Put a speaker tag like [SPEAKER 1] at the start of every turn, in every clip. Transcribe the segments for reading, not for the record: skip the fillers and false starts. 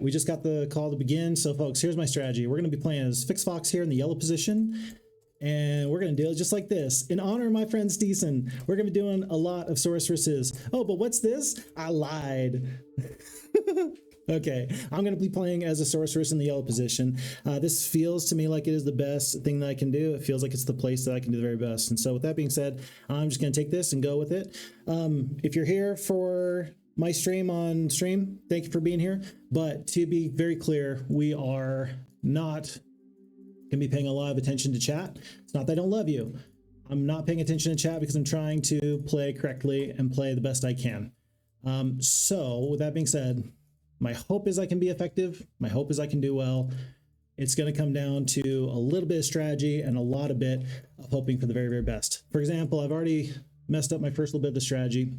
[SPEAKER 1] right, we just got the call to begin. So folks, here's my strategy. We're going to be playing as Phixfox here in the yellow position. And we're going to do it just like this. In honor of my friend Steeson, we're going to be doing a lot of sorceresses. Oh, but what's this? I lied. Okay, I'm going to be playing as a sorceress in the yellow position. This feels to me like it is the best thing that I can do. It feels like it's the place that I can do the very best. And so with that being said, I'm just going to take this and go with it. If you're here for my stream on stream, thank you for being here. But to be very clear, we are not going to be paying a lot of attention to chat. It's not that I don't love you. I'm not paying attention to chat because I'm trying to play correctly and play the best I can. So with that being said, my hope is I can be effective. My hope is I can do well. It's going to come down to a little bit of strategy and a lot of bit of hoping for the very, very best. For example, I've already messed up my first little bit of the strategy.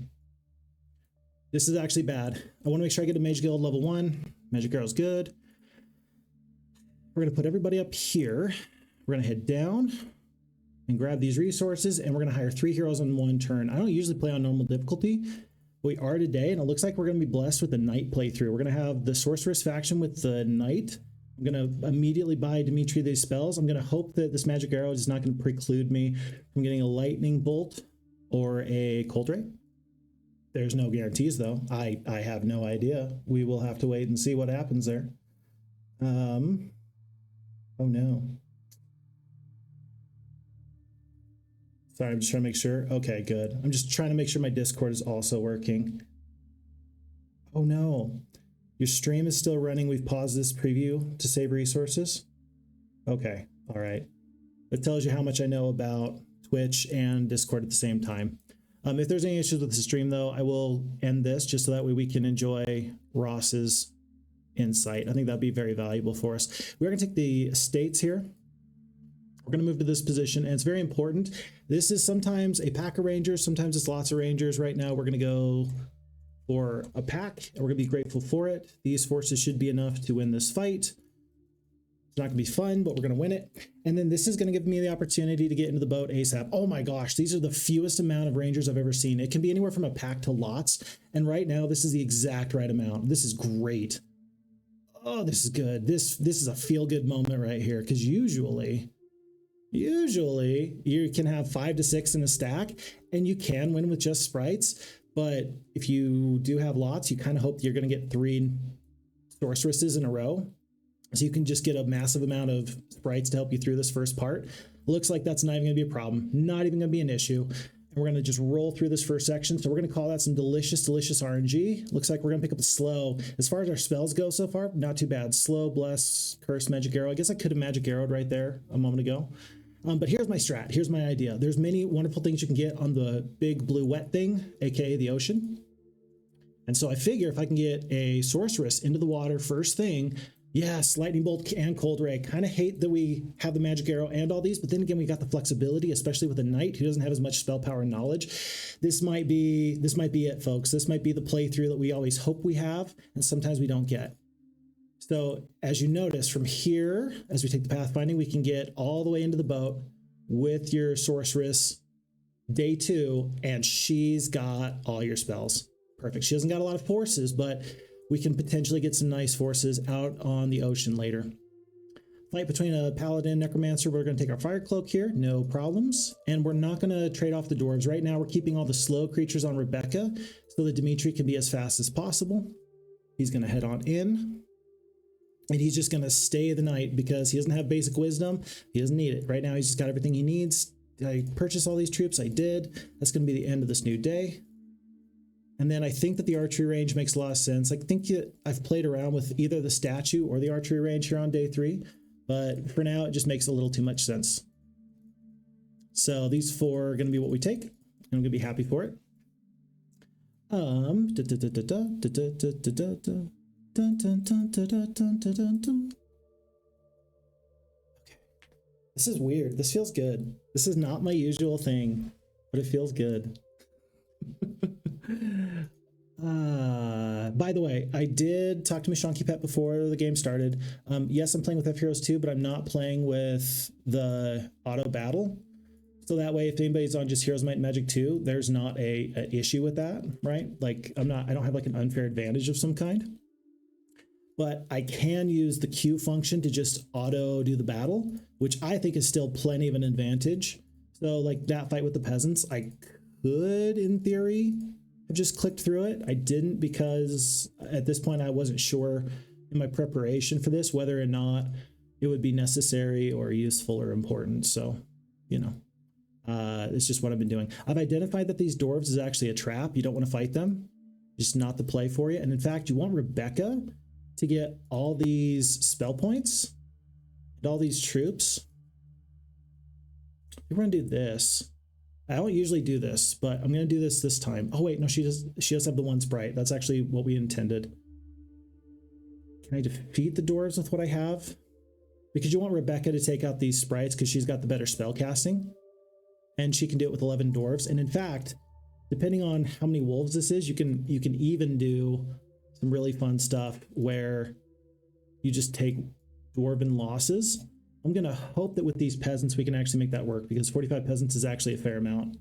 [SPEAKER 1] This is actually bad. I want to make sure I get a Mage Guild level 1. Magic Arrow's good. We're going to put everybody up here. We're going to head down and grab these resources, and we're going to hire 3 heroes in 1 turn. I don't usually play on normal difficulty. We are today, and it looks like we're going to be blessed with the Knight playthrough. We're going to have the Sorceress faction with the Knight. I'm going to immediately buy Dimitri these spells. I'm going to hope that this Magic Arrow is not going to preclude me from getting a Lightning Bolt or a Cold Ray. There's no guarantees, though. I have no idea. We will have to wait and see what happens there. Oh, no. Sorry, I'm just trying to make sure. Okay, good. I'm just trying to make sure my Discord is also working. Oh no, your stream is still running. We've paused this preview to save resources. Okay, all right. That tells you how much I know about Twitch and Discord at the same time. If there's any issues with the stream though, I will end this just so that way we can enjoy Ross's insight. I think that'd be very valuable for us. We're gonna take the estates here. We're going to move to this position, and it's very important. This is sometimes a pack of rangers, sometimes it's lots of rangers. Right now, we're going to go for a pack, and we're going to be grateful for it. These forces should be enough to win this fight. It's not going to be fun, but we're going to win it. And then this is going to give me the opportunity to get into the boat ASAP. Oh my gosh, these are the fewest amount of rangers I've ever seen. It can be anywhere from a pack to lots, and right now, this is the exact right amount. This is great. Oh, this is good. This is a feel-good moment right here, because usually you can have 5 to 6 in a stack and you can win with just sprites. But if you do have lots, you kind of hope you're going to get 3 sorceresses in a row. So you can just get a massive amount of sprites to help you through this first part. Looks like that's not even going to be a problem. Not even going to be an issue. And we're going to just roll through this first section. So we're going to call that some delicious, delicious RNG. Looks like we're going to pick up a slow. As far as our spells go so far, not too bad. Slow, bless, curse, magic arrow. I guess I could have magic arrowed right there a moment ago. But here's my strat. Here's my idea. There's many wonderful things you can get on the big blue wet thing, aka the ocean. And so I figure if I can get a sorceress into the water first thing, yes, lightning bolt and cold ray. Kind of hate that we have the magic arrow and all these, but then again, we got the flexibility, especially with a knight who doesn't have as much spell power and knowledge. This might be it, folks. This might be the playthrough that we always hope we have, and sometimes we don't get. So as you notice from here, as we take the pathfinding, we can get all the way into the boat with your sorceress day 2, and she's got all your spells. Perfect. She hasn't got a lot of forces, but we can potentially get some nice forces out on the ocean later. Fight between a paladin and necromancer. We're going to take our fire cloak here, no problems. And we're not going to trade off the dwarves. Right now, we're keeping all the slow creatures on Rebecca so that Dimitri can be as fast as possible. He's going to head on in. And he's just going to stay the night because he doesn't have basic wisdom. He doesn't need it. Right now, he's just got everything he needs. Did I purchase all these troops? I did. That's going to be the end of this new day. And then I think that the archery range makes a lot of sense. I think I've played around with either the statue or the archery range here on day 3. But for now, it just makes a little too much sense. So these 4 are going to be what we take. And I'm going to be happy for it. Dun, dun, dun, dun, dun, dun, dun, dun. Okay. This is weird. This feels good. This is not my usual thing, but it feels good. By the way, I did talk to Mishanki Pet before the game started. Yes, I'm playing with FHeroes2, but I'm not playing with the auto battle. So that way, if anybody's on just Heroes Might and Magic 2, there's not a issue with that, right? Like I don't have like an unfair advantage of some kind. but I can use the Q function to just auto do the battle, which I think is still plenty of an advantage. So like that fight with the peasants, I could, in theory, have just clicked through it. I didn't because at this point I wasn't sure in my preparation for this whether or not it would be necessary or useful or important. So, you know, it's just what I've been doing. I've identified that these dwarves is actually a trap. You don't want to fight them. Just not the play for you. And in fact, you want Rebecca to get all these spell points and all these troops. We're going to do this. I don't usually do this, but I'm going to do this time. Oh, wait, no, she does have the one sprite. That's actually what we intended. Can I defeat the dwarves with what I have? Because you want Rebecca to take out these sprites because she's got the better spell casting. And she can do it with 11 dwarves. And in fact, depending on how many wolves this is, you can even do some really fun stuff where you just take dwarven losses. I'm going to hope that with these peasants, we can actually make that work because 45 peasants is actually a fair amount.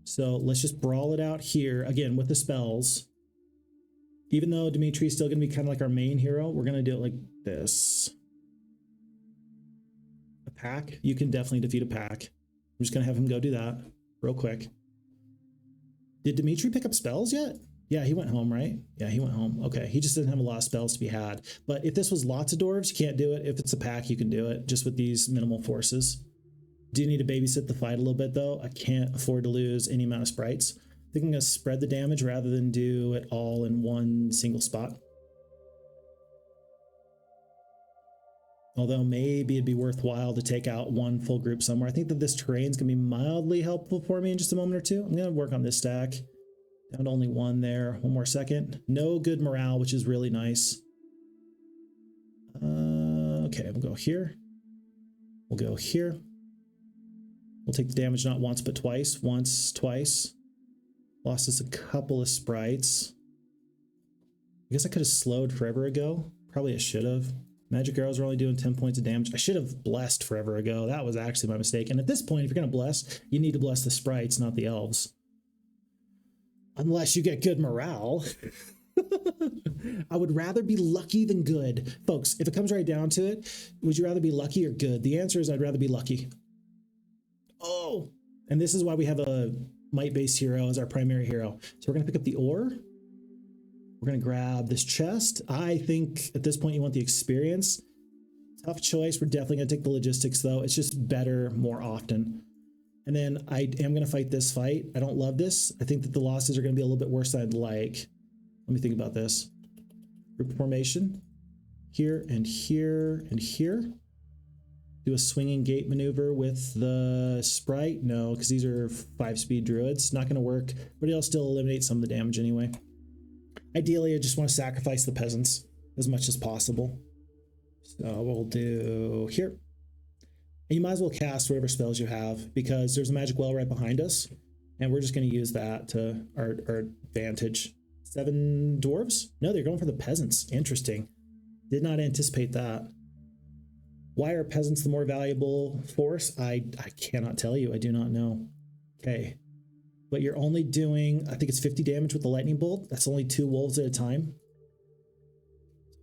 [SPEAKER 1] So let's just brawl it out here again with the spells. Even though Dimitri is still going to be kind of like our main hero, we're going to do it like this. A pack. You can definitely defeat a pack. I'm just going to have him go do that real quick. Did Dimitri pick up spells yet? Yeah, he went home, right? Yeah, he went home. Okay, he just doesn't have a lot of spells to be had. But if this was lots of dwarves, you can't do it. If it's a pack, you can do it just with these minimal forces. Do need to babysit the fight a little bit, though. I can't afford to lose any amount of sprites. I think I'm going to spread the damage rather than do it all in one single spot. Although maybe it'd be worthwhile to take out one full group somewhere. I think that this terrain's going to be mildly helpful for me in just a moment or two. I'm going to work on this stack. Down to only one there. One more second. No good morale, which is really nice. Okay, we'll go here. We'll go here. We'll take the damage not once, but twice. Once, twice. Lost us a couple of sprites. I guess I could have slowed forever ago. Probably I should have. Magic arrows are only doing 10 points of damage. I should have blessed forever ago. That was actually my mistake. And at this point, if you're going to bless, you need to bless the sprites, not the elves. Unless you get good morale. I would rather be lucky than good. Folks, if it comes right down to it, would you rather be lucky or good? The answer is I'd rather be lucky. Oh, and this is why we have a might-based hero as our primary hero. So we're going to pick up the ore. We're going to grab this chest. I think at this point you want the experience. Tough choice. We're definitely going to take the logistics, though. It's just better more often. And then I am going to fight this fight. I don't love this. I think that the losses are going to be a little bit worse than I'd like. Let me think about this. Group formation. Here and here and here. Do a swinging gate maneuver with the sprite. No, because these are 5-speed druids. Not going to work, but it'll still eliminate some of the damage anyway. Ideally, I just want to sacrifice the peasants as much as possible. So we'll do here. And you might as well cast whatever spells you have because there's a magic well right behind us. And we're just going to use that to our advantage. 7 dwarves? No, they're going for the peasants. Interesting. Did not anticipate that. Why are peasants the more valuable force? I cannot tell you. I do not know. Okay. But you're only doing, I think it's 50 damage with the lightning bolt. That's only 2 wolves at a time.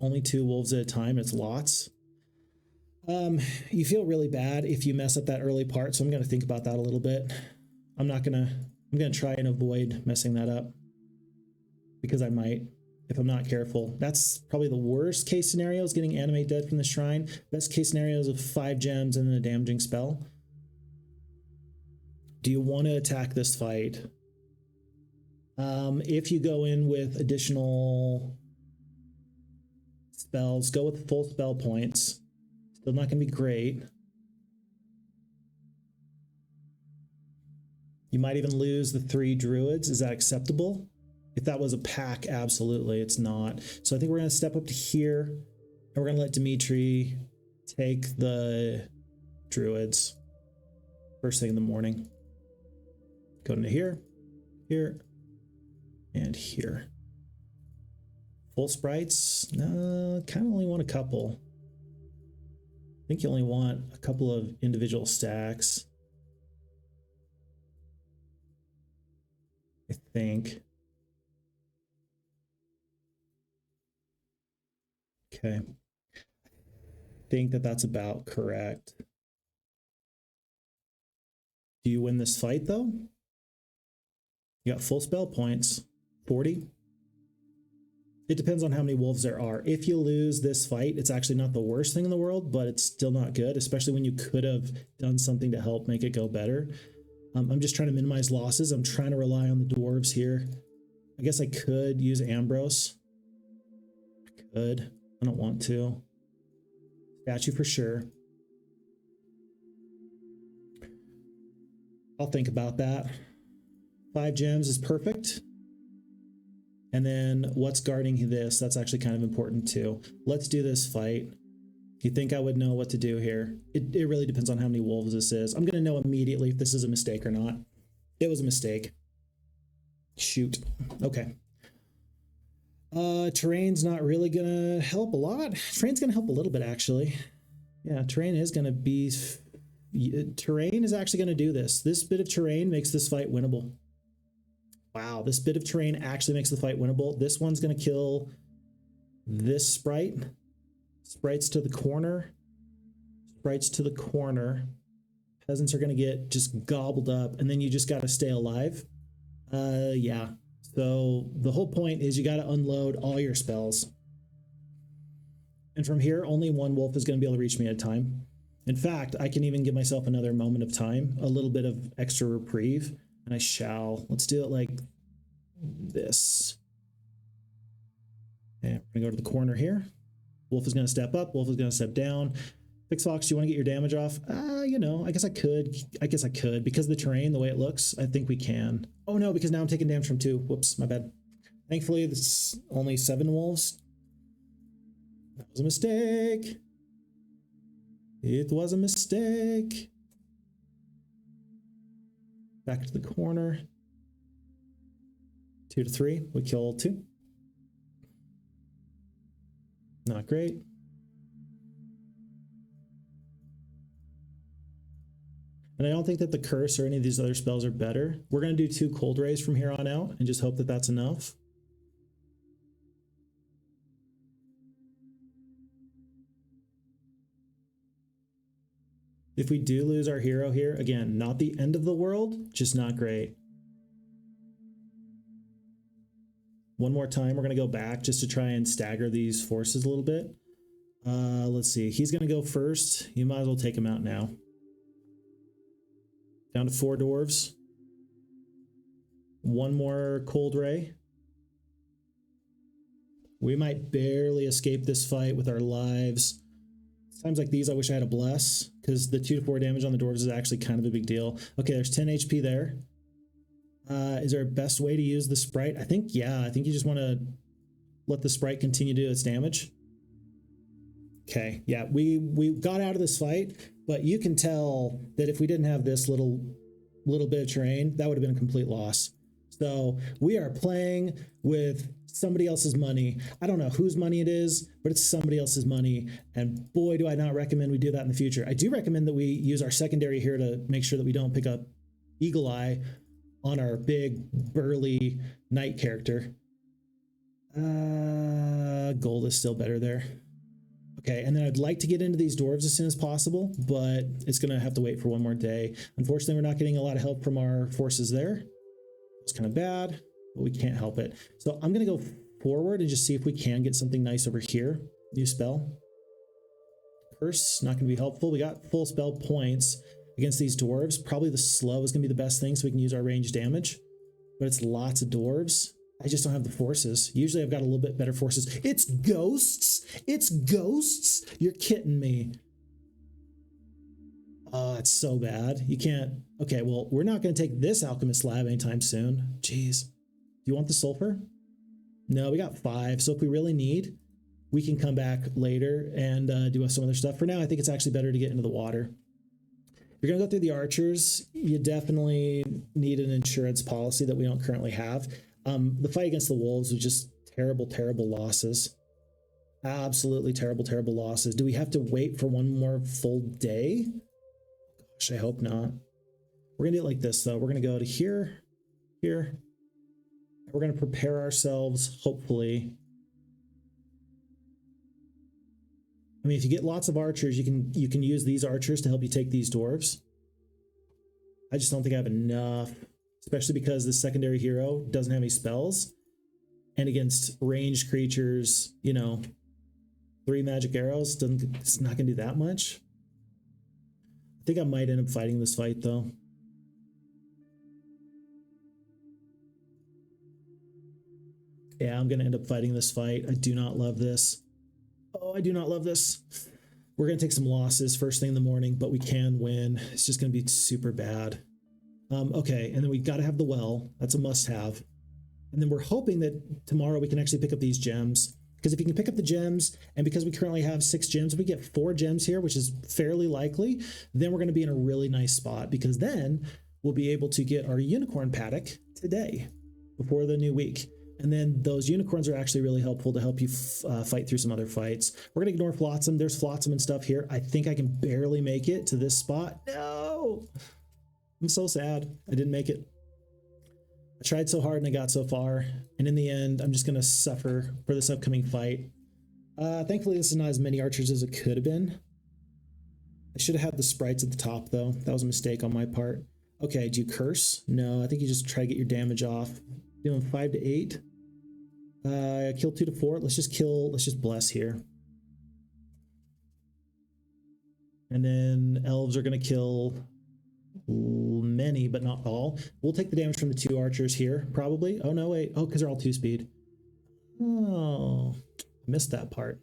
[SPEAKER 1] Only 2 wolves at a time. It's lots. You feel really bad if you mess up that early part, so I'm going to think about that a little bit. I'm going to try and avoid messing that up because I might if I'm not careful. That's probably the worst case scenario is getting animate dead from the shrine. Best case scenario is of 5 gems and then a damaging spell. Do you want to attack this fight? If you go in with additional spells, go with full spell points. Still not going to be great. You might even lose the 3 druids. Is that acceptable? If that was a pack, absolutely. It's not. So I think we're going to step up to here, and we're going to let Dimitri take the druids first thing in the morning. Go into here, here, and here. Full sprites? No, kind of only want a couple. I think you only want a couple of individual stacks. I think. Okay. I think that that's about correct. Do you win this fight though? You got full spell points, 40. It depends on how many wolves there are. If you lose this fight, it's actually not the worst thing in the world, but it's still not good, especially when you could have done something to help make it go better. I'm just trying to minimize losses. I'm trying to rely on the dwarves here. I guess I could use Ambrose. I could. I don't want to. Statue for sure. I'll think about that. 5 gems is perfect. And then what's guarding this? That's actually kind of important too. Let's do this fight. You think I would know what to do here? It really depends on how many wolves this is. I'm going to know immediately if this is a mistake or not. It was a mistake. Shoot. Okay. Terrain's not really going to help a lot. Terrain's going to help a little bit, actually. Yeah, terrain is going to be... Terrain is actually going to do this. This bit of terrain makes this fight winnable. Wow, this bit of terrain actually makes the fight winnable. This one's going to kill this sprite. Sprites to the corner. Sprites to the corner. Peasants are going to get just gobbled up, and then you just got to stay alive. Yeah. So the whole point is you got to unload all your spells. And from here, only one wolf is going to be able to reach me at a time. In fact, I can even give myself another moment of time, a little bit of extra reprieve. And I shall. Let's do it like this. And we're going to go to the corner here. Wolf is going to step up. Wolf is going to step down. Phixfox, do you want to get your damage off? You know, I guess I could. Because of the terrain, the way it looks, I think we can. Oh no, because now I'm taking damage from 2. Whoops, my bad. Thankfully, this is only 7 wolves. That was a mistake. It was a mistake. Back to the corner. 2 to 3. We kill 2. Not great. And I don't think that the curse or any of these other spells are better. We're going to do 2 cold rays from here on out and just hope that that's enough. If we do lose our hero here, again, not the end of the world, just not great. One more time, we're going to go back just to try and stagger these forces a little bit. Let's see. He's going to go first. You might as well take him out now. Down to 4 dwarves. 1 more cold ray. We might barely escape this fight with our lives. Times like these, I wish I had a bless, because the 2 to 4 damage on the dwarves is actually kind of a big deal. Okay, there's 10 HP there. Is there a best way to use the sprite? I think, yeah. I think you just want to let the sprite continue to do its damage. Okay, yeah, we got out of this fight, but you can tell that if we didn't have this little bit of terrain, that would have been a complete loss. So we are playing with somebody else's money. I don't know whose money it is, but it's somebody else's money. And boy, do I not recommend we do that in the future. I do recommend that we use our secondary here to make sure that we don't pick up Eagle Eye on our big, burly knight character. Gold is still better there. Okay, and then I'd like to get into these dwarves as soon as possible, but it's going to have to wait for 1 more day. Unfortunately, we're not getting a lot of help from our forces there. It's kind of bad, but we can't help it. So I'm going to go forward and just see if we can get something nice over here. New spell. Curse, not going to be helpful. We got full spell points against these dwarves. Probably the slow is going to be the best thing so we can use our range damage, but it's lots of dwarves. I just don't have the forces. Usually I've got a little bit better forces. It's ghosts. It's ghosts. You're kidding me. Oh, it's so bad. You can't. Okay, well, we're not going to take this Alchemist lab anytime soon. Jeez. Do you want the sulfur? No, we got 5. So if we really need, we can come back later and do some other stuff. For now, I think it's actually better to get into the water. If you're going to go through the archers, you definitely need an insurance policy that we don't currently have. The fight against the wolves was just terrible, terrible losses. Absolutely terrible, terrible losses. Do we have to wait for 1 more full day? Gosh, I hope not. We're going to do it like this, though. We're going to go to here, here. We're going to prepare ourselves, hopefully. I mean, if you get lots of archers, you can use these archers to help you take these dwarves. I just don't think I have enough, especially because the secondary hero doesn't have any spells. And against ranged creatures, you know, 3 magic arrows it's not gonna do that much. I think I might end up fighting this fight though. Yeah, I'm gonna end up fighting this fight. I do not love this. Oh, I do not love this. We're gonna take some losses first thing in the morning, but we can win. It's just gonna be super bad. Okay, and then we gotta have the well. That's a must-have. And then we're hoping that tomorrow we can actually pick up these gems. Because if you can pick up the gems, and because we currently have 6 gems, if we get 4 gems here, which is fairly likely, then we're going to be in a really nice spot. Because then we'll be able to get our unicorn paddock today, before the new week. And then those unicorns are actually really helpful to help you fight through some other fights. We're going to ignore Flotsam. There's Flotsam and stuff here. I think I can barely make it to this spot. No! I'm so sad. I didn't make it. I tried so hard and I got so far, and in the end, I'm just going to suffer for this upcoming fight. Thankfully, this is not as many archers as it could have been. I should have had the sprites at the top, though. That was a mistake on my part. Okay, do you curse? No, I think you just try to get your damage off. Doing 5 to 8. Kill 2 to 4. Let's just bless here. And then elves are going to kill many, but not all. We'll take the damage from the 2 archers here, probably. Oh, no, wait. Oh, because they're all 2 speed. Oh, missed that part.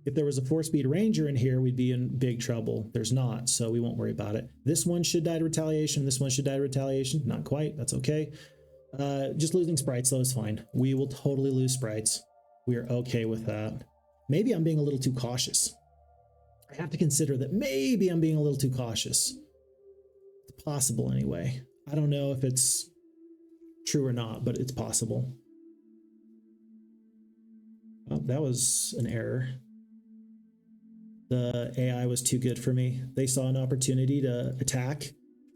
[SPEAKER 1] If there was a 4 speed ranger in here, we'd be in big trouble. There's not, so we won't worry about it. This one should die to retaliation. This one should die to retaliation. Not quite. That's okay. Just losing sprites, though, is fine. We will totally lose sprites. We are okay with that. Maybe I'm being a little too cautious. I have to consider that maybe I'm being a little too cautious. It's possible anyway. I don't know if it's true or not, but it's possible. Oh, that was an error. The AI was too good for me. They saw an opportunity to attack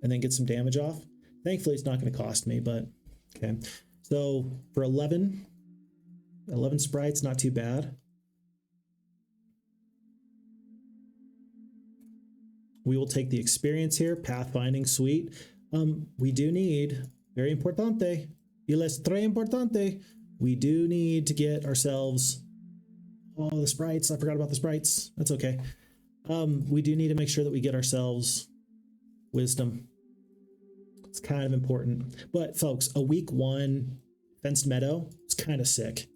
[SPEAKER 1] and then get some damage off. Thankfully, it's not going to cost me, but okay. So for 11 sprites, not too bad. We will take the experience here, pathfinding, sweet. We do need, very importante, il es très importante, we do need to get ourselves, oh, the sprites, I forgot about the sprites, that's okay. We do need to make sure that we get ourselves wisdom. It's kind of important. But folks, a week 1 fenced meadow is kind of sick.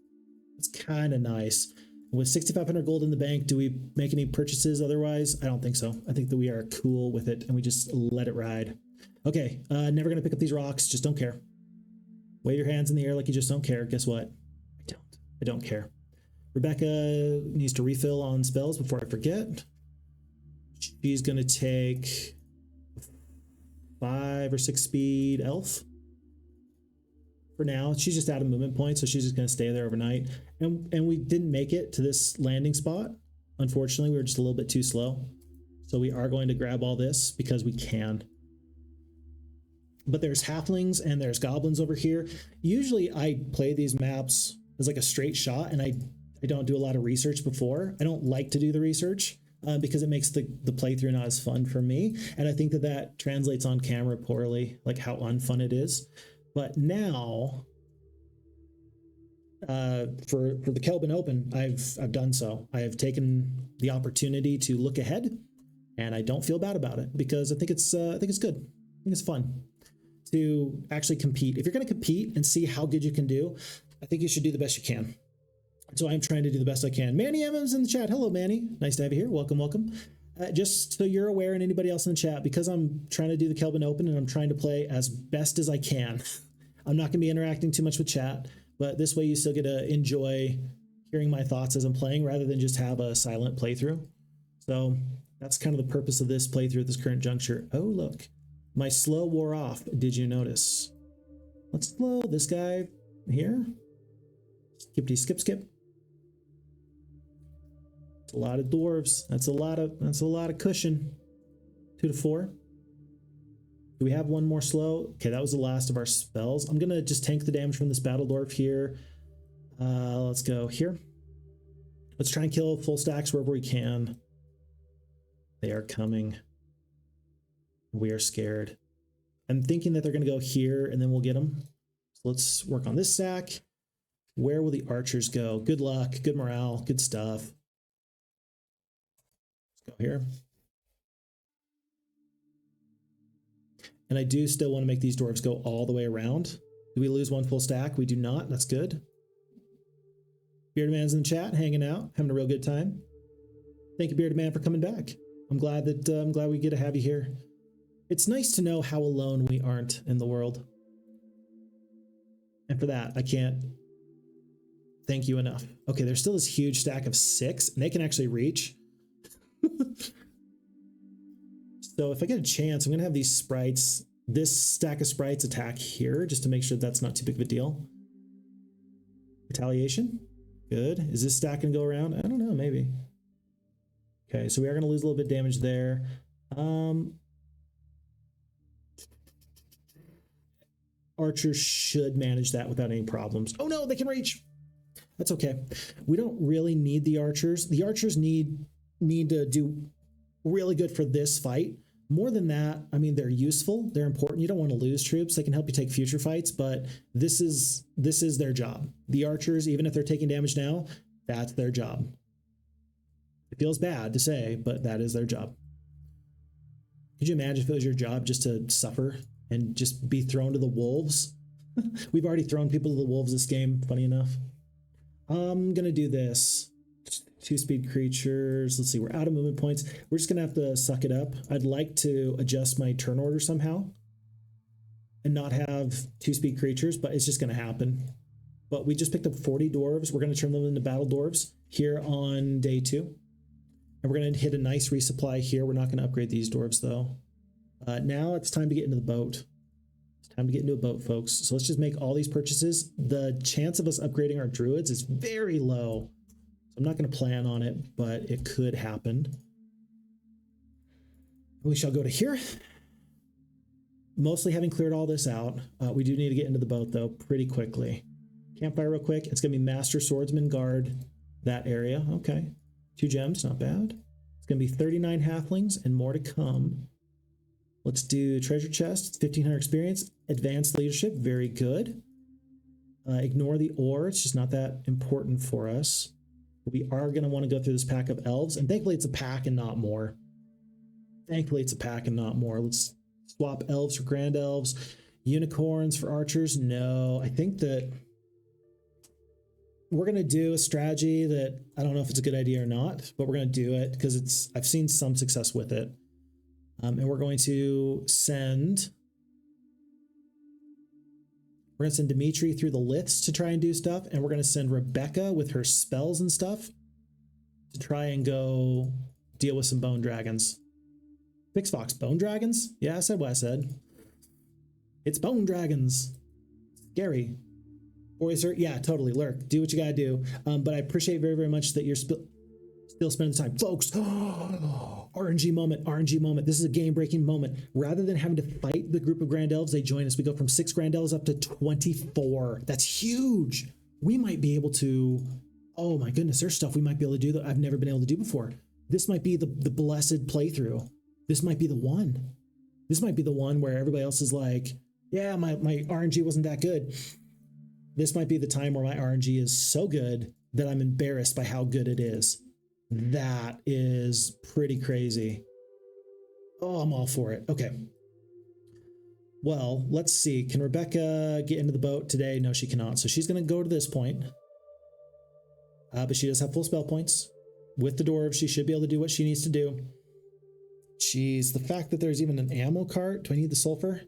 [SPEAKER 1] It's kind of nice. With 6,500 gold in the bank, do we make any purchases otherwise? I don't think so. I think that we are cool with it and we just let it ride. Okay, never going to pick up these rocks. Just don't care. Wave your hands in the air like you just don't care. Guess what? I don't care. Rebecca needs to refill on spells before I forget. She's going to take 5 or 6 speed elf. For now, she's just out of movement points, so she's just going to stay there overnight. And we didn't make it to this landing spot. Unfortunately, we were just a little bit too slow. So we are going to grab all this because we can. But there's halflings and there's goblins over here. Usually I play these maps as like a straight shot, and I don't do a lot of research before. I don't like to do the research because it makes the playthrough not as fun for me. And I think that translates on camera poorly, like how unfun it is. But now, for the Khelben Open, I've done so. I have taken the opportunity to look ahead, and I don't feel bad about it because I think it's good. I think it's fun to actually compete. If you're going to compete and see how good you can do, I think you should do the best you can. So I'm trying to do the best I can. Manny Evans in the chat. Hello, Manny. Nice to have you here. Welcome, welcome. Just so you're aware, and anybody else in the chat, because I'm trying to do the Khelben Open and I'm trying to play as best as I can, I'm not going to be interacting too much with chat, but this way you still get to enjoy hearing my thoughts as I'm playing rather than just have a silent playthrough. So that's kind of the purpose of this playthrough at this current juncture. Oh, look, my slow wore off. Did you notice? Let's slow this guy here. Skippity skip skip. A lot of dwarves. That's a lot of cushion. 2 to 4. Do we have one more slow? Okay, that was the last of our spells. I'm gonna just tank the damage from this battle dwarf here. Let's go here. Let's try and kill full stacks wherever we can. They are coming. We are scared. I'm thinking that they're going to go here and then we'll get them. So let's work on this stack. Where will the archers go? Good luck, good morale, good stuff. Let's go here. And I do still want to make these dwarves go all the way around. Do we lose one full stack? We do not. That's good. Bearded Man's in the chat, hanging out, having a real good time. Thank you, Bearded Man, for coming back. I'm glad we get to have you here. It's nice to know how alone we aren't in the world. And for that, I can't thank you enough. Okay, there's still this huge stack of 6, and they can actually reach. So if I get a chance, I'm going to have these sprites, this stack of sprites attack here, just to make sure that's not too big of a deal. Retaliation. Good. Is this stack going to go around? I don't know, maybe. Okay, so we are going to lose a little bit of damage there. Archers should manage that without any problems. Oh no, they can reach. That's okay. We don't really need the archers. The archers need to do really good for this fight. More than that, I mean, they're useful. They're important. You don't want to lose troops. They can help you take future fights, but this is their job. The archers, even if they're taking damage now, that's their job. It feels bad to say, but that is their job. Could you imagine if it was your job just to suffer and just be thrown to the wolves? We've already thrown people to the wolves this game, funny enough. I'm going to do this. 2-speed creatures. Let's see, we're out of movement points. We're just going to have to suck it up. I'd like to adjust my turn order somehow and not have 2-speed creatures, but it's just going to happen. But we just picked up 40 dwarves. We're going to turn them into battle dwarves here on day 2. And we're going to hit a nice resupply here. We're not going to upgrade these dwarves, though. Now it's time to get into the boat. It's time to get into a boat, folks. So let's just make all these purchases. The chance of us upgrading our druids is very low. So I'm not going to plan on it, but it could happen. We shall go to here. Mostly having cleared all this out, we do need to get into the boat, though, pretty quickly. Campfire real quick. It's going to be Master Swordsman Guard, that area. Okay. 2 gems, not bad. It's going to be 39 halflings and more to come. Let's do treasure chest, 1500 experience, advanced leadership, very good. Ignore the ore, it's just not that important for us. We are going to want to go through this pack of elves, and thankfully it's a pack and not more. Thankfully it's a pack and not more. Let's swap elves for grand elves. Unicorns for archers, no. I think that we're going to do a strategy that I don't know if it's a good idea or not, but we're going to do it because I've seen some success with it. And we're going to send Dimitri through the liths to try and do stuff, and we're going to send Rebecca with her spells and stuff to try and go deal with some bone dragons. Phixfox, bone dragons? Yeah, I said what I said. It's bone dragons. Scary. Voicer, yeah, totally. Lurk, do what you gotta do. But I appreciate very, very much that you're still spending the time. Folks, RNG moment, RNG moment. This is a game-breaking moment. Rather than having to fight the group of Grand Elves, they join us. We go from 6 Grand Elves up to 24. That's huge. We might be able to, oh my goodness, there's stuff we might be able to do that I've never been able to do before. This might be the blessed playthrough. This might be the one. This might be the one where everybody else is like, yeah, my RNG wasn't that good. This might be the time where my RNG is so good that I'm embarrassed by how good it is. That is pretty crazy. Oh, I'm all for it. Okay. Well, let's see. Can Rebecca get into the boat today? No, she cannot. So she's going to go to this point. But she does have full spell points. With the dwarves, she should be able to do what she needs to do. Jeez, the fact that there's even an ammo cart. Do I need the sulfur?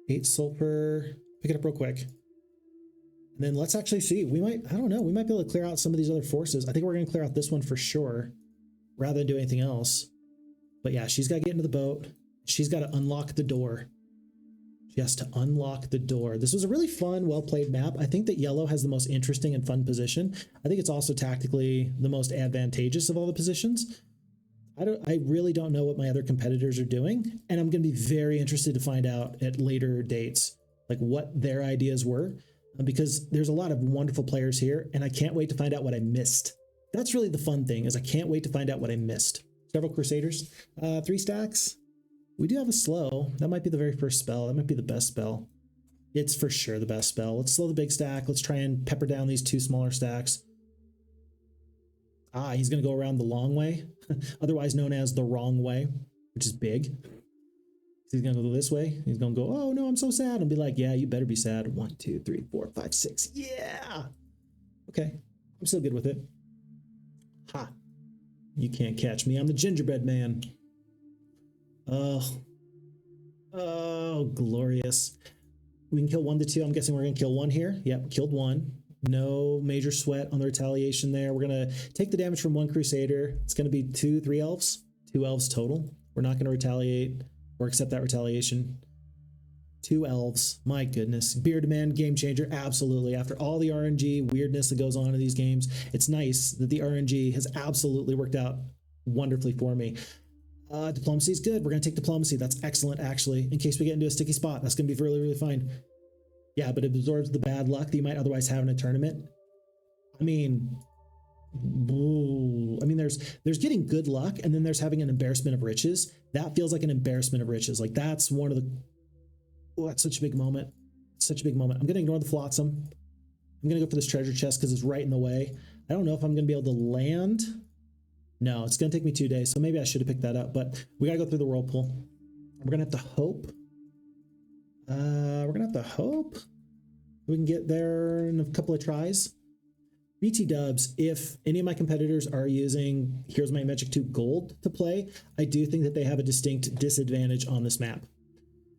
[SPEAKER 1] 8 sulfur. Pick it up real quick. And then let's actually see. We might, I don't know, we might be able to clear out some of these other forces. I think we're going to clear out this one for sure, rather than do anything else. But yeah, she's got to get into the boat. She's got to unlock the door. She has to unlock the door. This was a really fun, well-played map. I think that yellow has the most interesting and fun position. I think it's also tactically the most advantageous of all the positions. I really don't know what my other competitors are doing, and I'm going to be very interested to find out at later dates, like what their ideas were, because there's a lot of wonderful players here, and I can't wait to find out what I missed. that's really the fun thing, is I can't wait to find out what I missed. Several Crusaders, 3 stacks. We do have a slow. That might be the very first spell. That might be the best spell. It's for sure the best spell. Let's slow the big stack. Let's try and pepper down these 2 smaller stacks. Ah, he's going to go around the long way, otherwise known as the wrong way, which is big. He's going to go this way. He's going to go, oh no, I'm so sad. And be like, yeah, you better be sad. 1, 2, 3, 4, 5, 6. Yeah. Okay. I'm still good with it. Ha. You can't catch me. I'm the gingerbread man. Oh. Oh, glorious. We can kill 1 to 2. I'm guessing we're going to kill 1 here. Yep, killed 1. No major sweat on the retaliation there. We're going to take the damage from 1 Crusader. It's going to be 2 3 Elves. 2 Elves total. We're not going to retaliate or accept that retaliation. 2 Elves. My goodness. Bearded Man, game changer. Absolutely. After all the RNG weirdness that goes on in these games, it's nice that the RNG has absolutely worked out wonderfully for me. Diplomacy is good. We're going to take diplomacy. That's excellent, actually. In case we get into a sticky spot, that's going to be really, really fine. Yeah, but it absorbs the bad luck that you might otherwise have in a tournament. I mean, there's getting good luck, and then there's having an embarrassment of riches. That feels like an embarrassment of riches. Like, that's one of the... Oh, that's such a big moment. Such a big moment. I'm going to ignore the flotsam. I'm going to go for this treasure chest because it's right in the way. I don't know if I'm going to be able to land. No, it's going to take me 2 days, so maybe I should have picked that up, but we got to go through the whirlpool. We're going to have to hope. We're going to have to hope we can get there in a couple of tries. BT dubs, if any of my competitors are using Heroes of Might and Magic 2 Gold to play, I do think that they have a distinct disadvantage on this map.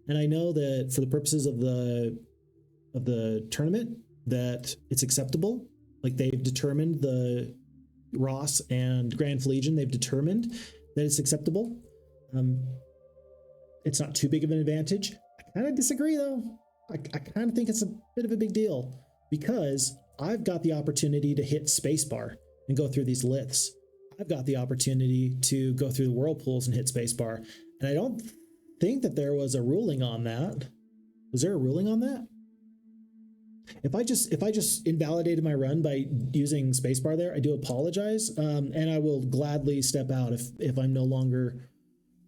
[SPEAKER 1] And I know that for the purposes of the tournament, that it's acceptable. Like, they've determined, the Ross and Grand Legion, they've determined that it's acceptable. It's not too big of an advantage. I kind of disagree, though. I kind of think it's a bit of a big deal, because I've got the opportunity to hit spacebar and go through these liths. I've got the opportunity to go through the whirlpools and hit spacebar. And I don't think that there was a ruling on that. Was there a ruling on that? If I just invalidated my run by using spacebar there, I do apologize. And I will gladly step out if I'm no longer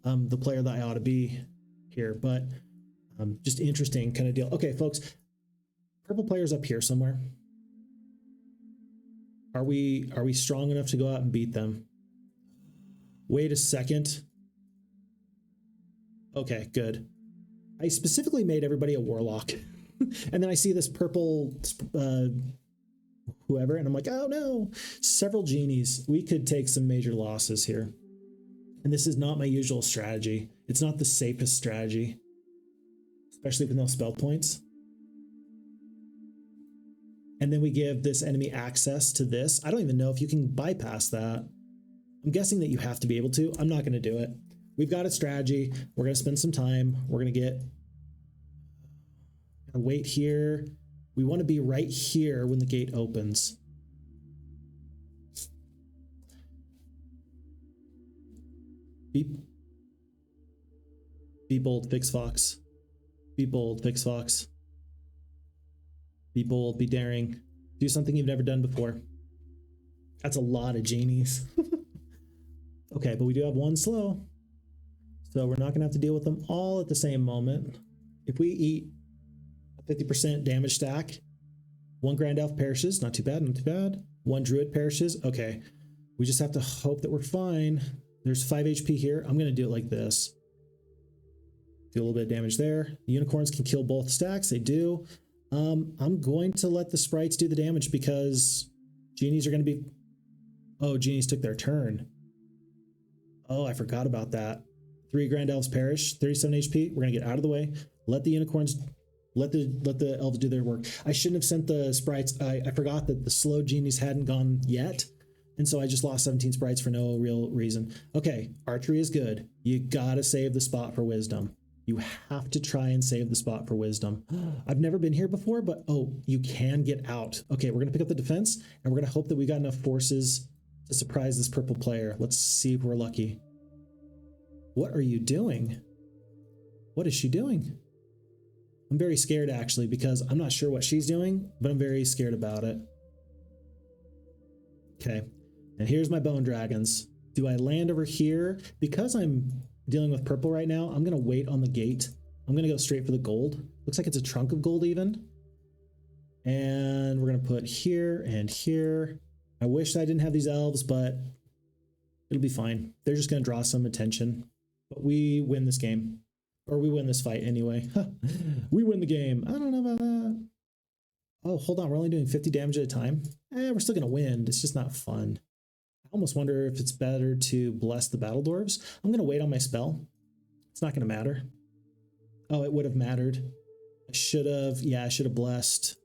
[SPEAKER 1] the player that I ought to be here. But just interesting kind of deal. Okay, folks, purple player's up here somewhere. Are we strong enough to go out and beat them? Wait a second. Okay, good. I specifically made everybody a warlock. And then I see this purple whoever, and I'm like, oh no, several genies. We could take some major losses here. And this is not my usual strategy. It's not the safest strategy, especially with no spell points. And then we give this enemy access to this. I don't even know if you can bypass that. I'm guessing that you have to be able to. I'm not going to do it. We've got a strategy. We're going to spend some time. We're going to wait here. We want to be right here when the gate opens. Be bold, Phixfox. Be bold, Phixfox. Be bold, be daring. Do something you've never done before. That's a lot of genies. Okay, but we do have 1 slow. So we're not going to have to deal with them all at the same moment. If we eat a 50% damage stack, 1 Grand Elf perishes. Not too bad, not too bad. 1 Druid perishes. Okay, we just have to hope that we're fine. There's 5 HP here. I'm going to do it like this. Do a little bit of damage there. The unicorns can kill both stacks. They do. I'm going to let the sprites do the damage because genies are going to be... Oh, genies took their turn. Oh, I forgot about that. 3 Grand Elves perish, 37 HP. We're going to get out of the way. Let the unicorns, let the elves do their work. I shouldn't have sent the sprites. I forgot that the slow genies hadn't gone yet. And so I just lost 17 sprites for no real reason. Okay, archery is good. You got to save the spot for wisdom. You have to try and save the spot for wisdom. I've never been here before, but oh, you can get out. Okay, we're going to pick up the defense, and we're going to hope that we got enough forces to surprise this purple player. Let's see if we're lucky. What are you doing? What is she doing? I'm very scared, actually, because I'm not sure what she's doing, but I'm very scared about it. Okay, And here's my bone dragons. Do I land over here? Because I'm dealing with purple right now, I'm going to wait on the gate. I'm going to go straight for the gold. Looks like it's a trunk of gold even. And we're going to put here and here. I wish I didn't have these elves, but it'll be fine. They're just going to draw some attention. But we win this game. Or we win this fight anyway. We win the game. I don't know about that. Oh, hold on. We're only doing 50 damage at a time. We're still going to win. It's just not fun. I almost wonder if it's better to bless the battle dwarves. I'm going to wait on my spell. It's not going to matter. Oh, it would have mattered. I should have blessed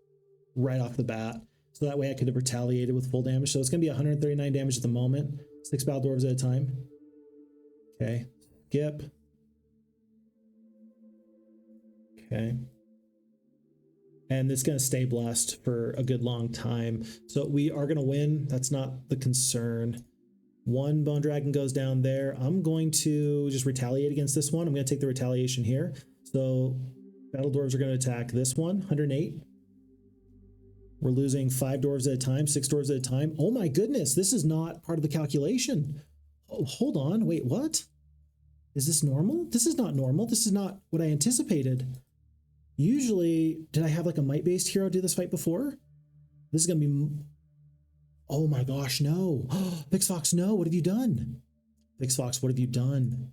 [SPEAKER 1] right off the bat. So that way I could have retaliated with full damage. So it's going to be 139 damage at the moment. 6 battle dwarves at a time. Okay. Skip. Okay. And it's going to stay blessed for a good long time. So we are going to win. That's not the concern. One bone dragon goes down there. I'm going to just retaliate against this one. I'm going to take the retaliation here. So battle dwarves are going to attack this one, 108. We're losing 5 dwarves at a time, 6 dwarves at a time. Oh my goodness, this is not part of the calculation. Oh, hold on, wait, what? Is this normal? This is not normal. This is not what I anticipated. Usually, did I have like a might-based hero do this fight before? This is going to be... Oh my gosh, no. Phixfox, no, what have you done? Phixfox, what have you done?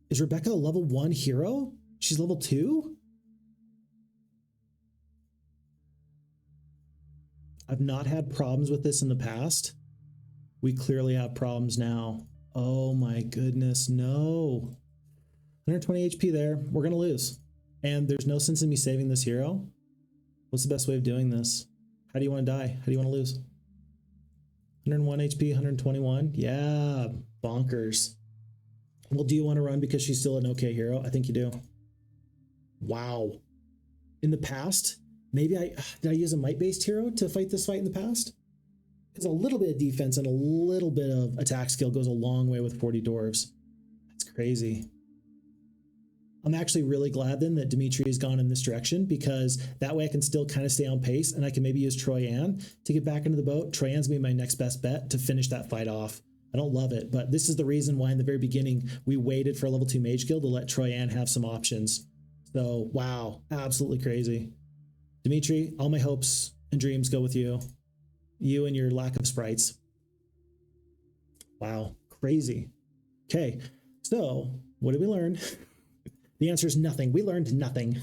[SPEAKER 1] Is Rebecca a level 1 hero? She's level 2? I've not had problems with this in the past. We clearly have problems now. Oh my goodness, no. 120 HP there. We're going to lose. And there's no sense in me saving this hero. What's the best way of doing this? How do you want to die? How do you want to lose? 101 HP, 121. Yeah, bonkers. Well, do you want to run because she's still an okay hero? I think you do. Wow. In the past, maybe did I use a might-based hero to fight this fight in the past? Because a little bit of defense and a little bit of attack skill goes a long way with 40 dwarves. That's crazy. I'm actually really glad then that Dimitri has gone in this direction, because that way I can still kind of stay on pace, and I can maybe use Troyan to get back into the boat. Troyan's gonna be my next best bet to finish that fight off. I don't love it, but this is the reason why in the very beginning we waited for a level 2 mage guild to let Troyan have some options. So wow, absolutely crazy. Dimitri, all my hopes and dreams go with you. You and your lack of sprites. Wow, crazy. Okay, so what did we learn? The answer is nothing. We learned nothing.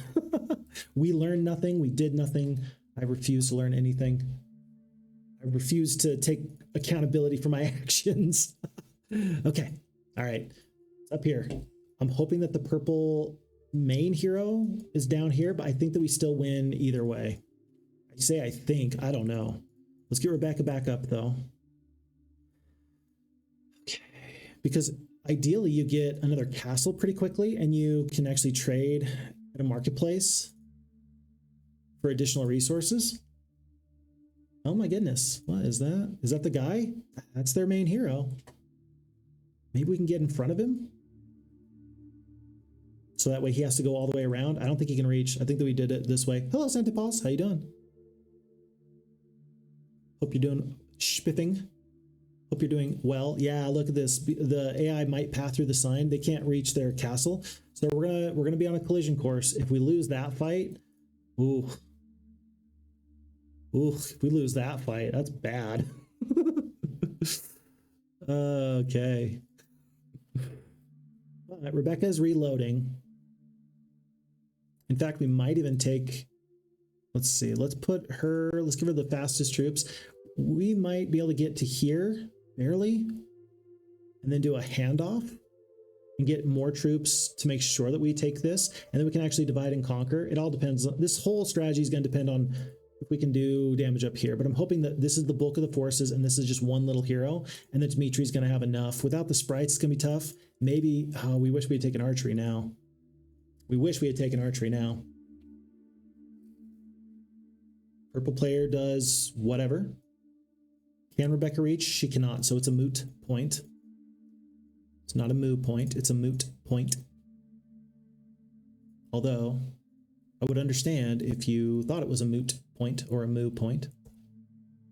[SPEAKER 1] We learned nothing. We did nothing. I refuse to learn anything. I refuse to take accountability for my actions. Okay, all right. Up here. I'm hoping that the purple main hero is down here, but I think that we still win either way. I say I think. I don't know. Let's get Rebecca back up, though. Okay. Because ideally, you get another castle pretty quickly, and you can actually trade at a marketplace for additional resources. Oh my goodness. What is that? Is that the guy? That's their main hero. Maybe we can get in front of him? So that way he has to go all the way around. I don't think he can reach. I think that we did it this way. Hello, Santipals. How you doing? Hope you're doing spiffing. Hope you're doing well. Yeah, look at this. The AI might path through the sign. They can't reach their castle. So we're gonna be on a collision course. If we lose that fight, ooh. Ooh, if we lose that fight, that's bad. Okay. All right, Rebecca's reloading. In fact, we might even take, let's see, let's give her the fastest troops. We might be able to get to here, barely, and then do a handoff and get more troops to make sure that we take this, and then we can actually divide and conquer. It all depends. This whole strategy is going to depend on if we can do damage up here, but I'm hoping that this is the bulk of the forces and this is just one little hero, and that Dimitri's going to have enough. Without the sprites, it's going to be tough. Maybe, oh, we wish we had taken archery now. We wish we had taken archery now. Purple player does whatever. Can Rebecca reach? She cannot, so it's a moot point. It's not a moo point, it's a moot point. Although, I would understand if you thought it was a moot point or a moo point.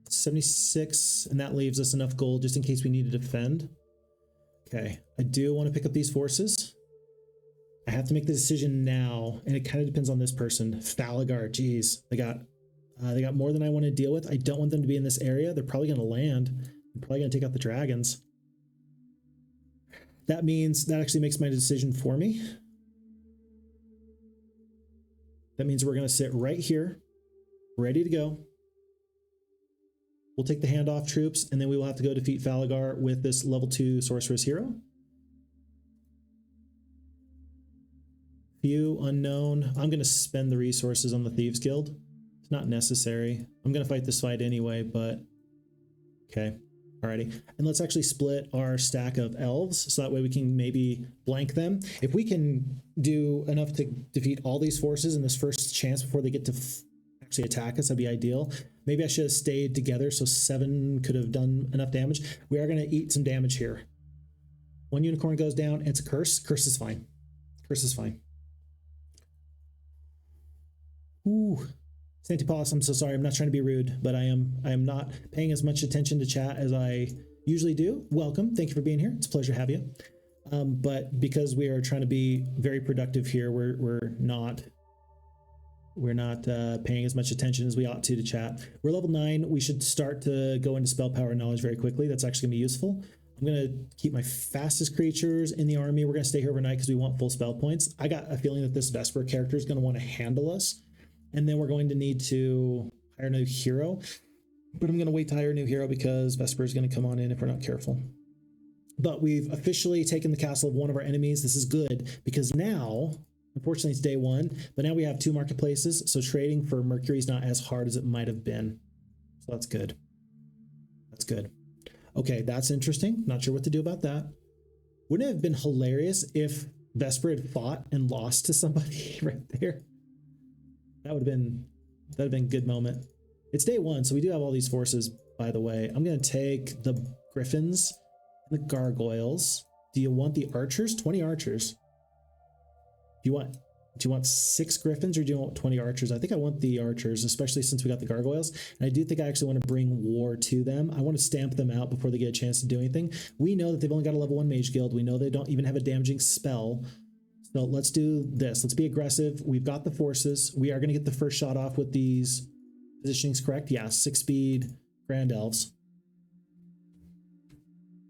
[SPEAKER 1] 76, and that leaves us enough gold just in case we need to defend. Okay, I do want to pick up these forces. I have to make the decision now, and it kind of depends on this person. Falagar, geez, they got more than I want to deal with. I don't want them to be in this area. They're probably going to land. They're probably going to take out the dragons. That means that actually makes my decision for me. That means we're going to sit right here, ready to go. We'll take the handoff troops, and then we will have to go defeat Falagar with this level 2 Sorceress hero. Few unknown. I'm going to spend the resources on the Thieves Guild. It's not necessary. I'm going to fight this fight anyway, but okay. Alrighty. And let's actually split our stack of elves, so that way we can maybe blank them. If we can do enough to defeat all these forces in this first chance before they get to actually attack us, that'd be ideal. Maybe I should have stayed together so 7 could have done enough damage. We are going to eat some damage here. 1 unicorn goes down. It's a curse. Curse is fine. Curse is fine. Ooh. Santipaus, I'm so sorry. I'm not trying to be rude, but I am not paying as much attention to chat as I usually do. Welcome. Thank you for being here. It's a pleasure to have you. But because we are trying to be very productive here, we're not paying as much attention as we ought to chat. We're level 9. We should start to go into spell power and knowledge very quickly. That's actually gonna be useful. I'm gonna keep my fastest creatures in the army. We're gonna stay here overnight because we want full spell points. I got a feeling that this Vesper character is gonna want to handle us. And then we're going to need to hire a new hero. But I'm going to wait to hire a new hero because Vesper is going to come on in if we're not careful. But we've officially taken the castle of one of our enemies. This is good because now, unfortunately it's day 1, but now we have 2 marketplaces. So trading for Mercury is not as hard as it might have been. So that's good. That's good. Okay, that's interesting. Not sure what to do about that. Wouldn't it have been hilarious if Vesper had fought and lost to somebody right there? That would have been a good moment. It's day 1, so we do have all these forces, by the way. I'm going to take the Griffins and the Gargoyles. Do you want the archers? 20 archers. Do you want 6 Griffins or do you want 20 archers? I think I want the archers, especially since we got the Gargoyles. And I do think I actually want to bring war to them. I want to stamp them out before they get a chance to do anything. We know that they've only got a level 1 mage guild. We know they don't even have a damaging spell. So let's do this. Let's be aggressive. We've got the forces. We are going to get the first shot off with these positionings correct. Yeah, 6 speed Grand Elves.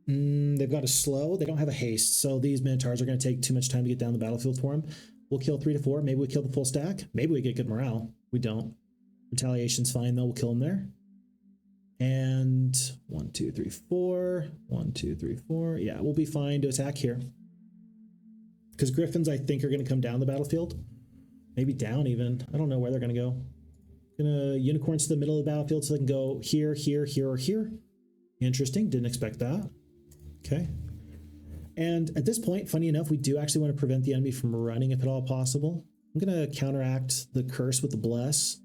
[SPEAKER 1] They've got a slow. They don't have a haste. So these Minotaurs are going to take too much time to get down the battlefield for them. We'll kill 3 to 4. Maybe we kill the full stack. Maybe we get good morale. We don't. Retaliation's fine though. We'll kill them there. And 1, 2, 3, 4. 1, 2, 3, 4. Yeah, we'll be fine to attack here. Because Griffins, I think, are going to come down the battlefield. Maybe down even. I don't know where they're going to go. Gonna unicorns to the middle of the battlefield so they can go here, here, here, or here. Interesting. Didn't expect that. Okay. And at this point, funny enough, we do actually want to prevent the enemy from running if at all possible. I'm going to counteract the curse with the bless.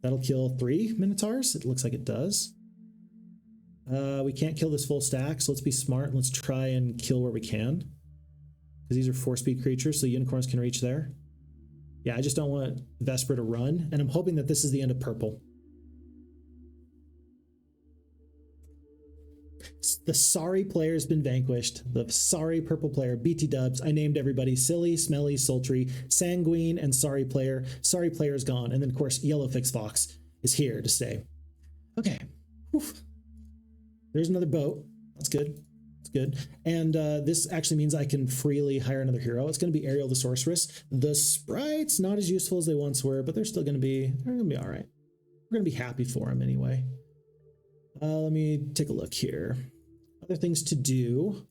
[SPEAKER 1] That'll kill 3 Minotaurs. It looks like it does. We can't kill this full stack, so let's be smart and let's try and kill where we can. Because these are 4-speed creatures, so unicorns can reach there. Yeah, I just don't want Vesper to run, and I'm hoping that this is the end of purple. The sorry player has been vanquished. The sorry purple player, BT dubs. I named everybody silly, smelly, sultry, sanguine, and sorry player. Sorry player is gone. And then, of course, yellow Phixfox is here to stay. Okay. Oof. There's another boat. That's good. Good. And this actually means I can freely hire another hero. It's going to be Ariel the Sorceress. The sprites, not as useful as they once were, but they're going to be all right. We're going to be happy for them anyway. Let me take a look here. Other things to do.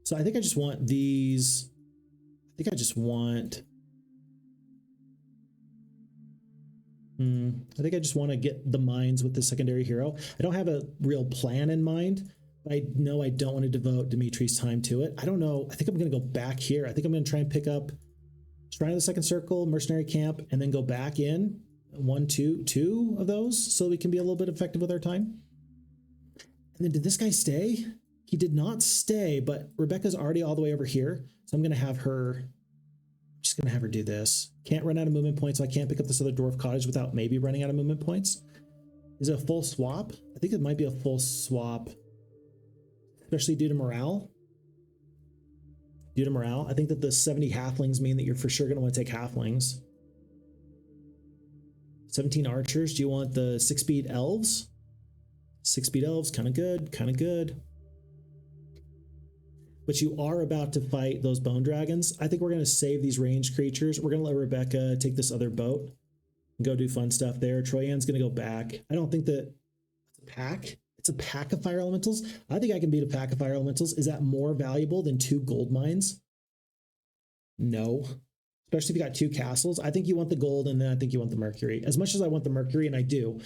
[SPEAKER 1] So I think I just want these. I think I just want to get the mines with the secondary hero. I don't have a real plan in mind. I know I don't want to devote Dimitri's time to it. I don't know. I think I'm going to go back here. I think I'm going to try and pick up Shrine of the Second Circle, Mercenary Camp, and then go back in 1, 2, 2 of those so we can be a little bit effective with our time. And then did this guy stay? He did not stay, but Rebecca's already all the way over here. So I'm going to have her just gonna have her do this. Can't run out of movement points, so I can't pick up this other dwarf cottage without maybe running out of movement points. Is it a full swap? I think it might be a full swap, especially due to morale. Due to morale, I think that the 70 halflings mean that you're for sure gonna want to take halflings. 17 archers. Do you want the 6-speed elves? 6-speed elves, kind of good, kind of good. But you are about to fight those bone dragons. I think we're going to save these ranged creatures. We're going to let Rebecca take this other boat and go do fun stuff there. Troyan's going to go back. I don't think that it's a pack. It's a pack of fire elementals. I think I can beat a pack of fire elementals. Is that more valuable than 2 gold mines? No. Especially if you got 2 castles. I think you want the gold, and then I think you want the Mercury. As much as I want the Mercury, and I do,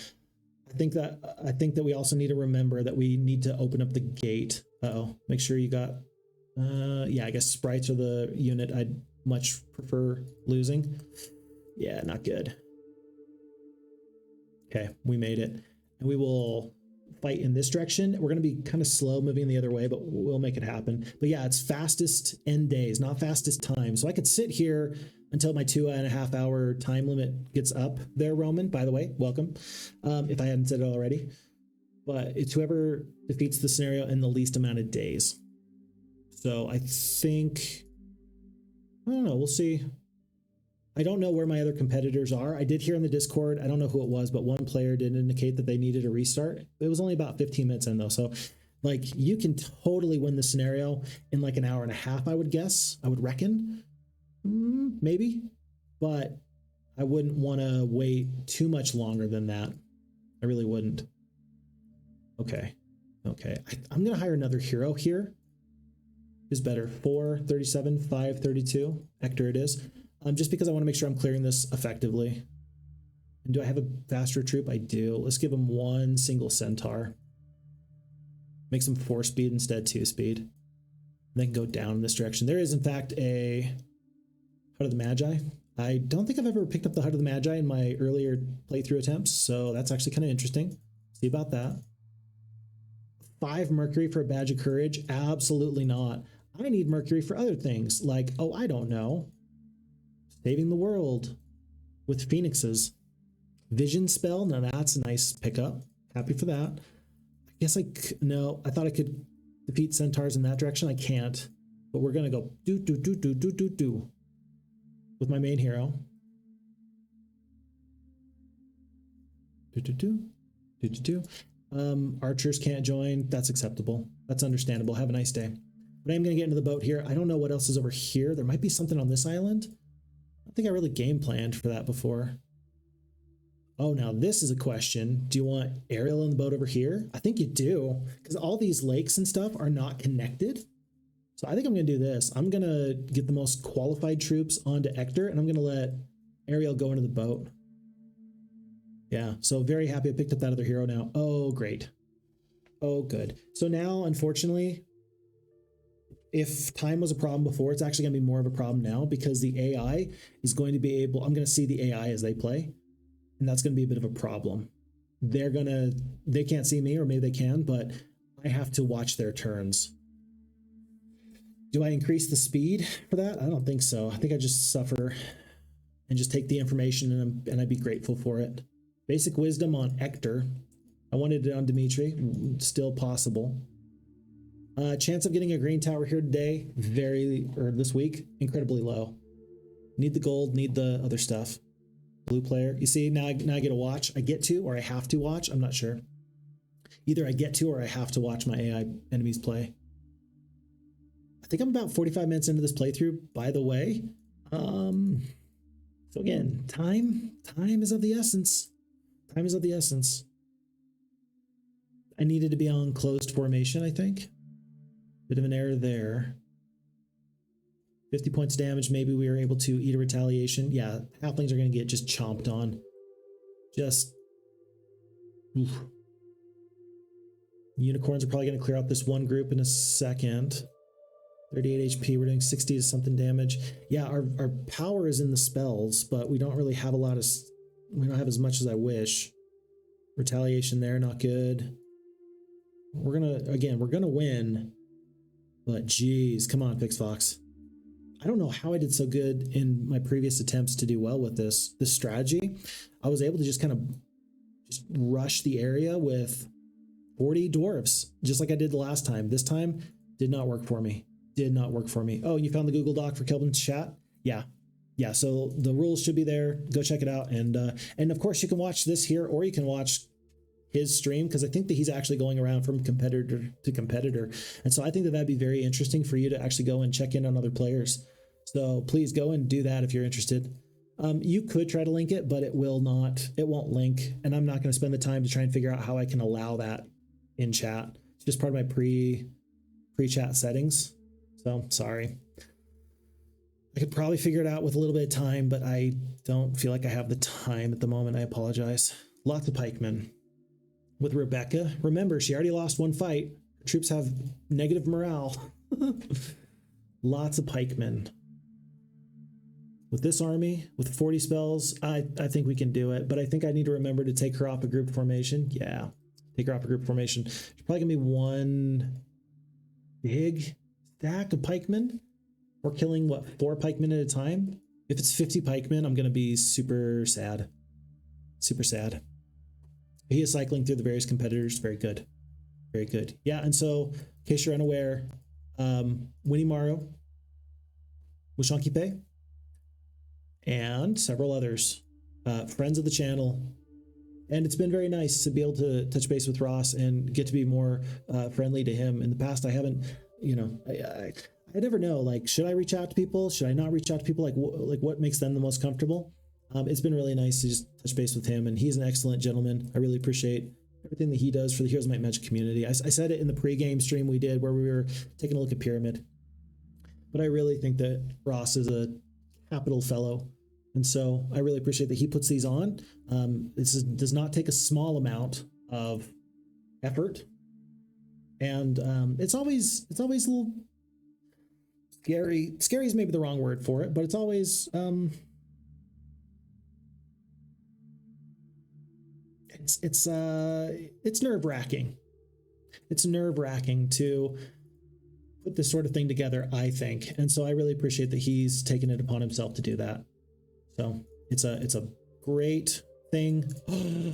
[SPEAKER 1] I think that we also need to remember that we need to open up the gate. Uh-oh. Make sure you got yeah, I guess sprites are the unit I'd much prefer losing. Yeah, not good. Okay, we made it. And we will fight in this direction. We're going to be kind of slow moving the other way, but we'll make it happen. But yeah, it's fastest end days, not fastest time. So I could sit here until my 2.5 hour time limit gets up there, Roman, by the way, welcome. If I hadn't said it already. But it's whoever defeats the scenario in the least amount of days. So I think, I don't know, we'll see. I don't know where my other competitors are. I did hear in the Discord, I don't know who it was, but one player did indicate that they needed a restart. It was only about 15 minutes in though. So like you can totally win the scenario in like an hour and a half, I would guess. I would reckon, maybe, but I wouldn't want to wait too much longer than that. I really wouldn't. Okay. Okay. I'm going to hire another hero here. Who's better? 437, 532. Hector it is. Just because I want to make sure I'm clearing this effectively. And do I have a faster troop? I do. Let's give him 1 single centaur. Makes him 4 speed instead 2 speed. And then go down in this direction. There is in fact a Hut of the Magi. I don't think I've ever picked up the Hut of the Magi in my earlier playthrough attempts, so that's actually kind of interesting. See about that. 5 Mercury for a badge of courage? Absolutely not. I need Mercury for other things, like, oh, I don't know, saving the world with phoenixes. Vision spell, now that's a nice pickup. Happy for that. I guess no, I thought I could defeat centaurs in that direction. I can't, but we're gonna go do with my main hero. Archers can't join. That's acceptable. That's understandable. Have a nice day. But I am going to get into the boat here. I don't know what else is over here. There might be something on this island. I don't think I really game planned for that before. Oh, now this is a question. Do you want aerial in the boat over here? I think you do, because all these lakes and stuff are not connected. So I think I'm going to do this. I'm going to get the most qualified troops onto Hector, and I'm going to let Ariel go into the boat. Yeah, so very happy I picked up that other hero now. Oh, great. Oh, good. So now, unfortunately, if time was a problem before, it's actually going to be more of a problem now because the AI is going to be able, I'm going to see the AI as they play, and that's going to be a bit of a problem. They can't see me, or maybe they can, but I have to watch their turns. Do I increase the speed for that? I don't think so. I think I just suffer and just take the information and I'd be grateful for it. Basic wisdom on Hector. I wanted it on Dimitri. Still possible. Chance of getting a green tower here today, this week, incredibly low. Need the gold, need the other stuff. Blue player. You see, now I get to watch. I get to, or I have to watch. I'm not sure. Either I get to or I have to watch my AI enemies play. I think I'm about 45 minutes into this playthrough, by the way. So again, time is of the essence. Time is of the essence. I needed to be on closed formation, I think. Bit of an error there. 50 points damage. Maybe we were able to eat a retaliation. Yeah, halflings are going to get just chomped on. Just... Oof. Unicorns are probably going to clear out this one group in a second. 38 HP. We're doing 60 to something damage. Yeah, our power is in the spells, but we don't really have a lot of... We don't have as much as I wish. Retaliation there, not good. We're gonna win. But geez, come on, Phixfox. I don't know how I did so good in my previous attempts to do well with this strategy. I was able to just kind of just rush the area with 40 dwarves, just like I did the last time. This time did not work for me. Did not work for me. Oh, you found the Google Doc for Khelben's chat? Yeah. Yeah, so the rules should be there. Go check it out. And of course you can watch this here, or you can watch his stream, because I think that he's actually going around from competitor to competitor. And so I think that that'd be very interesting for you to actually go and check in on other players. So please go and do that if you're interested. You could try to link it, but it won't link. And I'm not going to spend the time to try and figure out how I can allow that in chat. It's just part of my pre-chat settings. So sorry. I could probably figure it out with a little bit of time, but I don't feel like I have the time at the moment. I apologize. Lots of pikemen. With Rebecca, remember, she already lost one fight. Her troops have negative morale. Lots of pikemen. With this army, with 40 spells, I think we can do it, but I think I need to remember to take her off a group formation. Yeah, take her off a group formation. She's probably gonna be one big stack of pikemen. We're killing, what, 4 pikemen at a time? If it's 50 pikemen, I'm gonna be super sad. Super sad. He is cycling through the various competitors. Very good. Very good. Yeah, and so, in case you're unaware, Winnie Morrow, Wushankipe, and several others, friends of the channel. And it's been very nice to be able to touch base with Ross and get to be more friendly to him. In the past, I haven't, I never know, like, should I reach out to people? Should I not reach out to people? Like what makes them the most comfortable? It's been really nice to just touch base with him, and he's an excellent gentleman. I really appreciate everything that he does for the Heroes of Might Magic community. I said it in the pre-game stream we did where we were taking a look at Pyramid, but I really think that Ross is a capital fellow, and so I really appreciate that he puts these on. Does not take a small amount of effort, and it's always a little scary. Scary is maybe the wrong word for it, but it's always it's nerve-wracking. It's nerve-wracking to put this sort of thing together, I think. And so I really appreciate that he's taken it upon himself to do that. So it's a great thing.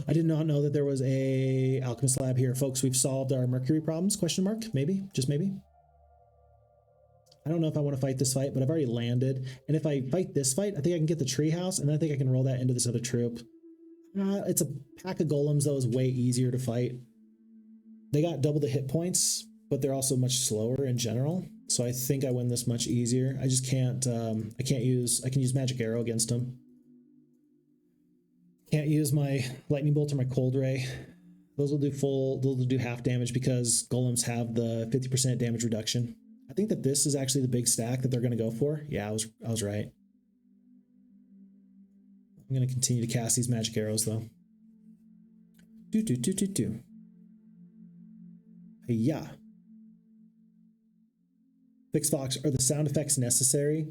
[SPEAKER 1] I did not know that there was a Alchemist lab here. Folks, we've solved our Mercury problems, question mark, maybe, just maybe. I don't know if I want to fight this fight, but I've already landed. And if I fight this fight, I think I can get the treehouse, and then I think I can roll that into this other troop. It's a pack of golems, though, is way easier to fight. They got double the hit points, but they're also much slower in general. So I think I win this much easier. I just can't, I can use Magic Arrow against them. Can't use my Lightning Bolt or my Cold Ray. Those will do half damage because golems have the 50% damage reduction. I think that this is actually the big stack that they're going to go for. Yeah, I was right. I'm going to continue to cast these magic arrows, though. Yeah. Phixfox, are the sound effects necessary?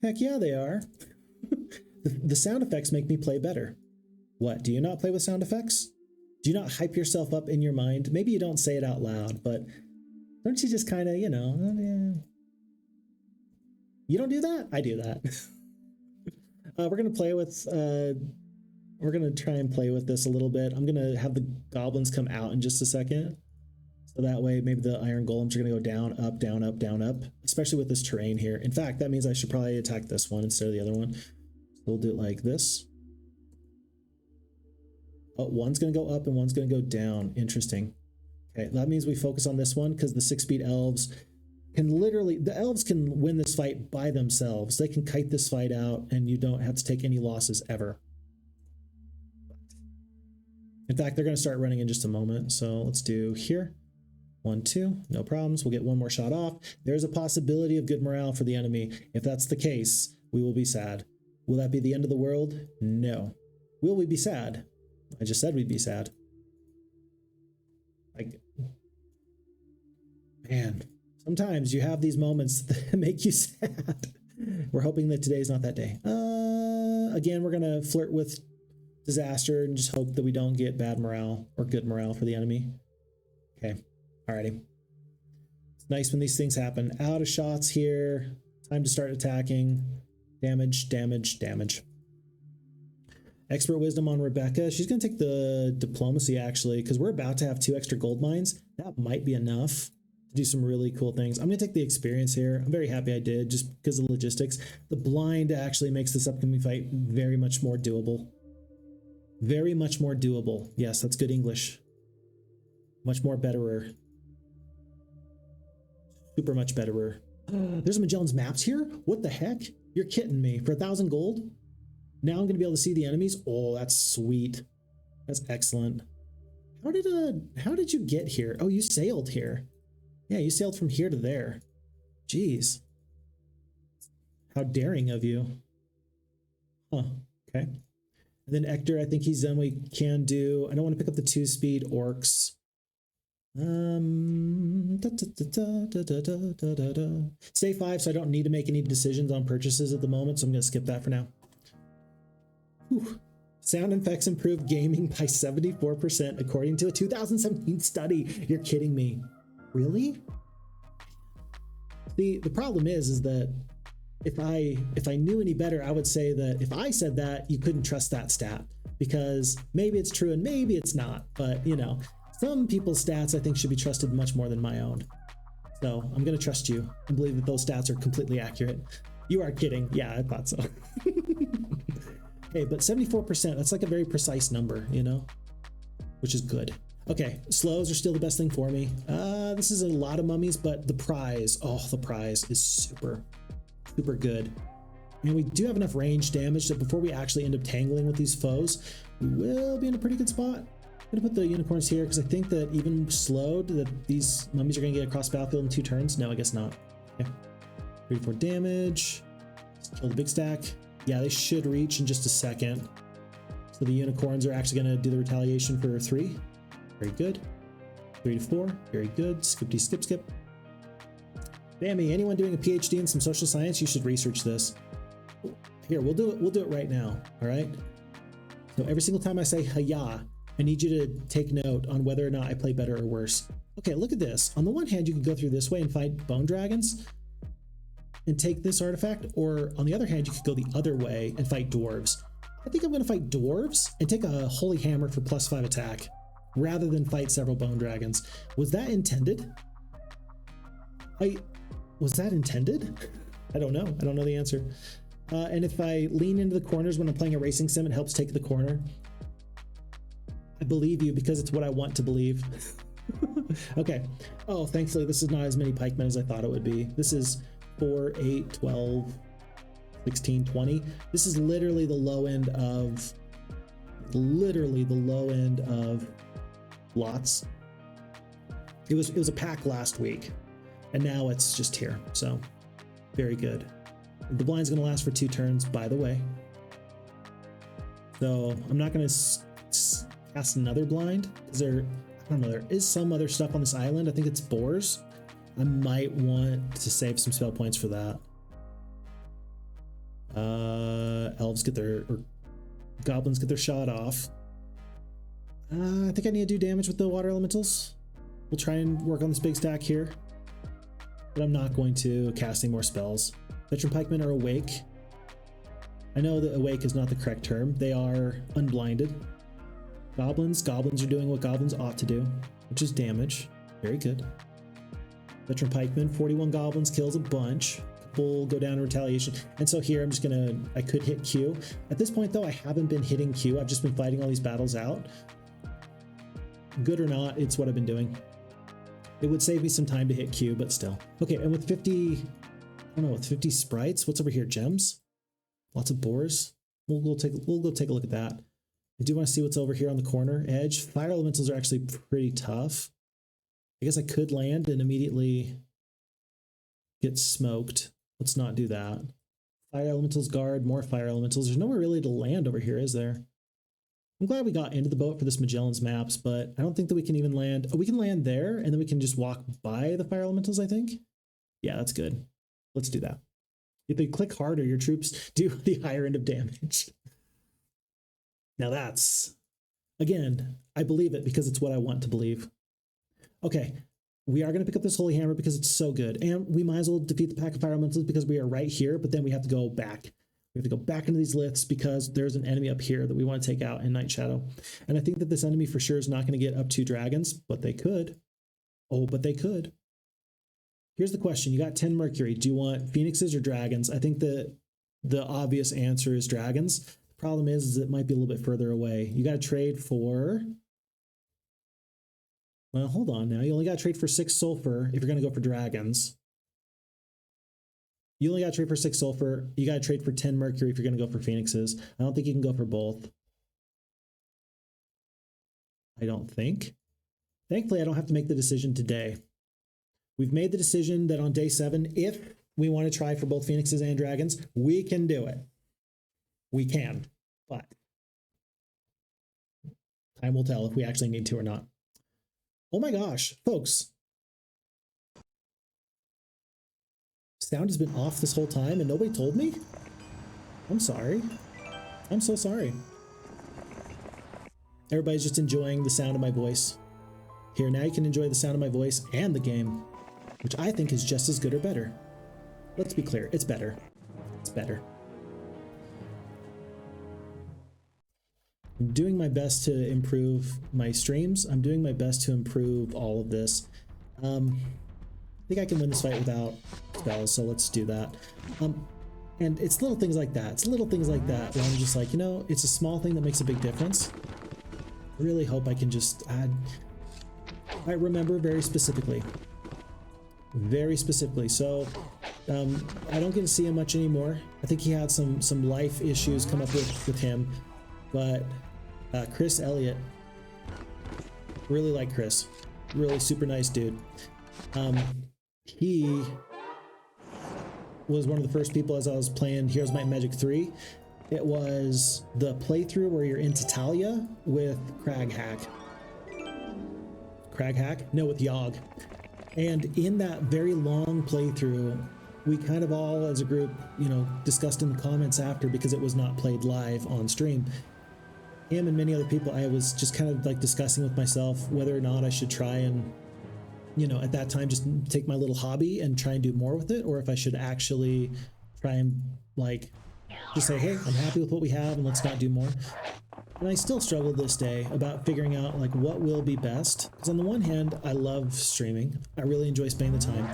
[SPEAKER 1] Heck yeah, they are. The sound effects make me play better. What, do you not play with sound effects? Do you not hype yourself up in your mind? Maybe you don't say it out loud, but don't you just kind of, you don't do that? I do that. We're going to play with, we're going to try and play with this a little bit. I'm going to have the goblins come out in just a second. So that way, maybe the iron golems are going to go down, up, down, up, down, up, especially with this terrain here. In fact, that means I should probably attack this one instead of the other one. So we'll do it like this. Oh, one's going to go up and one's going to go down. Interesting. Okay, that means we focus on this one because the 6-speed elves can literally, the elves can win this fight by themselves. They can kite this fight out and you don't have to take any losses ever. In fact, they're going to start running in just a moment. So let's do here. 1, 2, no problems. We'll get one more shot off. There's a possibility of good morale for the enemy. If that's the case, we will be sad. Will that be the end of the world? No. Will we be sad? I just said we'd be sad. Man, sometimes you have these moments that make you sad. We're hoping that today's not that day. Again, we're going to flirt with disaster and just hope that we don't get bad morale or good morale for the enemy. Okay. Alrighty. It's nice when these things happen. Out of shots here. Time to start attacking. Damage, damage, damage. Expert wisdom on Rebecca. She's going to take the diplomacy, actually, because we're about to have 2 extra gold mines. That might be enough to do some really cool things. I'm going to take the experience here. I'm very happy I did, just because of logistics. The blind actually makes this upcoming fight very much more doable. Very much more doable. Yes, that's good English. Much more betterer. Super much betterer. There's Magellans Maps here? What the heck? You're kidding me. For 1,000 gold? Now I'm going to be able to see the enemies? Oh, that's sweet. That's excellent. How did you get here? Oh, you sailed here. Yeah, you sailed from here to there. Jeez. How daring of you. Huh. Okay. And then Ector, I think he's done what he can do. I don't want to pick up the 2-speed orcs. Stay 5, so I don't need to make any decisions on purchases at the moment, so I'm going to skip that for now. Whew. Sound effects improved gaming by 74% according to a 2017 study. You're kidding me. Really? The problem is that if I knew any better, I would say that if I said that, you couldn't trust that stat, because maybe it's true and maybe it's not, but you know, some people's stats I think should be trusted much more than my own. So I'm going to trust you and believe that those stats are completely accurate. You are kidding. Yeah, I thought so. Hey, but 74%, that's like a very precise number, you know, which is good. Okay, slows are still the best thing for me. This is a lot of mummies, but the prize, oh, the prize is super, super good. And we do have enough range damage that before we actually end up tangling with these foes, we will be in a pretty good spot. I'm gonna put the unicorns here because I think that even slowed, that these mummies are gonna get across battlefield in 2 turns. No, I guess not. Okay, 34 damage. Let's kill the big stack. Yeah, they should reach in just a second. So the unicorns are actually going to do the retaliation for 3. Very good. 3 to 4. Very good. Skip, skip, skip. Bammy, anyone doing a PhD in some social science, you should research this. Here, we'll do it. We'll do it right now. All right. So every single time I say "Hiya," I need you to take note on whether or not I play better or worse. Okay, look at this. On the one hand, you can go through this way and fight bone dragons and take this artifact, or on the other hand, you could go the other way and fight dwarves. I think I'm going to fight dwarves and take a holy hammer for +5 attack rather than fight several bone dragons. Was that intended? Was that intended? I don't know. I don't know the answer. And if I lean into the corners when I'm playing a racing sim, it helps take the corner. I believe you because it's what I want to believe. Okay. Oh, thankfully this is not as many pikemen as I thought it would be. This is 4, 8, 12, 16, 20. This is literally the low end of lots. It was a pack last week and now it's just here. So very good. The blind's going to last for 2 turns, by the way. So I'm not going to cast another blind because I don't know, there is some other stuff on this island. I think it's boars. I might want to save some spell points for that. Elves get their, or goblins get their shot off. I think I need to do damage with the water elementals. We'll try and work on this big stack here, but I'm not going to cast any more spells. Veteran pikemen are awake. I know that awake is not the correct term. They are unblinded. Goblins are doing what goblins ought to do, which is damage. Very good. Veteran pikemen, 41 goblins, kills a bunch. Couple go down in retaliation. And so here I'm just gonna, I could hit Q. At this point though, I haven't been hitting Q. I've just been fighting all these battles out. Good or not, it's what I've been doing. It would save me some time to hit Q, but still. Okay, and with 50, I don't know, with 50 sprites, what's over here? Gems? Lots of boars. We'll go take a look at that. I do want to see what's over here on the corner edge. Fire elementals are actually pretty tough. I guess I could land and immediately get smoked. Let's not do that. Fire elementals guard, more fire elementals. There's nowhere really to land over here, is there? I'm glad we got into the boat for this Magellans Maps, but I don't think that we can even land. Oh, we can land there and then we can just walk by the fire elementals, I think. Yeah, that's good. Let's do that. If they click harder, your troops do the higher end of damage. Now that's, again, I believe it because it's what I want to believe. Okay, we are going to pick up this Holy Hammer because it's so good. And we might as well defeat the pack of Fire Elementals because we are right here, but then we have to go back. We have to go back into these liths because there's an enemy up here that we want to take out in Night Shadow. And I think that this enemy for sure is not going to get up 2 dragons, but they could. Oh, but they could. Here's the question. You got 10 Mercury. Do you want Phoenixes or dragons? I think that the obvious answer is dragons. The problem is it might be a little bit further away. You got to trade for... Well, hold on now. You only got to trade for 6 sulfur if you're going to go for dragons. You only got to trade for 6 sulfur. You got to trade for 10 Mercury if you're going to go for Phoenixes. I don't think you can go for both. I don't think. Thankfully, I don't have to make the decision today. We've made the decision that on day 7, if we want to try for both Phoenixes and dragons, we can do it. We can, but time will tell if we actually need to or not. Oh my gosh, folks. Sound has been off this whole time and nobody told me? I'm sorry. I'm so sorry. Everybody's just enjoying the sound of my voice. Here, now you can enjoy the sound of my voice and the game, which I think is just as good or better. Let's be clear, it's better. It's better. I'm doing my best to improve my streams. I'm doing my best to improve all of this. I think I can win this fight without spells, so let's do that. And it's little things like that. It's little things like that where I'm just like, you know, it's a small thing that makes a big difference. I really hope I can just add... I remember very specifically. Very specifically. So I don't get to see him much anymore. I think he had some life issues come up with him. But Chris Elliott, really like Chris. Really super nice dude. He was one of the first people as I was playing Heroes of Might and Magic 3. It was the playthrough where you're into Talia with Craghack. Craghack? No, with Yogg. And in that very long playthrough, we kind of all as a group, you know, discussed in the comments after because it was not played live on stream. Him and many other people, I was just kind of like discussing with myself whether or not I should try and, you know, at that time just take my little hobby and try and do more with it, or if I should actually try and like just say, hey, I'm happy with what we have and let's not do more. And I still struggle this day about figuring out like what will be best. Because on the one hand, I love streaming. I really enjoy spending the time.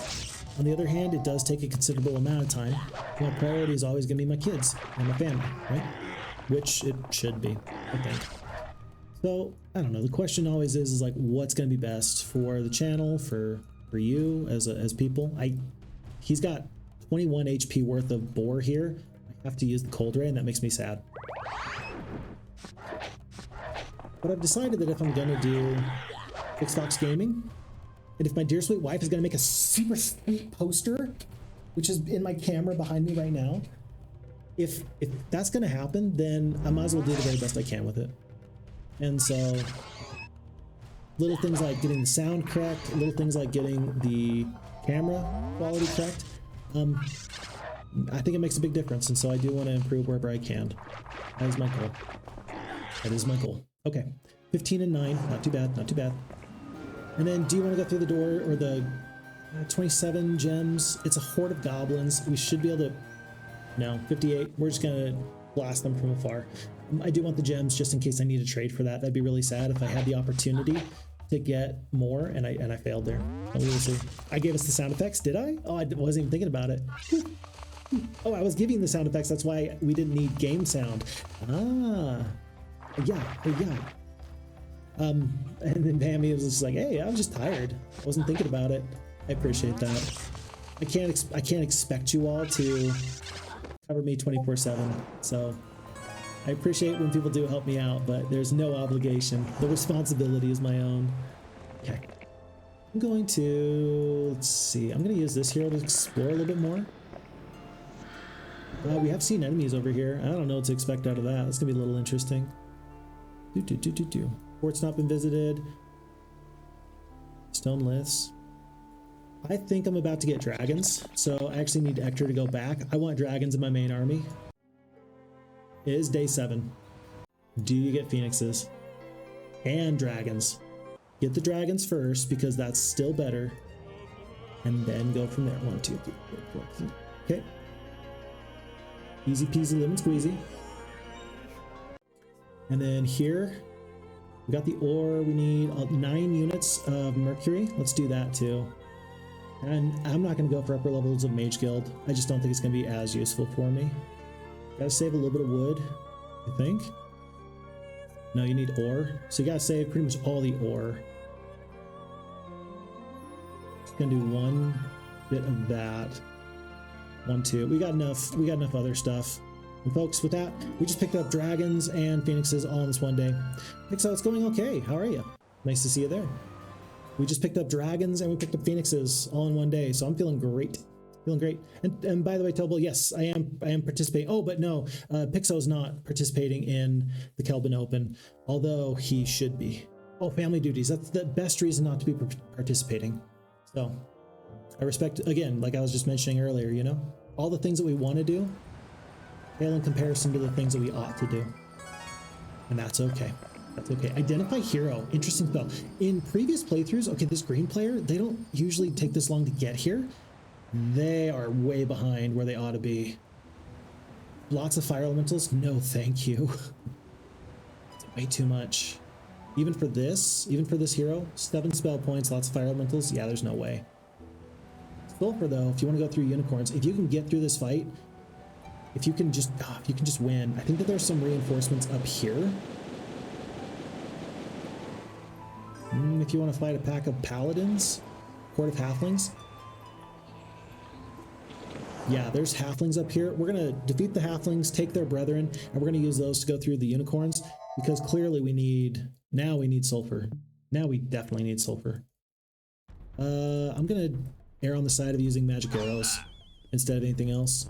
[SPEAKER 1] On the other hand, it does take a considerable amount of time. My priority is always going to be my kids and my family, right? Which it should be, I think. So, I don't know. The question always is like, what's going to be best for the channel, for you as people? He's got 21 HP worth of boar here. I have to use the cold ray, and that makes me sad. But I've decided that if I'm going to do Phixfox Gaming, and if my dear sweet wife is going to make a super sweet poster, which is in my camera behind me right now, if that's going to happen, then I might as well do the very best I can with it. And so little things like getting the sound correct, little things like getting the camera quality correct, I think it makes a big difference. And so I do want to improve wherever I can. That is my goal. That is my goal. Okay, 15 and 9, not too bad, not too bad. And then do you want to go through the door or the 27 gems? It's a horde of goblins. We should be able to, no, 58. We're just going to blast them from afar. I do want the gems just in case I need to trade for that. That'd be really sad if I had the opportunity to get more and I failed there. But we will see. I gave us the sound effects, did I? Oh, I wasn't even thinking about it. Oh, I was giving the sound effects. That's why we didn't need game sound. Ah. Yeah. And then Pammy was just like, hey, I'm just tired. I wasn't thinking about it. I appreciate that. I can't expect you all to cover me 24/7. So I appreciate when people do help me out, but there's no obligation. The responsibility is my own. Okay. I'm going to, let's see. I'm going to use this hero to explore a little bit more. We have seen enemies over here. I don't know what to expect out of that. That's going to be a little interesting. Fort's not been visited. Stone liths. I think I'm about to get dragons, so I actually need Hector to go back. I want dragons in my main army. It is day 7. Do you get phoenixes? And dragons. Get the dragons first, because that's still better. and then go from there. 1, 2, 3, 4, 5. Okay. Easy peasy lemon squeezy. And then here, we got the ore. We need 9 units of Mercury. Let's do that too. And I'm not going to go for upper levels of Mage Guild. I just don't think it's going to be as useful for me. Gotta save a little bit of wood, I think. No, you need ore. So you gotta save pretty much all the ore. Just gonna do 1 bit of that. 1, 2. We got enough other stuff. And folks, with that, we just picked up dragons and phoenixes all in this one day. So it's going okay. How are you? Nice to see you there. We just picked up dragons and we picked up phoenixes all in one day. So I'm feeling great. Feeling great. And by the way, Tobal, yes, I am participating. Oh, but no, Pixo is not participating in the Khelben Open, although he should be. Oh, family duties. That's the best reason not to be participating. So I respect, again, like I was just mentioning earlier, you know, all the things that we want to do fail in comparison to the things that we ought to do. And that's okay. That's okay. Identify hero. Interesting spell. In previous playthroughs, okay, this green player, they don't usually take this long to get here. They are way behind where they ought to be. Lots of fire elementals? No, thank you. It's way too much. Even for this hero, 7 spell points, lots of fire elementals. Yeah, there's no way. Sulfur though, if you want to go through unicorns, if you can get through this fight, if you can just win. I think that there's some reinforcements up here. If you want to fight a pack of paladins, Court of Halflings. Yeah, there's halflings up here. We're going to defeat the halflings, take their brethren, and we're going to use those to go through the unicorns because clearly we need sulfur. Now we definitely need sulfur. I'm going to err on the side of using magic arrows instead of anything else.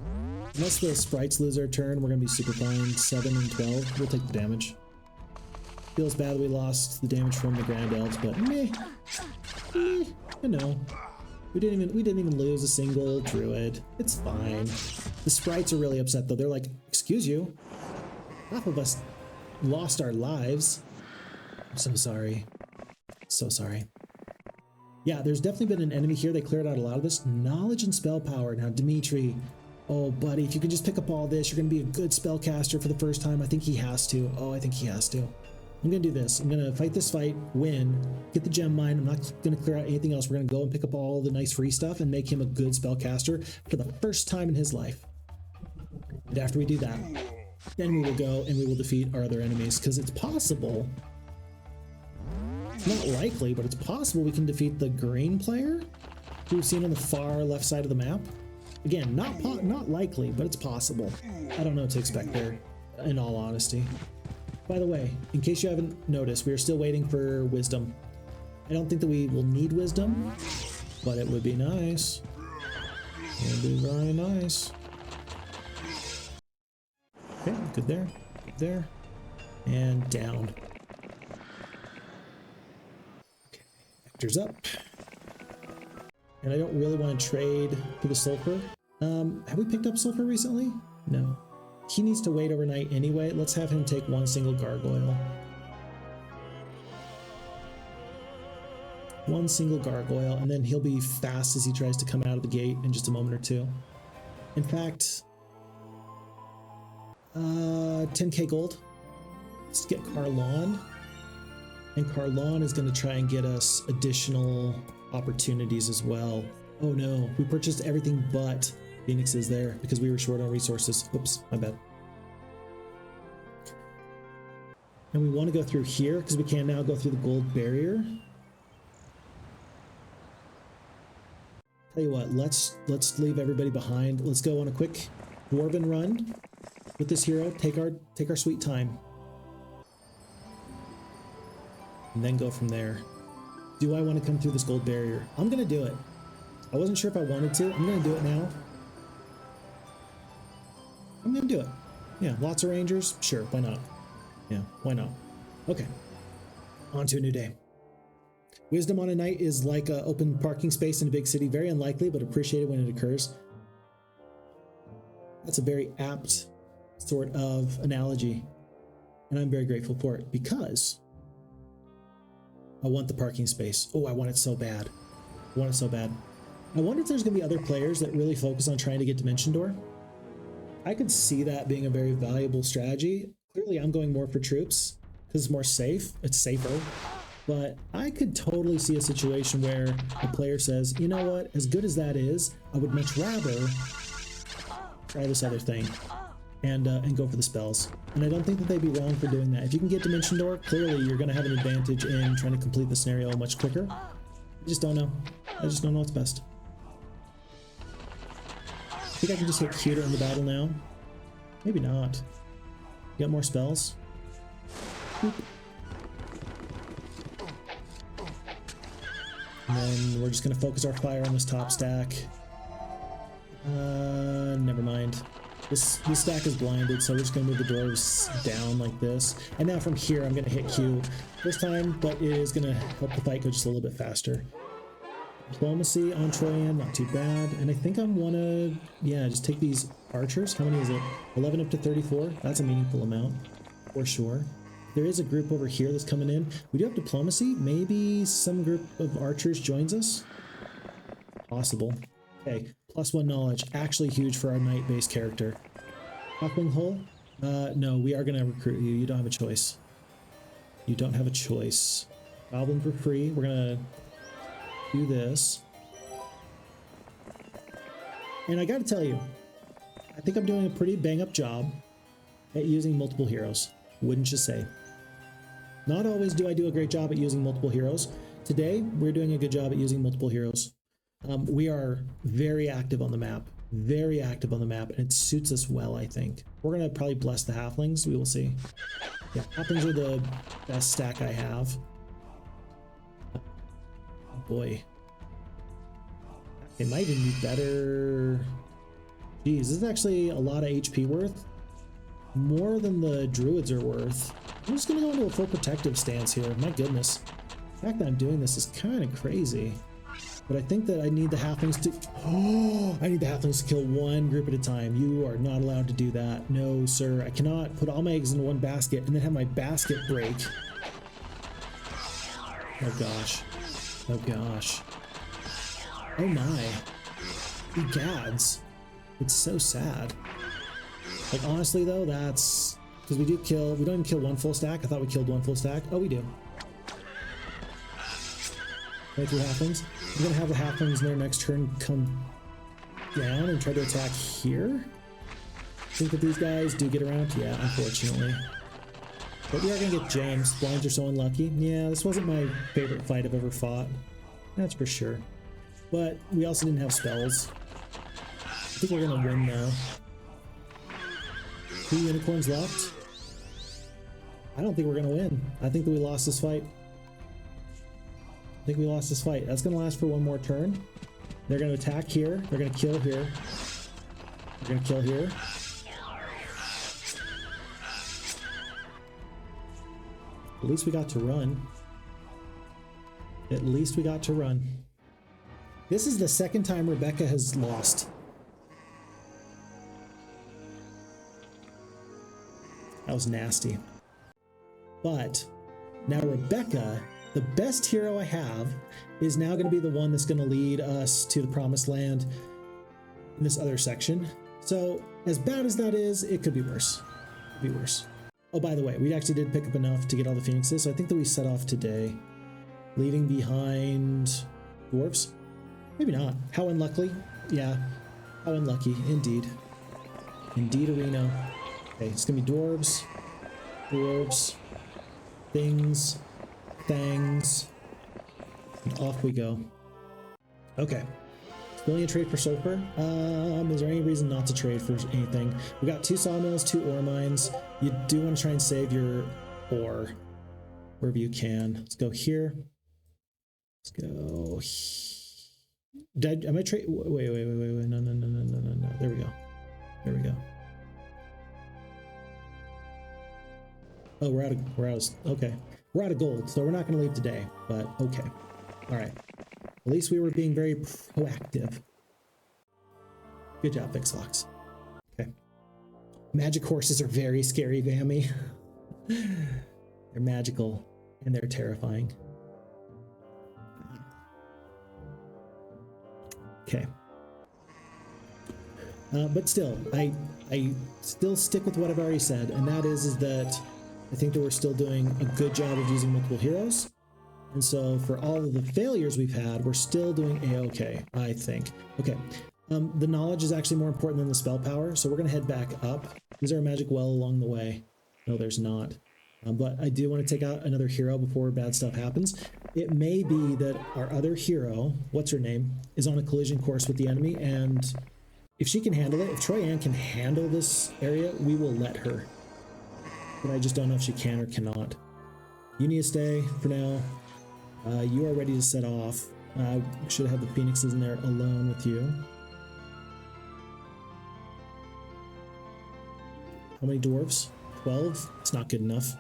[SPEAKER 1] Unless the sprites lose their turn, we're going to be super fine. 7 and 12. We'll take the damage. Feels bad that we lost the damage from the Grand Elves, but meh. I know. We didn't even lose a single druid. It's fine. The sprites are really upset though. They're like, excuse you. Half of us lost our lives. I'm so sorry. So sorry. Yeah, there's definitely been an enemy here. They cleared out a lot of this. Knowledge and spell power. Now, Dimitri. Oh, buddy, if you can just pick up all this, you're going to be a good spellcaster for the first time. I think he has to. Oh, I think he has to. I'm going to do this. I'm going to fight this fight, win, get the gem mine. I'm not going to clear out anything else. We're going to go and pick up all the nice free stuff and make him a good spellcaster for the first time in his life. And after we do that, then we will go and we will defeat our other enemies because it's possible. It's not likely, but it's possible we can defeat the green player who we've seen on the far left side of the map. Again, not likely, but it's possible. I don't know what to expect there, in all honesty. By the way, in case you haven't noticed, we are still waiting for wisdom. I don't think that we will need wisdom, but it would be nice. It would be very nice. Okay, good there, good there, and down. Okay, vectors up. And I don't really want to trade for the sulfur. Have we picked up sulfur recently? No. He needs to wait overnight anyway. Let's have him take 1 single gargoyle. 1 single gargoyle, and then he'll be fast as he tries to come out of the gate in just a moment or two. In fact, 10k gold. Let's get Carlon. And Carlon is going to try and get us additional opportunities as well. Oh no, we purchased everything but Phoenixes there because we were short on resources. Whoops, my bad. And we want to go through here because we can now go through the gold barrier. Tell you what, let's leave everybody behind. Let's go on a quick dwarven run with this hero. Take our sweet time. And then go from there. Do I want to come through this gold barrier? I'm gonna do it. I wasn't sure if I wanted to. I'm gonna do it now. I'm gonna do it. Yeah, lots of rangers. Sure, why not? Yeah, why not? Okay, on to a new day. Wisdom on a night is like an open parking space in a big city. Very unlikely, but appreciated when it occurs. That's a very apt sort of analogy, and I'm very grateful for it because I want the parking space. Oh, I want it so bad. I want it so bad. I wonder if there's going to be other players that really focus on trying to get Dimension Door. I could see that being a very valuable strategy. Clearly, I'm going more for troops because it's more safe. It's safer. But I could totally see a situation where a player says, you know what, as good as that is, I would much rather try this other thing and go for the spells. And I don't think that they'd be wrong for doing that. If you can get Dimension Door, clearly you're going to have an advantage in trying to complete the scenario much quicker. I just don't know. I just don't know what's best. I think I can just hit Q to end the battle now. Maybe not. You got more spells? Boop. And then we're just going to focus our fire on this top stack. Never mind. This stack is blinded, so we're just going to move the dwarves down like this. And now from here, I'm going to hit Q first time, but it is going to help the fight go just a little bit faster. Diplomacy on Troyan, not too bad. And I think I want to, yeah, just take these archers. How many is it? 11 up to 34. That's a meaningful amount, for sure. There is a group over here that's coming in. We do have diplomacy. Maybe some group of archers joins us. Possible. Okay, +1 knowledge. Actually huge for our knight-based character. Halfling Hull? No, we are going to recruit you. You don't have a choice. You don't have a choice. Goblin for free. We're going to do this. And I got to tell you, I think I'm doing a pretty bang-up job at using multiple heroes. Wouldn't you say? Not always do I do a great job at using multiple heroes. Today, we're doing a good job at using multiple heroes. We are very active on the map. Very active on the map, and it suits us well, I think. We're going to probably bless the halflings. We will see. Yeah, halflings are the best stack I have. Oh boy. It might even be better. Geez, this is actually a lot of HP worth. More than the druids are worth. I'm just gonna go into a full protective stance here. My goodness. The fact that I'm doing this is kind of crazy. But I think that I need the halflings to... Oh, I need the halflings to kill one group at a time. You are not allowed to do that. No, sir. I cannot put all my eggs in one basket and then have my basket break. Oh gosh. Oh gosh. Oh my. Egads. It's so sad. Like, honestly though, that's because we don't even kill one full stack. I thought we killed one full stack. Oh, we do. 23 halflings. I'm gonna have the halflings in their next turn come down and try to attack here. Think that these guys do get around? Yeah, unfortunately. But we are gonna get gems. Blinds are so unlucky. Yeah, this wasn't my favorite fight I've ever fought. That's for sure. But we also didn't have spells. I think we're gonna win now. 2 unicorns left. I don't think we're gonna win. I think that we lost this fight. I think we lost this fight. That's gonna last for one more turn. They're gonna attack here. They're gonna kill here. They're gonna kill here. At least we got to run. At least we got to run. This is the second time Rebecca has lost. That was nasty. But now Rebecca, the best hero I have, is now going to be the one that's going to lead us to the promised land in this other section. So as bad as that is, it could be worse. It could be worse. Oh, by the way, we actually did pick up enough to get all the phoenixes, so I think that we set off today, leaving behind dwarves. Maybe not. How unlucky? Yeah, how unlucky, indeed. Indeed, Areno. Okay, it's gonna be dwarves, dwarves, things, thangs, and off we go. Okay, willing to trade for sulfur? Is there any reason not to trade for anything? We got 2 sawmills, 2 ore mines. You do want to try and save your ore wherever you can. Let's go here. Let's go. Am I trade? Wait. No. There we go. There we go. Oh, we're out of, okay. We're out of gold, so we're not going to leave today, but okay. All right. At least we were being very proactive. Good job, Phixfox. Okay. Magic horses are very scary, Vammy. They're magical, and they're terrifying. Okay. But still, I still stick with what I've already said, and that is that I think that we're still doing a good job of using multiple heroes. And so for all of the failures we've had, we're still doing a-okay, I think. Okay, the knowledge is actually more important than the spell power, so we're going to head back up. Is there a magic well along the way? No, there's not. But I do want to take out another hero before bad stuff happens. It may be that our other hero, what's her name, is on a collision course with the enemy, and if she can handle it, if Troy-Ann can handle this area, we will let her. But I just don't know if she can or cannot. You need to stay for now. You are ready to set off. Should have the phoenixes in there alone with you. How many dwarves? 12? It's not good enough.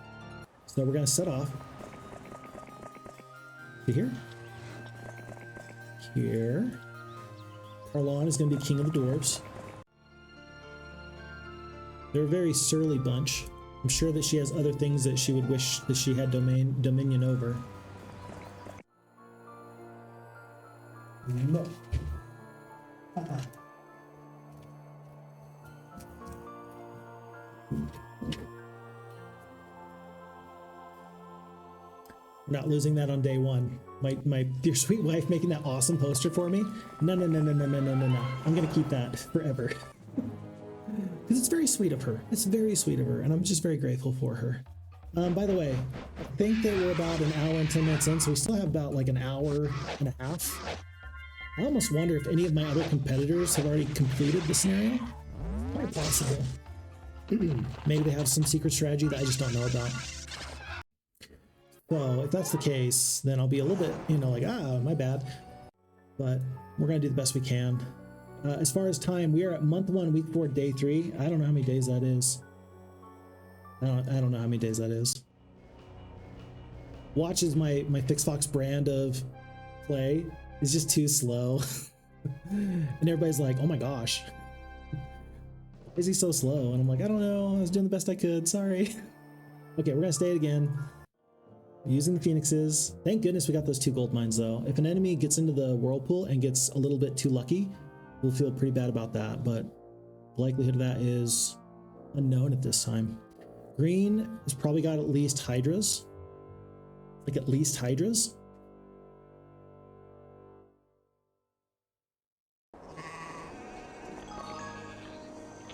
[SPEAKER 1] So we're going to set off. See here? Here. Arlon is going to be king of the dwarves. They're a very surly bunch. I'm sure that she has other things that she would wish that she had dominion over. No. We're not losing that on day one. My dear sweet wife making that awesome poster for me. No. I'm gonna keep that forever. Because it's very sweet of her. It's very sweet of her, and I'm just very grateful for her. By the way, I think that we're about an hour and 10 minutes in, so we still have about like an hour and a half. I almost wonder if any of my other competitors have already completed the scenario. Quite possible. Maybe they have some secret strategy that I just don't know about. So if that's the case, then I'll be a little bit, you know, like, my bad. But we're going to do the best we can. As far as time, we are at month 1, week 4, day 3. I don't know how many days that is. I don't know how many days that is. Watch is my Phixfox brand of play. It's just too slow. And everybody's like, oh my gosh. Why is he so slow? And I'm like, I don't know. I was doing the best I could. Sorry. Okay, we're going to stay it again. Using the phoenixes. Thank goodness we got those 2 gold mines though. If an enemy gets into the whirlpool and gets a little bit too lucky, we'll feel pretty bad about that. But the likelihood of that is unknown at this time. Green has probably got at least hydras. Like at least hydras.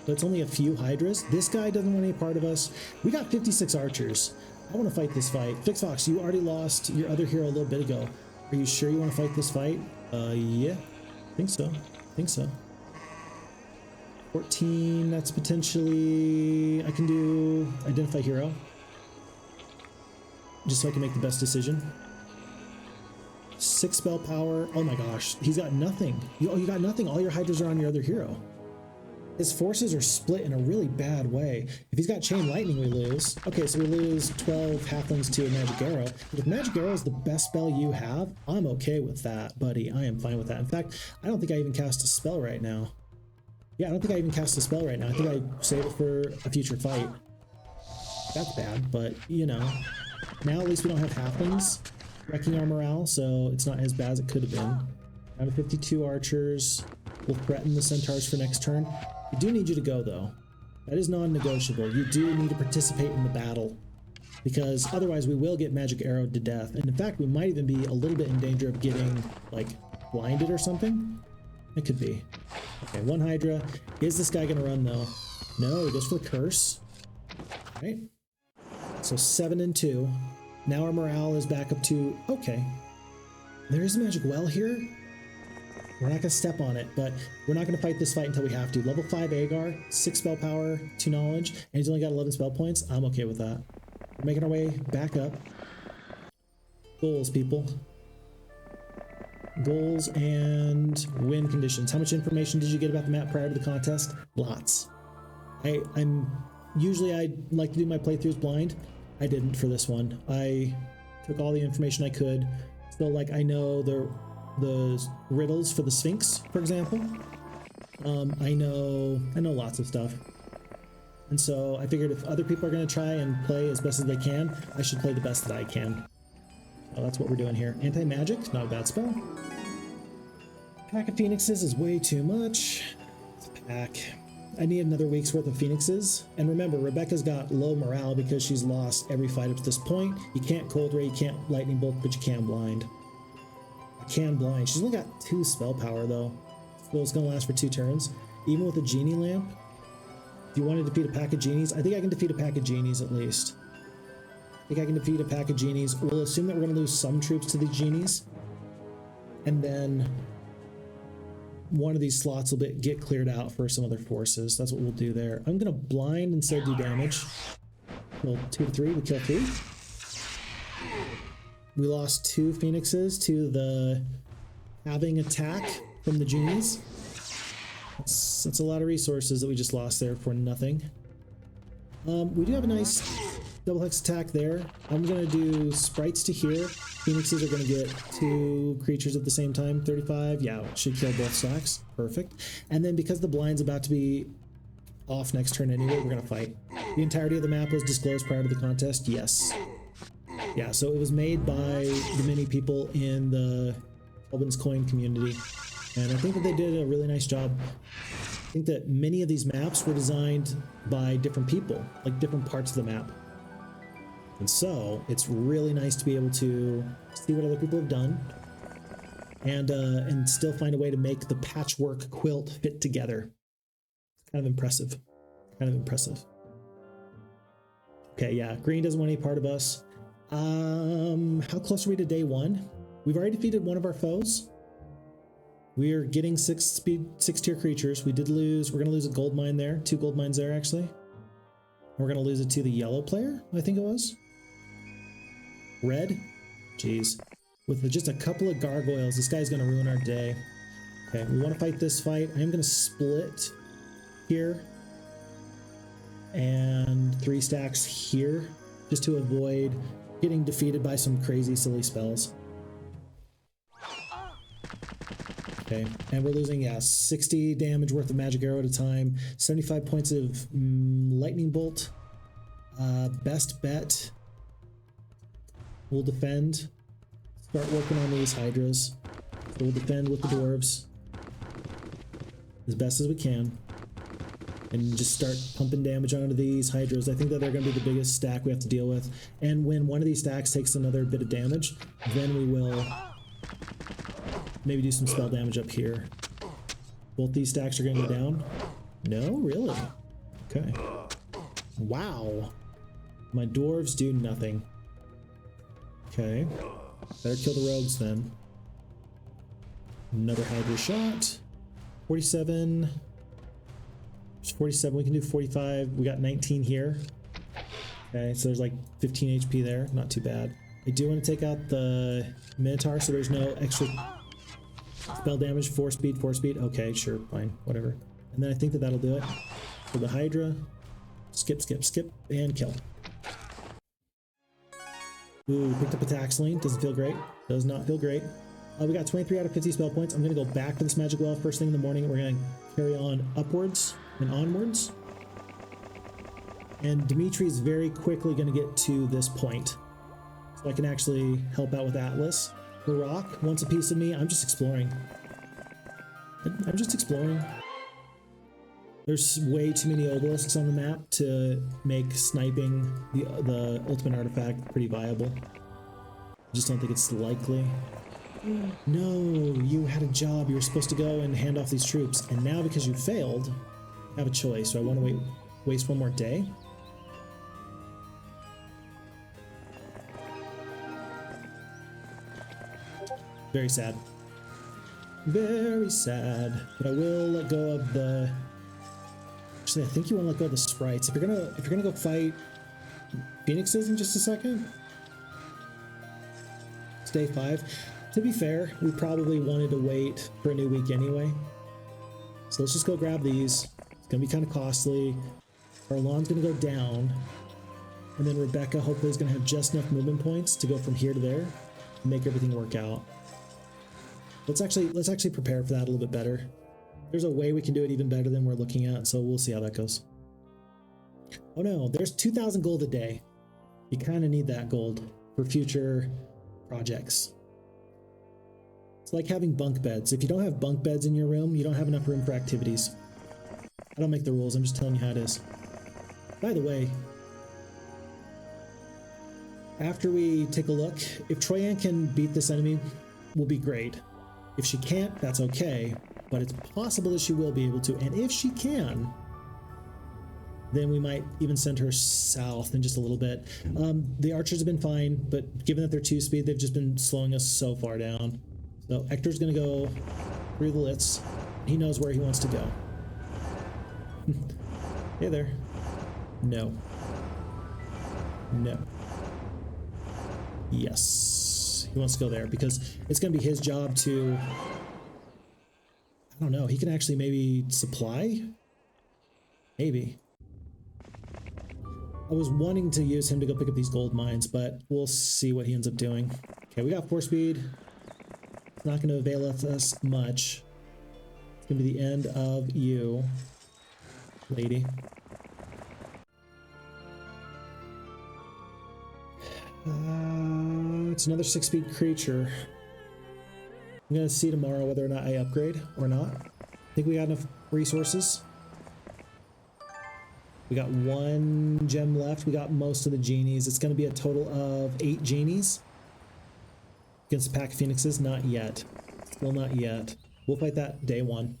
[SPEAKER 1] But it's only a few hydras. This guy doesn't want any part of us. We got 56 archers. I want to fight this fight. Phixfox, you already lost your other hero a little bit ago. Are you sure you want to fight this fight? Yeah. I think so. I think so. 14, that's potentially... I can do identify hero. Just so I can make the best decision. 6 spell power. Oh my gosh. He's got nothing. You got nothing. All your hydras are on your other hero. His forces are split in a really bad way. If he's got Chain Lightning, we lose. Okay, so we lose 12 halflings to a Magic Arrow. But if Magic Arrow is the best spell you have, I'm okay with that, buddy. I am fine with that. In fact, I don't think I even cast a spell right now. Yeah, I don't think I even cast a spell right now. I think I save it for a future fight. That's bad, but, you know. Now at least we don't have halflings wrecking our morale, so it's not as bad as it could have been. Down to 52 archers. We'll threaten the centaurs for next turn. We do need you to go, though. That is non-negotiable. You do need to participate in the battle, because otherwise we will get magic arrowed to death. And in fact, we might even be a little bit in danger of getting, like, blinded or something. It could be. Okay, 1 hydra. Is this guy going to run, though? No, he goes for the curse. All right. So 7 and 2. Now our morale is back up to... Okay. There is a magic well here. We're not going to step on it, but we're not going to fight this fight until we have to. Level 5 Agar, 6 spell power, 2 knowledge, and he's only got 11 spell points. I'm okay with that. We're making our way back up. Goals, people. Goals and win conditions. How much information did you get about the map prior to the contest? Lots. Usually I like to do my playthroughs blind. I didn't for this one. I took all the information I could. So like I know the riddles for the Sphinx, for example. I know lots of stuff. And so I figured if other people are going to try and play as best as they can, I should play the best that I can. So that's what we're doing here. Anti-magic, not a bad spell. Pack of Phoenixes is way too much. It's a pack. I need another week's worth of Phoenixes. And remember, Rebecca's got low morale because she's lost every fight up to this point. You can't Cold Ray, you can't Lightning Bolt, but you can Blind. I can Blind. She's only got 2 spell power though. So it's gonna last for 2 turns. Even with a Genie Lamp, if you want to defeat a pack of Genies, I think I can defeat a pack of Genies at least. I think I can defeat a pack of Genies. We'll assume that we're gonna lose some troops to the Genies. And then one of these slots will get cleared out for some other forces. That's what we'll do there. I'm gonna blind instead of do damage. Kill 2 to 3, we kill 3. We lost 2 Phoenixes to the having attack from the Genies. That's a lot of resources that we just lost there for nothing. We do have a nice double hex attack there. I'm gonna do sprites to here. Phoenixes are gonna get 2 creatures at the same time. 35, yeah, should kill both stacks. Perfect. And then because the blind's about to be off next turn anyway, we're gonna fight. The entirety of the map was disclosed prior to the contest. Yes. Yeah, so it was made by the many people in the KhelbensCoin community. And I think that they did a really nice job. I think that many of these maps were designed by different people, like different parts of the map. And so it's really nice to be able to see what other people have done and still find a way to make the patchwork quilt fit together. Kind of impressive. Kind of impressive. Okay, yeah, green doesn't want any part of us. How close are we to day 1? We've already defeated one of our foes. We are getting 6 tier creatures. We did lose, we're gonna lose a gold mine there, 2 gold mines there actually. We're gonna lose it to the yellow player, I think it was. Red? Jeez. With just a couple of gargoyles, this guy's gonna ruin our day. Okay, we wanna fight this fight. I am gonna split here and 3 stacks here just to avoid getting defeated by some crazy silly spells. Okay, and we're losing, yeah, 60 damage worth of magic arrow at a time, 75 points of lightning bolt. Best bet, we'll defend, start working on these hydras. So we'll defend with the dwarves as best as we can and just start pumping damage onto these hydras. I think that they're going to be the biggest stack we have to deal with, and when one of these stacks takes another bit of damage, then we will maybe do some spell damage up here. Both these stacks are going to go down. No, really? Okay. Wow. My dwarves do nothing. Okay. Better kill the rogues then. Another hydra shot. 47. There's 47. We can do 45. We got 19 here. Okay, so there's like 15 HP there. Not too bad. I do want to take out the Minotaur so there's no extra spell damage. 4 speed, 4 speed. Okay, sure, fine, whatever. And then I think that that'll do it. For the Hydra, skip, skip, skip, and kill. Ooh, picked up a Taxling. Doesn't feel great. Does not feel great. We got 23 out of 50 spell points. I'm going to go back to this magic well first thing in the morning. We're going to carry on upwards and onwards. And Dimitri is very quickly going to get to this point. So I can actually help out with Atlas. The rock wants a piece of me. I'm just exploring. I'm just exploring. There's way too many obelisks on the map to make sniping the ultimate artifact pretty viable. I just don't think it's likely. No, you had a job. You were supposed to go and hand off these troops, and now because you failed, I have a choice. So I want to waste one more day. Very sad. Very sad. But I will let go of the. Actually, I think you want to let go of the sprites. If you're gonna go fight Phoenixes in just a second. It's day 5. To be fair, we probably wanted to wait for a new week anyway. So let's just go grab these. It's gonna be kind of costly. Arlon's gonna go down, and then Rebecca hopefully is gonna have just enough movement points to go from here to there and make everything work out. Let's actually prepare for that a little bit better. There's a way we can do it even better than we're looking at, so we'll see how that goes. Oh no, there's 2,000 gold a day. You kind of need that gold for future projects. It's like having bunk beds. If you don't have bunk beds in your room, you don't have enough room for activities. I don't make the rules, I'm just telling you how it is. By the way, after we take a look, if Troyan can beat this enemy, will be great. If she can't, that's okay, but it's possible that she will be able to, and if she can, then we might even send her south in just a little bit. The archers have been fine, but given that they're 2-speed, they've just been slowing us so far down. So Hector's gonna go through the Lits. He knows where he wants to go. Hey there. No. No. Yes. He wants to go there because it's gonna be his job to, I don't know, he can actually maybe supply? Maybe. I was wanting to use him to go pick up these gold mines, but we'll see what he ends up doing. Okay, we got 4-speed. It's not going to avail us much. It's going to be the end of you, lady. It's another 6-speed creature. I'm going to see tomorrow whether or not I upgrade or not. I think we got enough resources. We got 1 gem left. We got most of the genies. It's going to be a total of 8 genies. Against the pack of phoenixes? Not yet. Still not yet. We'll fight that day 1.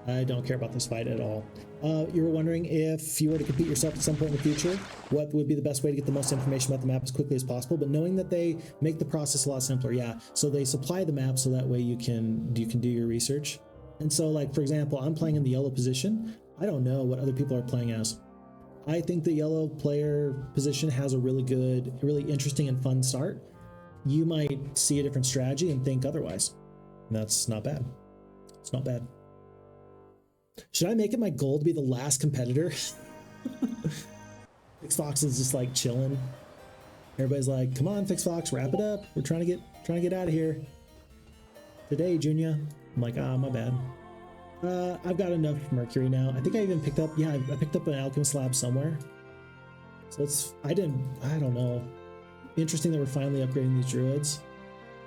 [SPEAKER 1] I don't care about this fight at all. You were wondering if you were to compete yourself at some point in the future, what would be the best way to get the most information about the map as quickly as possible, but knowing that they make the process a lot simpler. Yeah, so they supply the map so that way you can do your research. And so, like, for example, I'm playing in the yellow position. I don't know what other people are playing as. I think the yellow player position has a really good, really interesting and fun start. You might see a different strategy and think otherwise. And that's not bad. It's not bad. Should I make it my goal to be the last competitor? Phixfox is just like chilling. Everybody's like, come on, Phixfox, wrap it up. We're trying to get out of here. Today, Junior. I'm like, ah, my bad. I've got enough Mercury now. I think I even picked up, yeah, I picked up an Alchemist lab somewhere. So it's, I don't know. Interesting that we're finally upgrading these druids.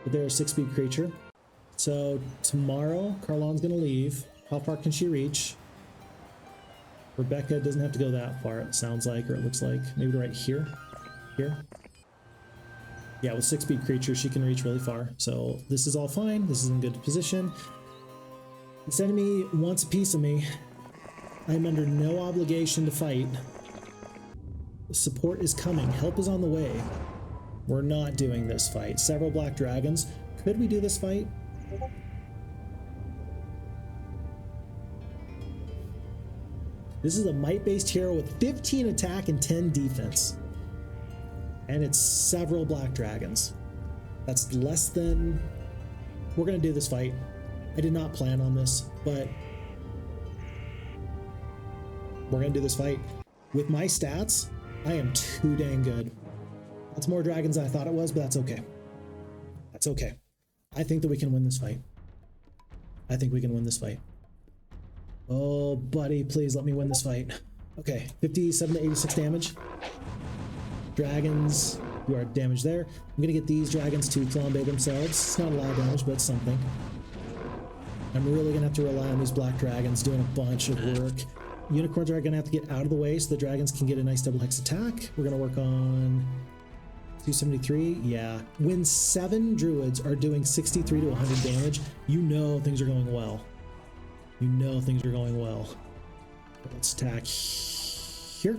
[SPEAKER 1] But they're a 6-speed creature. So tomorrow, Carlon's gonna leave. How far can she reach? Rebecca doesn't have to go that far, it sounds like, or it looks like. Maybe right here? Here? Yeah, with 6-speed creatures, she can reach really far. So this is all fine. This is in good position. This enemy wants a piece of me. I'm under no obligation to fight. Support is coming. Help is on the way. We're not doing this fight. Several black dragons. Could we do this fight? This is a might-based hero with 15 attack and 10 defense. And it's several black dragons. That's less than... We're gonna do this fight. I did not plan on this, but we're gonna do this fight. With my stats, I am too dang good. That's more dragons than I thought it was, but that's okay. That's okay. I think that we can win this fight. I think we can win this fight. Oh, buddy, please let me win this fight. Okay, 57 to 86 damage. Dragons, you are damaged there. I'm gonna get these dragons to flambe themselves. It's not a lot of damage, but it's something. I'm really gonna have to rely on these black dragons doing a bunch of work. Unicorns are gonna have to get out of the way so the dragons can get a nice double hex attack. We're gonna work on 273, yeah. When 7 druids are doing 63 to 100 damage, you know things are going well. You know things are going well. Let's attack here.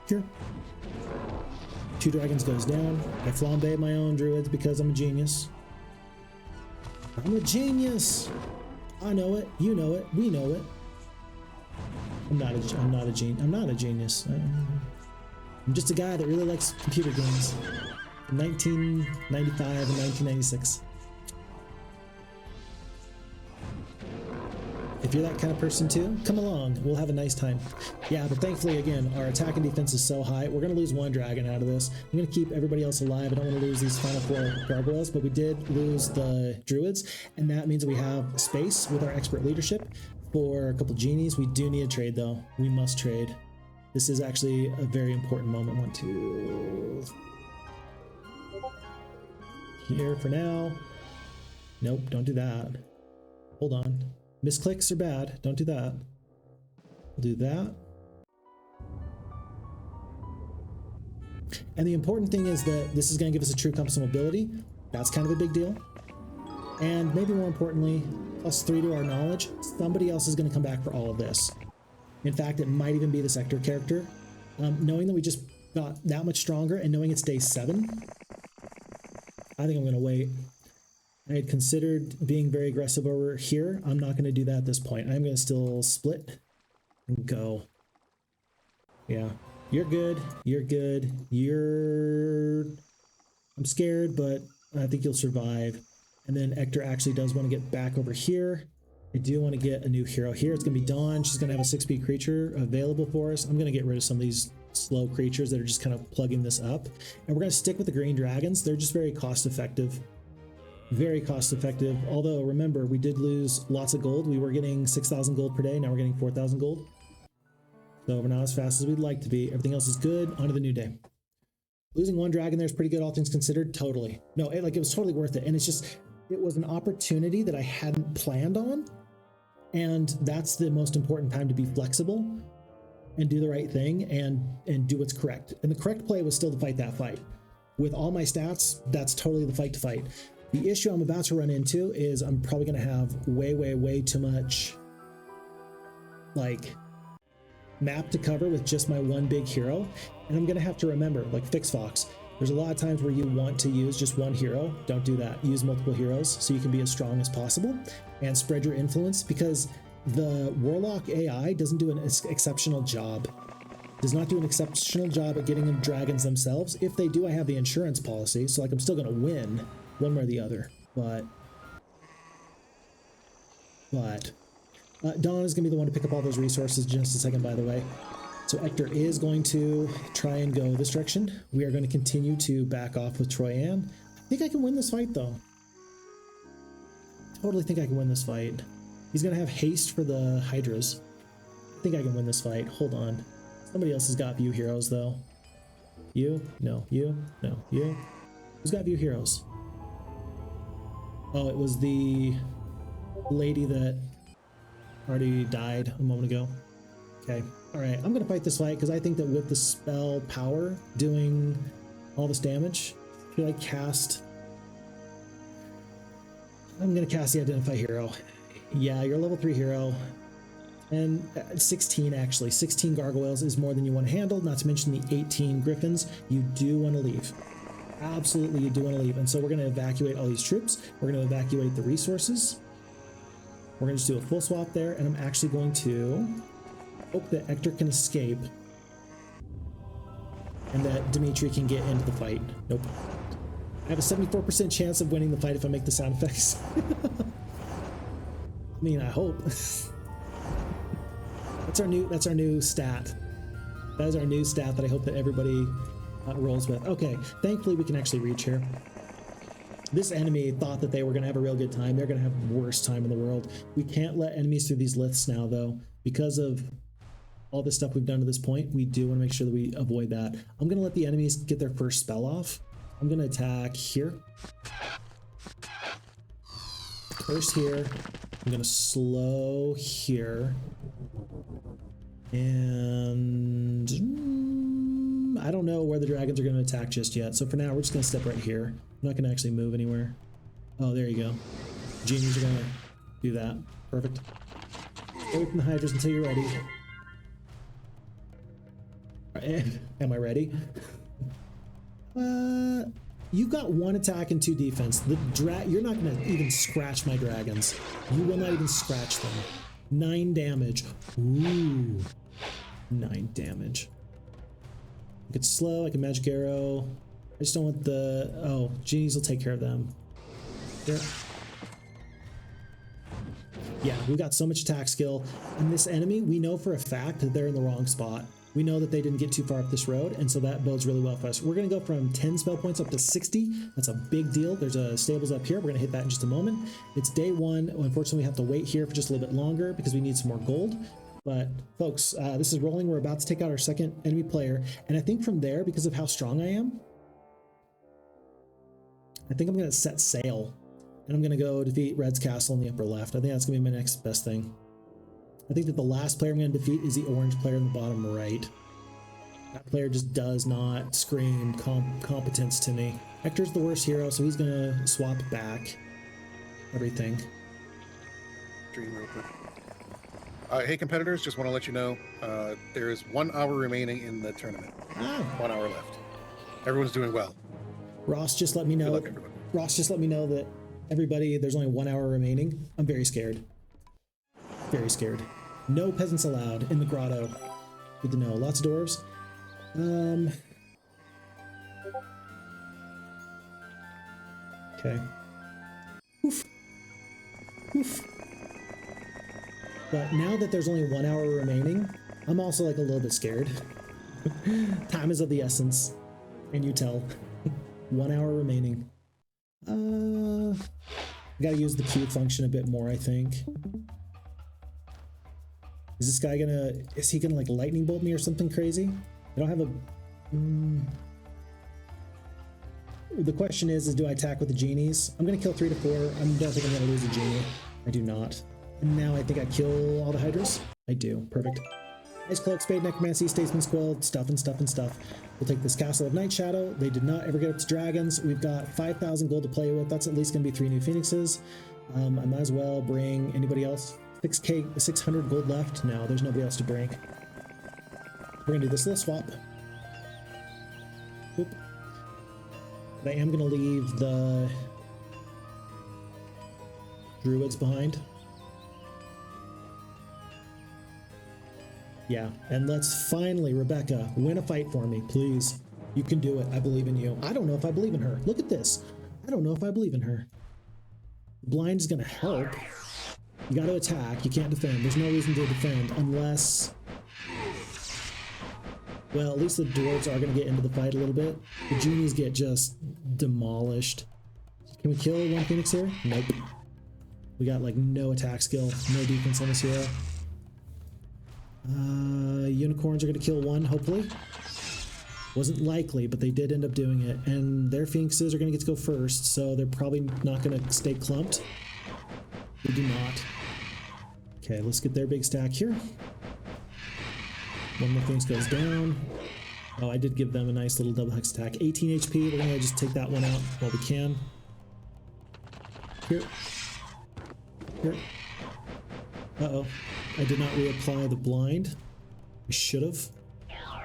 [SPEAKER 1] Here. 2 dragons goes down. I flambe my own druids because I'm a genius. I'm a genius. I know it. You know it. We know it. I'm not a genius. I'm just a guy that really likes computer games. In 1995 and 1996. If you're that kind of person too, come along. We'll have a nice time. Yeah, but thankfully, again, our attack and defense is so high. We're going to lose 1 dragon out of this. I'm going to keep everybody else alive. I don't want to lose these final 4 gargoyles, but we did lose the druids, and that means we have space with our expert leadership for a couple genies. We do need to trade, though. We must trade. This is actually a very important moment. 1, 2. Here for now. Nope, don't do that. Hold on. Misclicks are bad. Don't do that. We'll do that. And the important thing is that this is going to give us a true compass of mobility. That's kind of a big deal. And maybe more importantly, +3 to our knowledge. Somebody else is going to come back for all of this. In fact, it might even be the sector character. Knowing that we just got that much stronger and knowing it's day 7, I think I'm going to wait. I had considered being very aggressive over here. I'm not going to do that at this point. I'm going to still split and go. Yeah, you're good. You're good. I'm scared, but I think you'll survive. And then Ector actually does want to get back over here. I do want to get a new hero here. It's going to be Dawn. She's going to have a 6-speed creature available for us. I'm going to get rid of some of these slow creatures that are just kind of plugging this up. And we're going to stick with the green dragons. They're just very cost effective. Very cost effective. Although, remember, we did lose lots of gold. We were getting 6,000 gold per day. Now we're getting 4,000 gold. So we're not as fast as we'd like to be. Everything else is good. On to the new day. Losing 1 dragon there is pretty good, all things considered. Totally. No, it was totally worth it. And it's just, it was an opportunity that I hadn't planned on. And that's the most important time to be flexible and do the right thing and do what's correct. And the correct play was still to fight that fight. With all my stats, that's totally the fight to fight. The issue I'm about to run into is I'm probably going to have way too much like map to cover with just my one big hero. And I'm going to have to remember, like Phixfox, there's a lot of times where you want to use just one hero. Don't do that. Use multiple heroes so you can be as strong as possible and spread your influence, because the Warlock AI doesn't do an exceptional job. Does not do an exceptional job at getting in dragons themselves. If they do, I have the insurance policy, so like I'm still going to win one way or the other. But Dawn is going to be the one to pick up all those resources in just a second, by the way. So Ector is going to try and go this direction. We are going to continue to back off with Troyan. I think I can win this fight, though. Totally think I can win this fight. He's going to have haste for the Hydras. I think I can win this fight. Hold on. Somebody else has got view heroes, though. You? No. You? No. You? Who's got view heroes? Oh, it was the lady that already died a moment ago. Okay. All right. I'm going to fight this fight because I think that with the spell power doing all this damage, should I cast... I'm going to cast the Identify Hero. Yeah, you're a level 3 hero. And 16, actually. 16 gargoyles is more than you want to handle, not to mention the 18 griffins. You do want to leave. Absolutely, you do want to leave. And so we're going to evacuate all these troops. We're going to evacuate the resources. We're going to just do a full swap there, and I'm actually going to hope that Ector can escape and that Dimitri can get into the fight. Nope. I have a 74% chance of winning the fight if I make the sound effects. I mean, I hope. That's our new stat. That is our new stat that I hope that everybody rolls with. Okay, thankfully we can actually reach here. This enemy thought that they were going to have a real good time. They're going to have the worst time in the world. We can't let enemies through these liths now, though. Because of all this stuff we've done to this point, we do want to make sure that we avoid that. I'm going to let the enemies get their first spell off. I'm going to attack here. First here. I'm going to slow here. And I don't know where the dragons are going to attack just yet. So for now, we're just going to step right here. I'm not going to actually move anywhere. Oh, there you go. Genies are going to do that. Perfect. Stay away from the Hydras until you're ready. Am I ready? You've got 1 attack and 2 defense. You're not going to even scratch my dragons. You will not even scratch them. 9 damage. Ooh. 9 damage. I could slow, I can magic arrow. I just don't want the... Oh, Genies will take care of them. There. Yeah, we got so much attack skill. And this enemy, we know for a fact that they're in the wrong spot. We know that they didn't get too far up this road, and so that bodes really well for us. We're going to go from 10 spell points up to 60. That's a big deal. There's a stables up here. We're going to hit that in just a moment. It's day 1. Unfortunately, we have to wait here for just a little bit longer because we need some more gold. But folks, this is rolling. We're about to take out our second enemy player. And I think from there, because of how strong I am, I think I'm going to set sail. And I'm going to go defeat Red's castle in the upper left. I think that's going to be my next best thing. I think that the last player I'm going to defeat is the orange player in the bottom right. That player just does not scream competence to me. Hector's the worst hero, so he's going to swap back everything.
[SPEAKER 2] Dream real quick. Hey competitors, just want to let you know there is 1 hour remaining in the tournament. 1 hour left. Everyone's doing well.
[SPEAKER 1] Ross just let me know.
[SPEAKER 2] Good luck, everyone.
[SPEAKER 1] Ross just let me know that everybody, there's only 1 hour remaining. I'm very scared. Very scared. No peasants allowed in the grotto. Good to know. Lots of dwarves. Okay. Oof. Oof. But now that there's only 1 hour remaining, I'm also like a little bit scared. Time is of the essence. And you tell. 1 hour remaining. Gotta use the Q function a bit more, I think. Is this guy gonna, is he gonna like lightning bolt me or something crazy? I don't have a, the question is do I attack with the genies? I'm gonna kill 3 to 4. I don't think I'm gonna lose a genie. I do not. And now I think I kill all the hydras. I do, perfect. Ice Cloak, Spade, Necromancy, Statesman's Quill, stuff and stuff and stuff. We'll take this Castle of Night Shadow. They did not ever get up to dragons. We've got 5,000 gold to play with. That's at least gonna be 3 new Phoenixes. I might as well bring anybody else. 600 gold left. No, there's nobody else to bring. We're gonna do this little swap. Oop. But I am gonna leave the druids behind. Yeah, and let's finally, Rebecca, win a fight for me, please. You can do it. I believe in you. I don't know if I believe in her. Look at this. I don't know if I believe in her. Blind is gonna help. You got to attack. You can't defend. There's no reason to defend unless... Well, at least the dwarves are going to get into the fight a little bit. The genies get just demolished. Can we kill one Phoenix here? Nope. We got like no attack skill, no defense on this hero. Unicorns are going to kill one, hopefully. Wasn't likely, but they did end up doing it. And their Phoenixes are going to get to go first, so they're probably not going to stay clumped. They do not. Okay, let's get their big stack here. One more Phoenix goes down. Oh, I did give them a nice little double hex attack. 18 HP. We're gonna just take that one out while we can. Here. Here. Uh-oh. I did not reapply the blind. I should have.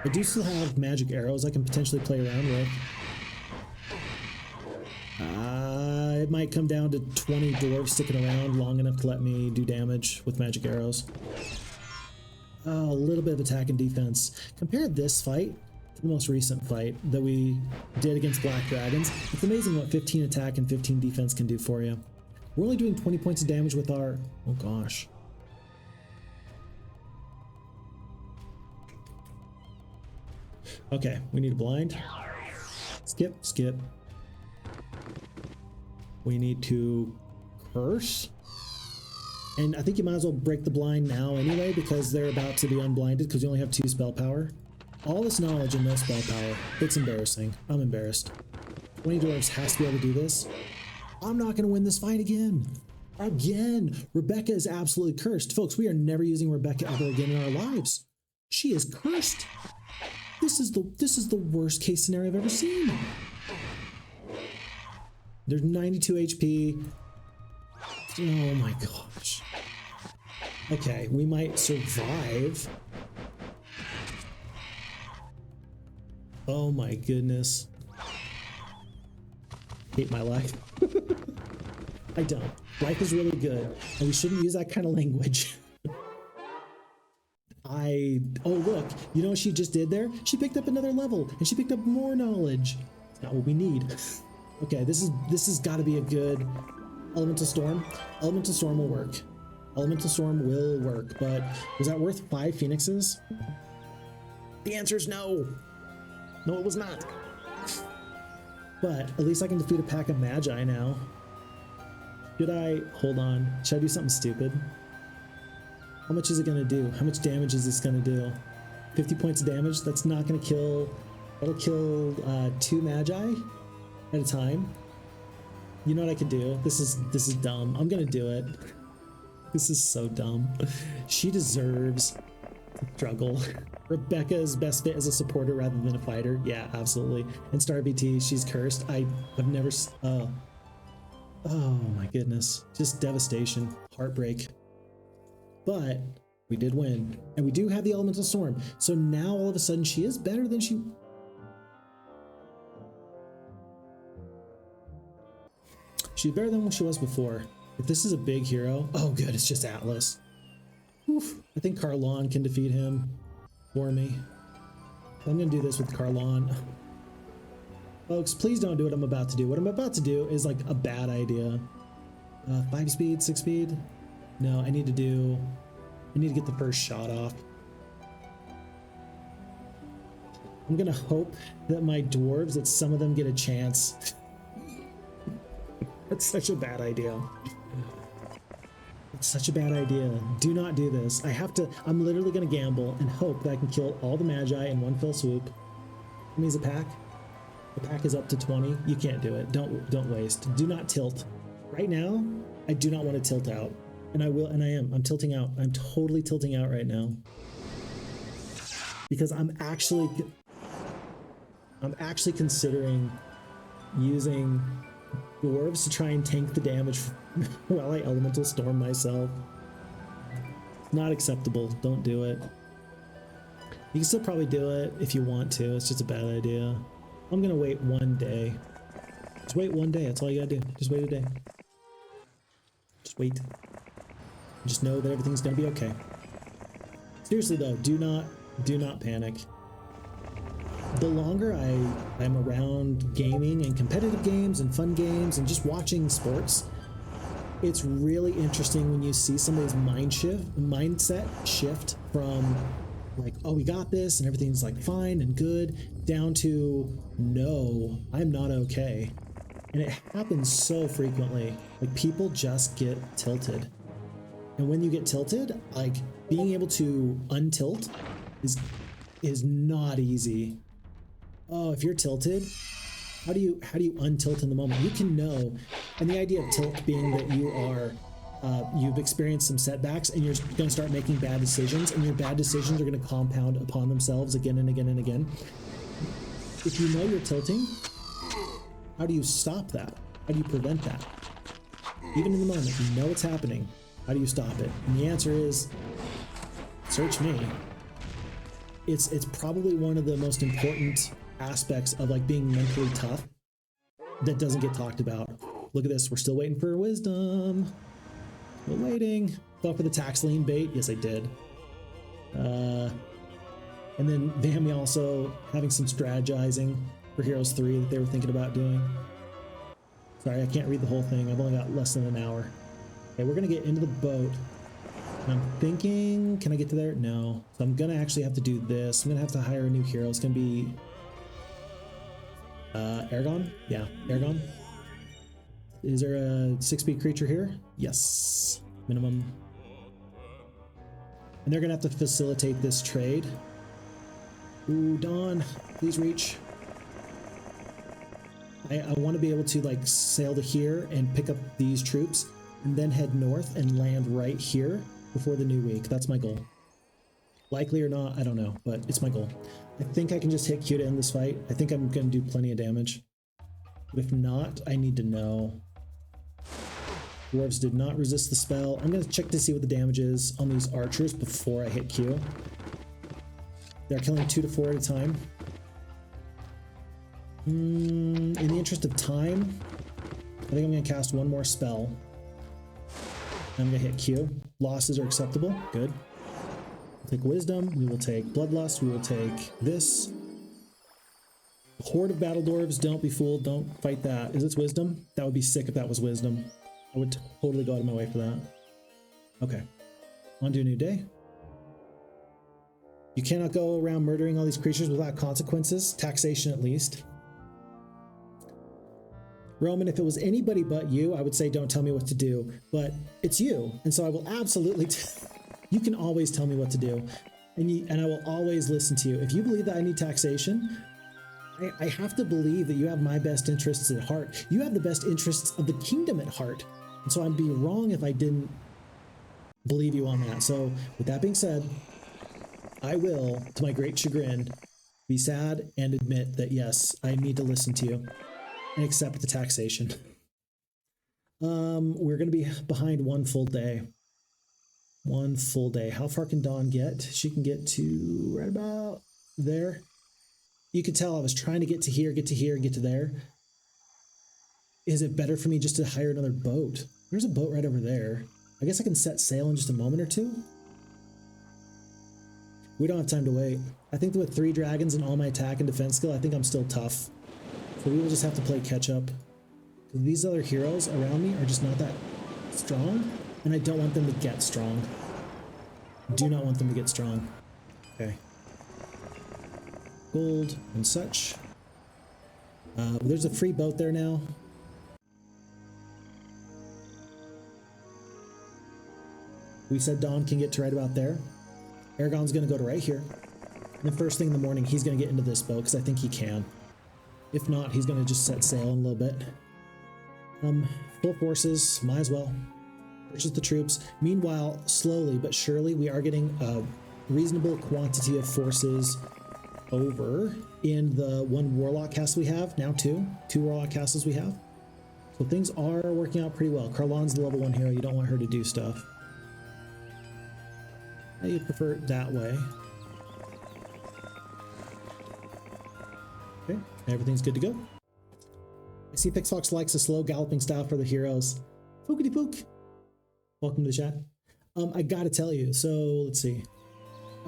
[SPEAKER 1] I do still have magic arrows I can potentially play around with. It might come down to 20 dwarves sticking around long enough to let me do damage with magic arrows. Oh, a little bit of attack and defense. Compare this fight to the most recent fight that we did against Black Dragons. It's amazing what 15 attack and 15 defense can do for you. We're only doing 20 points of damage with our... Oh gosh. Okay, we need a blind. Skip, skip. We need to curse. And I think you might as well break the blind now anyway, because they're about to be unblinded because you only have 2 spell power. All this knowledge and no spell power. It's embarrassing. I'm embarrassed. 20 dwarves has to be able to do this. I'm not going to win this fight again. Again. Rebecca is absolutely cursed. Folks, we are never using Rebecca ever again in our lives. She is cursed. This is the worst case scenario I've ever seen. There's 92 HP. Oh my gosh. Okay, we might survive. Oh my goodness. Hate my life. I don't. Life is really good, and we shouldn't use that kind of language. Oh look, you know what she just did there? She picked up another level, and she picked up more knowledge. It's not what we need. Okay, this has got to be a good Elemental Storm. Elemental Storm will work. Elemental Storm will work, but was that worth 5 Phoenixes? The answer is no. No, it was not. But at least I can defeat a pack of Magi now. Should I, hold on, should I do something stupid? How much is it gonna do? How much damage is this gonna do? 50 points of damage? That's not gonna kill, that'll kill 2 Magi at a time. You know what I could do? This is dumb. I'm gonna do it. This is so dumb. She deserves to struggle. Rebecca is best fit as a supporter rather than a fighter. Yeah, absolutely. And Star BT, she's cursed. I've never, oh my goodness. Just devastation, heartbreak. But we did win. And we do have the Elemental Storm. So now all of a sudden she is better than she... She's better than what she was before. If this is a big hero... Oh good, it's just Atlas. Oof. I think Carlon can defeat him for me. I'm gonna do this with Carlon. Folks, please don't do what I'm about to do. What I'm about to do is like a bad idea. 5 speed, 6 speed? No, I need to get the first shot off. I'm gonna hope that my dwarves, that some of them get a chance. That's such a bad idea. It's such a bad idea. Do not do this. I'm literally gonna gamble and hope that I can kill all the Magi in one fell swoop. How many is a pack? The pack is up to 20. You can't do it. Don't waste. Do not tilt. Right now, I do not want to tilt out. And I will, and I am. I'm tilting out. I'm totally tilting out right now. Because I'm actually considering using dwarves to try and tank the damage while I elemental storm myself. Not acceptable. Don't do it. You can still probably do it if you want to. It's just a bad idea. I'm gonna wait 1 day. Just wait 1 day. That's all you gotta do. Just wait a day. Just wait. Just know that everything's gonna be okay. Seriously though, do not panic. The longer I'm around gaming and competitive games and fun games and just watching sports, it's really interesting when you see somebody's mindset shift from like, oh, we got this and everything's like fine and good, down to no, I'm not okay. And it happens so frequently. Like people just get tilted. And when you get tilted, like being able to untilt is not easy. Oh, if you're tilted, how do you untilt in the moment? You can know, and the idea of tilt being that you are you've experienced some setbacks and you're going to start making bad decisions, and your bad decisions are going to compound upon themselves again and again and again. If you know you're tilting, how do you stop that? How do you prevent that? Even in the moment, you know it's happening. How do you stop it? And the answer is, search me. It's probably one of the most important aspects of like being mentally tough that doesn't get talked about. Look at this, we're still waiting for wisdom. We're waiting. Fell for the tax lien bait. Yes, I did. And then Vammy also having some strategizing for Heroes 3 that they were thinking about doing. Sorry, I can't read the whole thing. I've only got less than an hour. Okay, we're gonna get into the boat. And I'm thinking, can I get to there? No. So I'm gonna actually have to do this. I'm gonna have to hire a new hero. It's gonna be Aragon? Yeah, Aragon. Is there a 6-speed creature here? Yes, minimum. And they're gonna have to facilitate this trade. Ooh, Dawn, please reach. I want to be able to like sail to here and pick up these troops and then head north and land right here before the new week. That's my goal. Likely or not, I don't know, but it's my goal. I think I can just hit Q to end this fight. I think I'm going to do plenty of damage. But if not, I need to know. Dwarves did not resist the spell. I'm going to check to see what the damage is on these archers before I hit Q. They're killing 2 to 4 at a time. In the interest of time, I think I'm going to cast one more spell. I'm going to hit Q. Losses are acceptable. Good. We'll take Wisdom. We will take Bloodlust. We will take this. Horde of Battle Dwarves. Don't be fooled. Don't fight that. Is this Wisdom? That would be sick if that was Wisdom. I would totally go out of my way for that. Okay. On to a new day. You cannot go around murdering all these creatures without consequences. Taxation at least. Roman, if it was anybody but you, I would say don't tell me what to do, but it's you, and so I will absolutely You can always tell me what to do, and I will always listen to you. If you believe that I need taxation, I have to believe that you have my best interests at heart. You have the best interests of the kingdom at heart. And so I'd be wrong if I didn't believe you on that. So with that being said, I will, to my great chagrin, be sad and admit that yes, I need to listen to you and accept the taxation. We're going to be behind one full day. One full day. How far can Dawn get? She can get to right about there. You can tell I was trying to get to here, get to here, get to there. Is it better for me just to hire another boat? There's a boat right over there. I guess I can set sail in just a moment or two. We don't have time to wait. I think that with 3 dragons and all my attack and defense skill, I think I'm still tough. So we will just have to play catch up. These other heroes around me are just not that strong, and I don't want them to get strong. Do not want them to get strong. Okay. Gold and such. There's a free boat there now. We said Dawn can get to right about there. Aragon's going to go to right here. And the first thing in the morning, he's going to get into this boat because I think he can. If not, he's going to just set sail in a little bit. Full forces, might as well. Purchase the troops. Meanwhile, slowly but surely, we are getting a reasonable quantity of forces over in the 1 warlock castle we have. Now 2 warlock castles we have. So things are working out pretty well. Carlon's the level 1 hero. You don't want her to do stuff. You prefer it that way. Okay, everything's good to go. I see Phixfox likes a slow galloping style for the heroes. Pookity pook. Welcome to the chat. I gotta tell you, so let's see.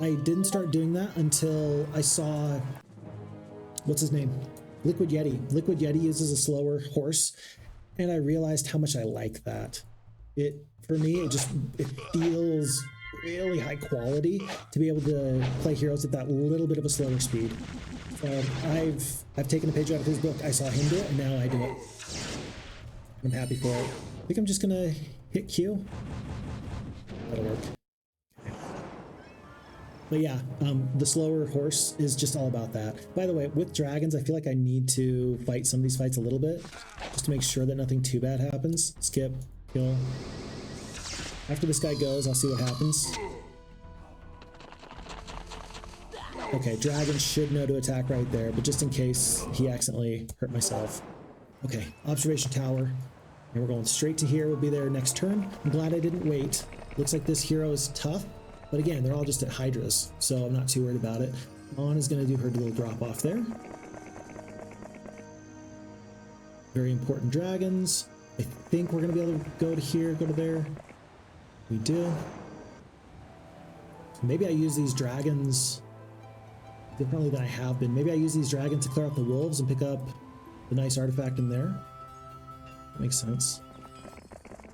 [SPEAKER 1] I didn't start doing that until I saw, what's his name? Liquid Yeti. Liquid Yeti uses a slower horse, and I realized how much I like that. For me, it feels really high quality to be able to play heroes at that little bit of a slower speed. So I've taken a page out of his book. I saw him do it, and now I do it. I'm happy for it. I think I'm just gonna hit Q. That'll work. Okay. But yeah, the slower horse is just all about that. By the way, with dragons, I feel like I need to fight some of these fights a little bit, just to make sure that nothing too bad happens. Skip, kill. After this guy goes, I'll see what happens. Okay, dragon should know to attack right there, but just in case he accidentally hurt myself. Okay, observation tower. And we're going straight to here. We'll be there next turn. I'm glad I didn't wait. Looks like this hero is tough, but again, they're all just at Hydras, so I'm not too worried about it. On is going to do her little drop off there. Very important dragons. I think we're going to be able to go to here, go to there. We do. Maybe I use these dragons differently than I have been. Maybe I use these dragons to clear out the wolves and pick up the nice artifact in there. That makes sense.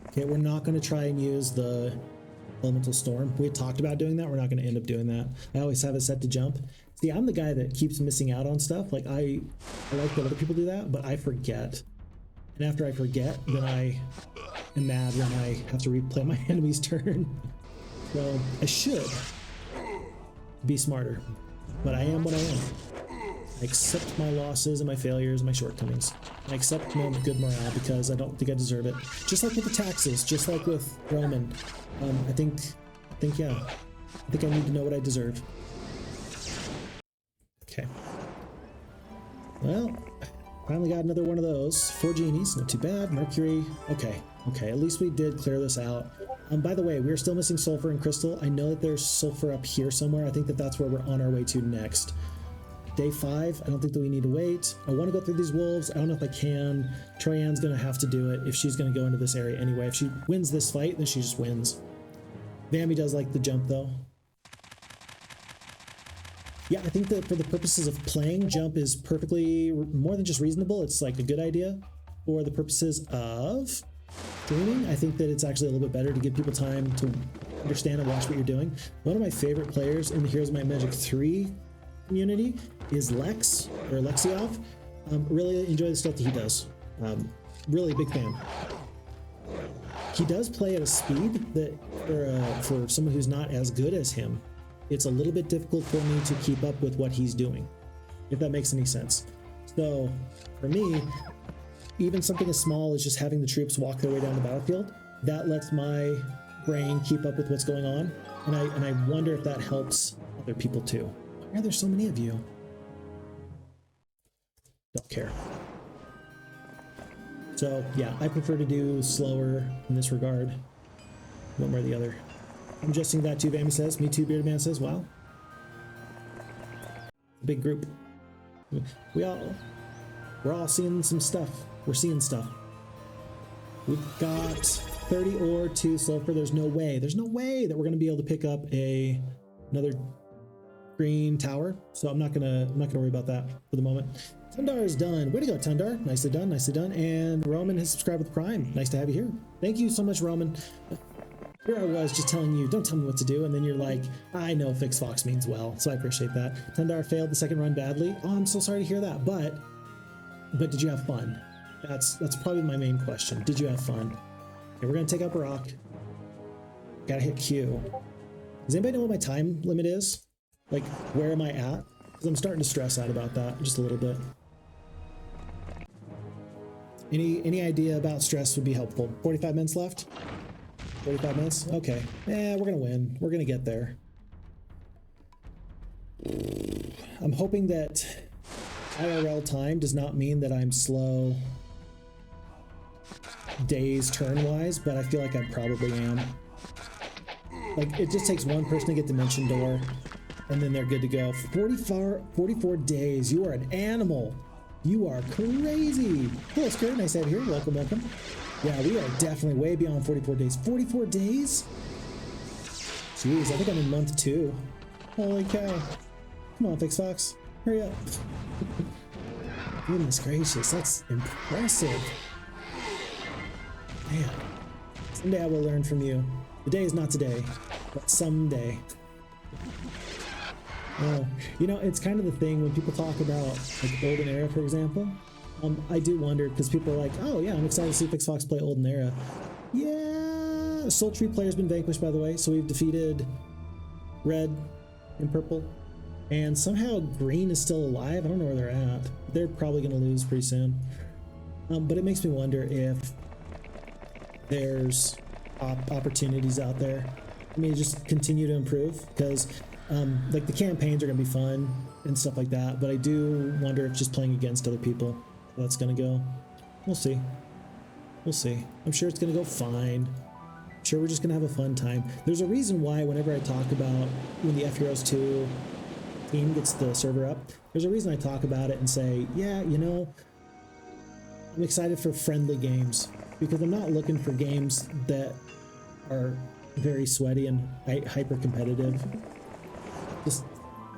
[SPEAKER 1] Okay, we're not going to try and use the elemental storm. We had talked about doing that. We're not going to end up doing that. I always have it set to jump. See, I'm the guy that keeps missing out on stuff. Like I like that other people do that, but I forget. And after I forget, then I am mad when I have to replay my enemy's turn. So I should be smarter, but I am what I am. I accept my losses and my failures and my shortcomings. I accept my good morale because I don't think I deserve it. Just like with the taxes, just like with Roman. I think yeah. I think I need to know what I deserve. Okay. Well, finally got another one of those. 4 genies, not too bad. Mercury, okay, at least we did clear this out. By the way, we're still missing sulfur and crystal. I know that there's sulfur up here somewhere. I think that that's where we're on our way to next. Day 5, I don't think that we need to wait. I want to go through these wolves. I don't know if I can. Troyanne's going to have to do it if she's going to go into this area anyway. If she wins this fight, then she just wins. Vammy does like the jump, though. Yeah, I think that for the purposes of playing, jump is perfectly more than just reasonable. It's like a good idea. For the purposes of streaming, I think that it's actually a little bit better to give people time to understand and watch what you're doing. One of my favorite players in the Heroes of Might and Magic 3 community is Lex, or Lexiov. Really enjoy the stuff that he does. Really big fan. he does play at a speed that for someone who's not as good as him, it's a little bit difficult for me to keep up with what he's doing, if that makes any sense. So for me, even something as small as just having the troops walk their way down the battlefield, that lets my brain keep up with what's going on. And I wonder if that helps other people too. Why are there so many of you? Don't care. So yeah, I prefer to do slower in this regard, one way or the other. I'm adjusting that too, Bambi says. Me too, Bearded Man says. Wow. Big group. We're all seeing some stuff. We're seeing stuff. We've got 30 ore, 2 sulfur. There's no way that we're gonna be able to pick up another green tower. So I'm not gonna worry about that for the moment. Tundar is done. Way to go, Tundar. Nicely done, nicely done. And Roman has subscribed with Prime. Nice to have you here. Thank you so much, Roman. Here I was just telling you, don't tell me what to do, and then you're like, I know Phixfox means well, so I appreciate that. Tundar failed the second run badly. Oh, I'm so sorry to hear that, but did you have fun? That's probably my main question. Did you have fun? Okay, we're gonna take up a rock. Gotta hit Q. Does anybody know what my time limit is? Like, where am I at? Because I'm starting to stress out about that just a little bit. Any idea about stress would be helpful. 45 minutes left? 45 minutes? Okay. Yeah, we're gonna win. We're gonna get there. I'm hoping that IRL time does not mean that I'm slow days turn-wise, but I feel like I probably am. Like, it just takes one person to get Dimension Door, and then they're good to go. 44 days. You are an animal. You are crazy. Hello, Skirt. Nice to have you here. Welcome, welcome. Yeah, we are definitely way beyond 44 days. 44 days? Jeez, I think I'm in month 2. Holy cow. Come on, Phixfox. Hurry up. Goodness gracious, that's impressive. Man, someday I will learn from you. The day is not today, but someday. Oh, you know, it's kind of the thing when people talk about like Golden Era, for example. I do wonder, because people are like, oh yeah, I'm excited to see Phixfox play Golden Era. Yeah, Sultry player's been vanquished, by the way, so we've defeated red and purple. And somehow green is still alive. I don't know where they're at. They're probably going to lose pretty soon. But it makes me wonder if there's opportunities out there. I mean, just continue to improve, because like the campaigns are going to be fun and stuff like that. But I do wonder if just playing against other people, that's going to go. We'll see. We'll see. I'm sure it's going to go fine. I'm sure we're just going to have a fun time. There's a reason why whenever I talk about when the FHeroes2 team gets the server up, there's a reason I talk about it and say, yeah, you know, I'm excited for friendly games, because I'm not looking for games that are very sweaty and hyper competitive. Just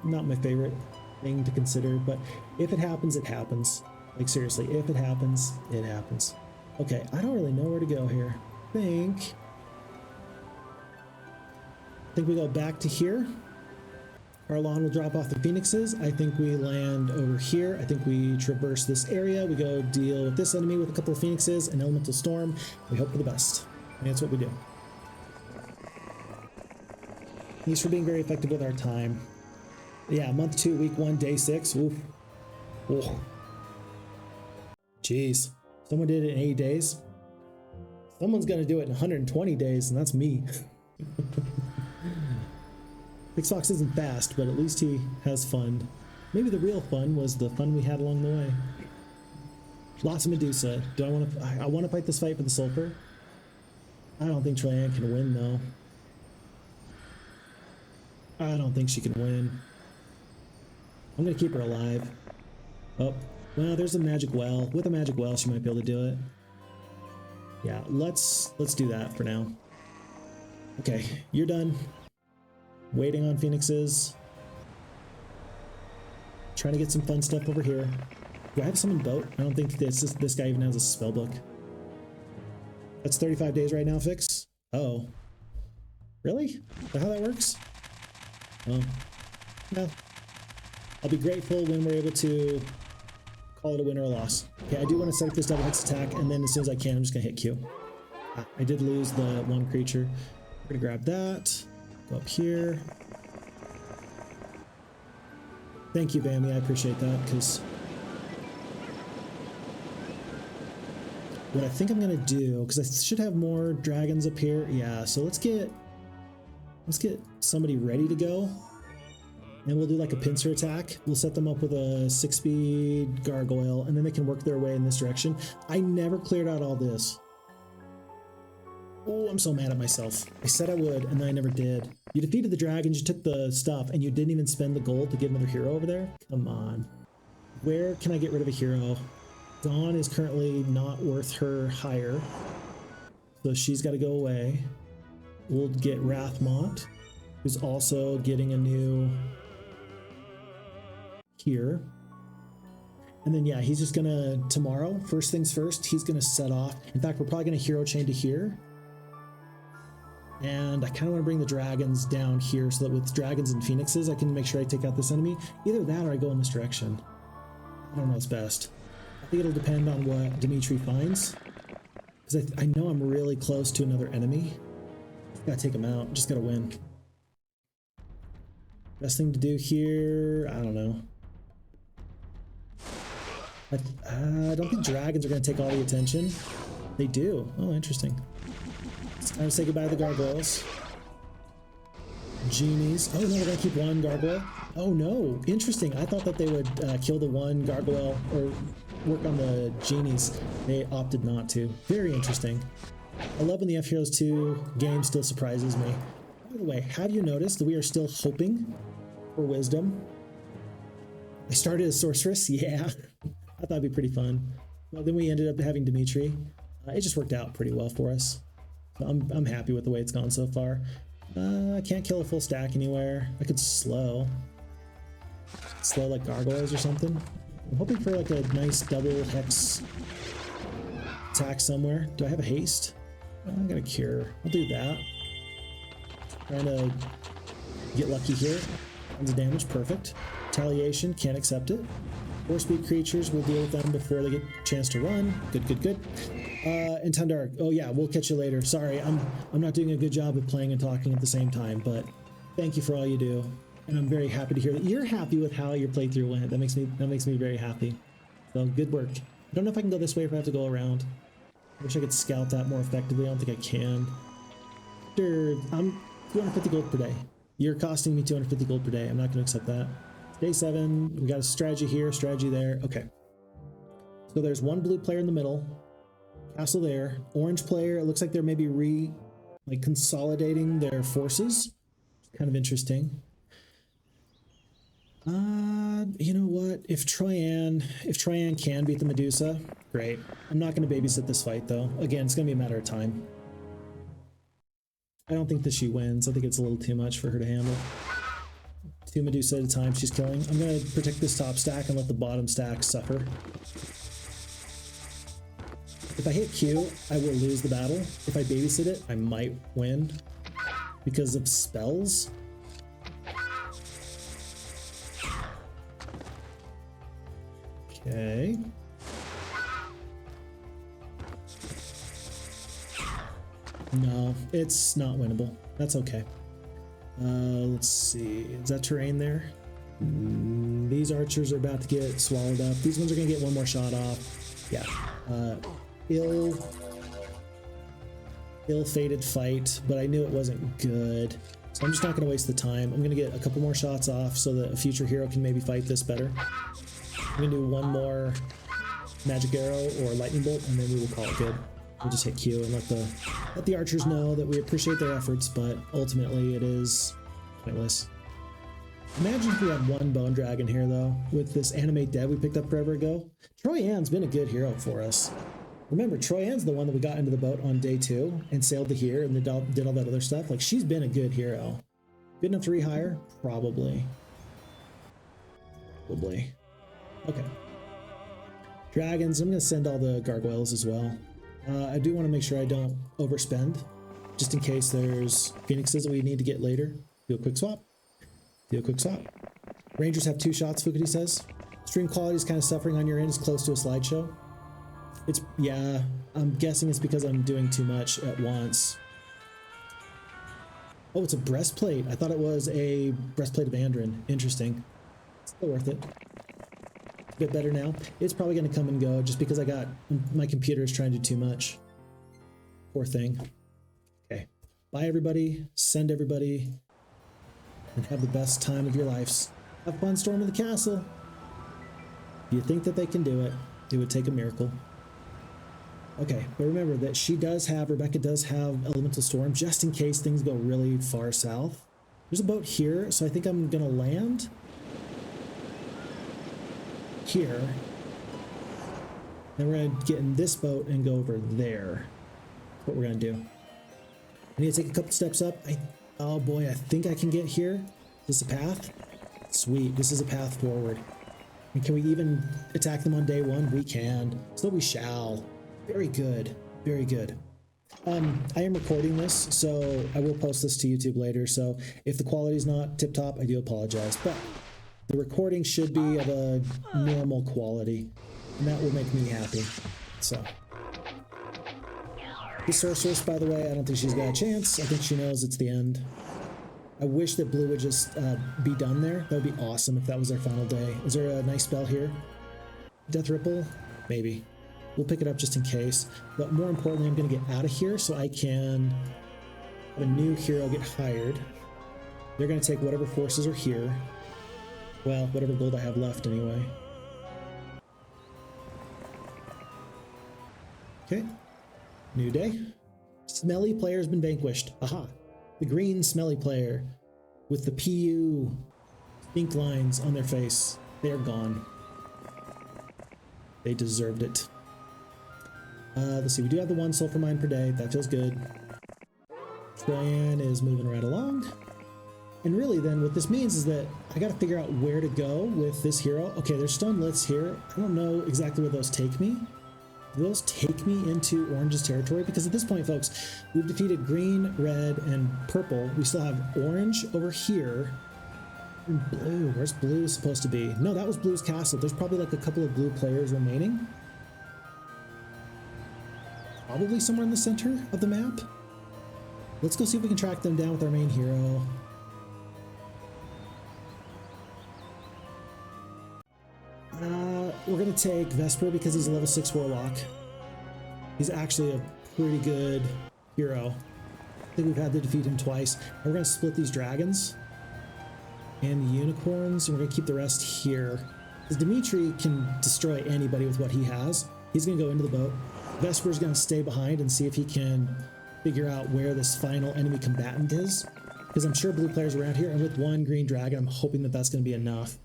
[SPEAKER 1] not my favorite thing to consider, but if it happens, it happens. Like seriously, if it happens, it happens. Okay, I don't really know where to go here. I think we go back to here. Our lawn will drop off the phoenixes. I think we land over here. I think we traverse this area. We go deal with this enemy with a couple of phoenixes, an elemental storm. We hope for the best. And that's what we do. Thanks for being very effective with our time. Yeah, month 2, week 1, day 6. Oof. Oh. Jeez. Someone did it in 80 days. Someone's gonna do it in 120 days, and that's me. Phixfox isn't fast, but at least he has fun. Maybe the real fun was the fun we had along the way. Lots of Medusa. Do I want to fight this fight for the sulfur? I don't think Troyan can win, though. I don't think she can win. I'm gonna keep her alive. Oh, well, there's a magic well. With a magic well, she might be able to do it. Yeah, let's do that for now. Okay, you're done. Waiting on phoenixes. Trying to get some fun stuff over here. Do I have some in boat? I don't think this guy even has a spell book. That's 35 days right now, Fix? Oh. Really? Is that how that works? Oh. Well, I'll be grateful when we're able to call it a win or a loss. Okay, I do want to set up this double hits attack, and then as soon as I can, I'm just gonna hit Q. I did lose the one creature. We're gonna grab that. Go up here. Thank you, Bammy. I appreciate that, because what I think I'm gonna do, because I should have more dragons up here. Yeah, so let's get somebody ready to go. And we'll do like a pincer attack. We'll set them up with a 6-speed gargoyle, and then they can work their way in this direction. I never cleared out all this. Oh, I'm so mad at myself. I said I would, and then I never did. You defeated the dragons, you took the stuff, and you didn't even spend the gold to get another hero over there? Come on. Where can I get rid of a hero? Dawn is currently not worth her hire, so she's got to go away. We'll get Rathmont, who's also getting a new here. And then, yeah, he's just gonna, tomorrow, first things first, he's gonna set off. In fact, we're probably gonna hero chain to here. And I kind of want to bring the dragons down here so that with dragons and phoenixes, I can make sure I take out this enemy. Either that or I go in this direction. I don't know what's best. I think it'll depend on what Dimitri finds. Because I know I'm really close to another enemy. Gotta take him out, just gotta win. Best thing to do here, I don't know. I don't think dragons are going to take all the attention. They do. Oh, interesting. It's time to say goodbye to the gargoyles. Genies. Oh, no, they're going to keep one gargoyle. Oh, no. Interesting. I thought that they would kill the one gargoyle or work on the genies. They opted not to. Very interesting. I love when the FHeroes2 game still surprises me. By the way, have you noticed that we are still hoping for wisdom? I started as Sorceress. Yeah. I thought it'd be pretty fun. Well, then we ended up having Dimitri. It just worked out pretty well for us. So I'm happy with the way it's gone so far. I can't kill a full stack anywhere. I could slow like gargoyles or something. I'm hoping for like a nice double hex attack somewhere. Do I have a haste? I got a cure. I'll do that. Trying to get lucky here. Tons of damage. Perfect. Retaliation. Can't accept it. 4-speed creatures, we'll deal with them before they get a chance to run. Good, good, good. And Tundark, oh yeah, we'll catch you later. Sorry, I'm not doing a good job of playing and talking at the same time, but thank you for all you do. And I'm very happy to hear that you're happy with how your playthrough went. That makes me very happy. So good work. I don't know if I can go this way or if I have to go around. I wish I could scout that more effectively. I don't think I can. Sure, I'm 250 gold per day. You're costing me 250 gold per day. I'm not going to accept that. Day 7, we got a strategy here, strategy there. Okay. So there's one blue player in the middle, castle there, orange player. It looks like they're maybe consolidating their forces. Kind of interesting. You know what? If Troyan can beat the Medusa, great. I'm not going to babysit this fight though. Again, it's going to be a matter of time. I don't think that she wins. I think it's a little too much for her to handle. 2 Medusa at a time she's killing. I'm going to protect this top stack and let the bottom stack suffer. If I hit Q, I will lose the battle. If I babysit it, I might win because of spells. Okay. No, it's not winnable. That's okay. Let's see. Is that terrain there? These archers are about to get swallowed up. These ones are going to get one more shot off. Yeah. Ill-fated fight, but I knew it wasn't good. So I'm just not going to waste the time. I'm going to get a couple more shots off so that a future hero can maybe fight this better. I'm going to do one more magic arrow or lightning bolt, and then we will call it good. We'll just hit Q and let the archers know that we appreciate their efforts, but ultimately it is pointless. Imagine if we had one bone dragon here though, with this animate dev we picked up forever ago. Troyan's been a good hero for us. Remember, Troyan's the one that we got into the boat on day 2 and sailed to here and did all that other stuff. Like, she's been a good hero. Good enough to rehire? Probably. Probably. Okay. Dragons, I'm going to send all the gargoyles as well. I do want to make sure I don't overspend, just in case there's phoenixes that we need to get later. Do a quick swap. Do a quick swap. Rangers have 2 shots, Fukity says. Stream quality is kind of suffering on your end. It's close to a slideshow. It's, yeah, I'm guessing it's because I'm doing too much at once. Oh, it's a breastplate. I thought it was a breastplate of Andrin. Interesting. Still worth it. A bit better now. It's probably going to come and go just because I got my computer is trying to do too much. Poor thing. Okay. Bye, everybody. Send everybody. And have the best time of your lives. Have fun storming the castle. If you think that they can do it, it would take a miracle. Okay, but remember that Rebecca does have Elemental Storm, just in case things go really far south. There's a boat here, so I think I'm gonna land here. Then we're gonna get in this boat and go over there. That's what we're gonna do. I need to take a couple steps up. Oh boy, I think I can get here. Is this a path? Sweet, this is a path forward. And can we even attack them on day one? We can. So we shall. Very good. Very good. I am recording this, so I will post this to YouTube later. So if the quality is not tip-top, I do apologize. But the recording should be of a normal quality, and that will make me happy. So. The Sorceress, by the way, I don't think she's got a chance. I think she knows it's the end. I wish that blue would just be done there. That would be awesome if that was our final day. Is there a nice spell here? Death Ripple? Maybe. We'll pick it up just in case. But more importantly, I'm going to get out of here so I can have a new hero get hired. They're going to take whatever forces are here. Well, whatever gold I have left anyway. Okay. New day. Smelly player has been vanquished. Aha. The green smelly player with the PU ink lines on their face. They are gone. They deserved it. Let's see, we do have the 1 sulfur mine per day. That feels good. Troyan is moving right along. And really then what this means is that I got to figure out where to go with this hero. Okay, there's stone lits here. I don't know exactly where those take me. Do those take me into Orange's territory? Because at this point, folks, we've defeated green, red, and purple. We still have orange over here. And blue. Where's blue supposed to be? No, that was blue's castle. There's probably like a couple of blue players remaining. Probably somewhere in the center of the map. Let's go see if we can track them down with our main hero. We're going to take Vesper because he's a level 6 warlock. He's actually a pretty good hero. I think we've had to defeat him twice. And we're going to split these dragons and the unicorns, and we're going to keep the rest here. Because Dimitri can destroy anybody with what he has. He's going to go into the boat. Vesper's going to stay behind and see if he can figure out where this final enemy combatant is. Because I'm sure blue players around here, and with 1 green dragon, I'm hoping that that's going to be enough.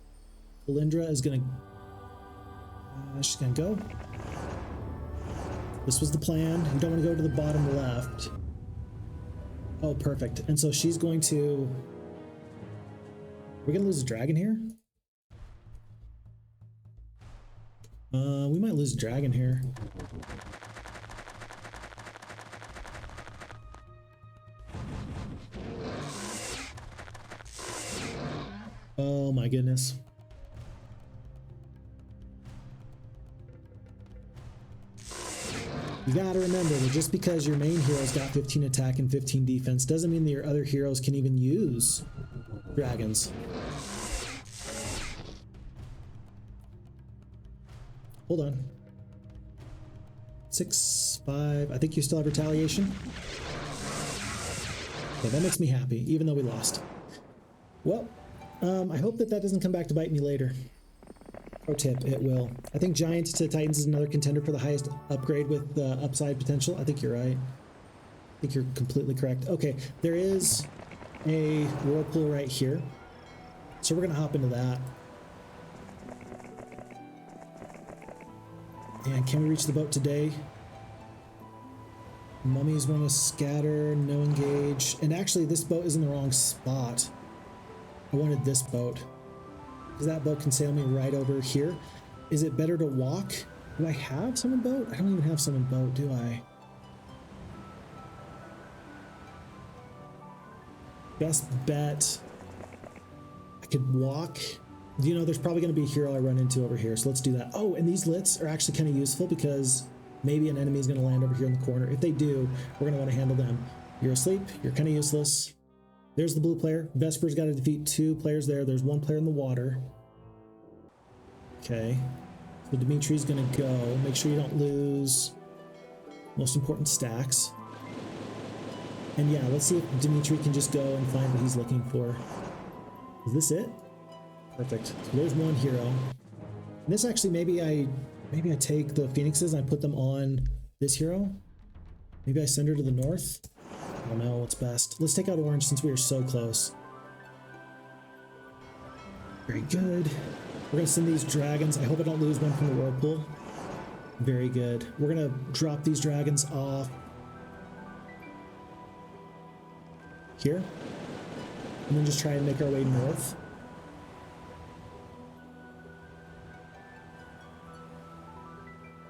[SPEAKER 1] Lindra is going to... she's going to go. This was the plan. You don't want to go to the bottom left. Oh, perfect. And so she's going to... We're going to lose a dragon here? We might lose a dragon here. Oh my goodness. You gotta remember that just because your main hero's got 15 attack and 15 defense doesn't mean that your other heroes can even use dragons. Hold on. 6, 5. I think you still have retaliation. Okay, that makes me happy, even though we lost. Well, I hope that that doesn't come back to bite me later. Pro tip, it will. I think Giant to Titans is another contender for the highest upgrade with the upside potential. I think you're right. I think you're completely correct. Okay, there is a whirlpool right here. So we're going to hop into that. And can we reach the boat today? Mummies want to scatter, no engage. And actually, this boat is in the wrong spot. I wanted this boat. Because that boat can sail me right over here. Is it better to walk? Do I have summon boat? I don't even have summon boat, do I? Best bet. I could walk. You know, there's probably going to be a hero I run into over here, so let's do that. Oh, and these lits are actually kind of useful because Maybe an enemy is going to land over here in the corner. If they do, we're going to want to handle them. You're asleep. You're kind of useless. There's the blue player. Vesper's got to defeat 2 players there. There's 1 player in the water. Okay. So Dimitri's going to go. Make sure you don't lose most important stacks. And yeah, let's see if Dimitri can just go and find what he's looking for. Is this it? Perfect. So there's 1 hero. And this actually, maybe I take the Phoenixes and I put them on this hero. Maybe I send her to the north. I don't know what's best. Let's take out orange since we are so close. Very good. We're gonna send these dragons. I hope I don't lose one from the whirlpool. Very good. We're gonna drop these dragons off here. And then just try and make our way north.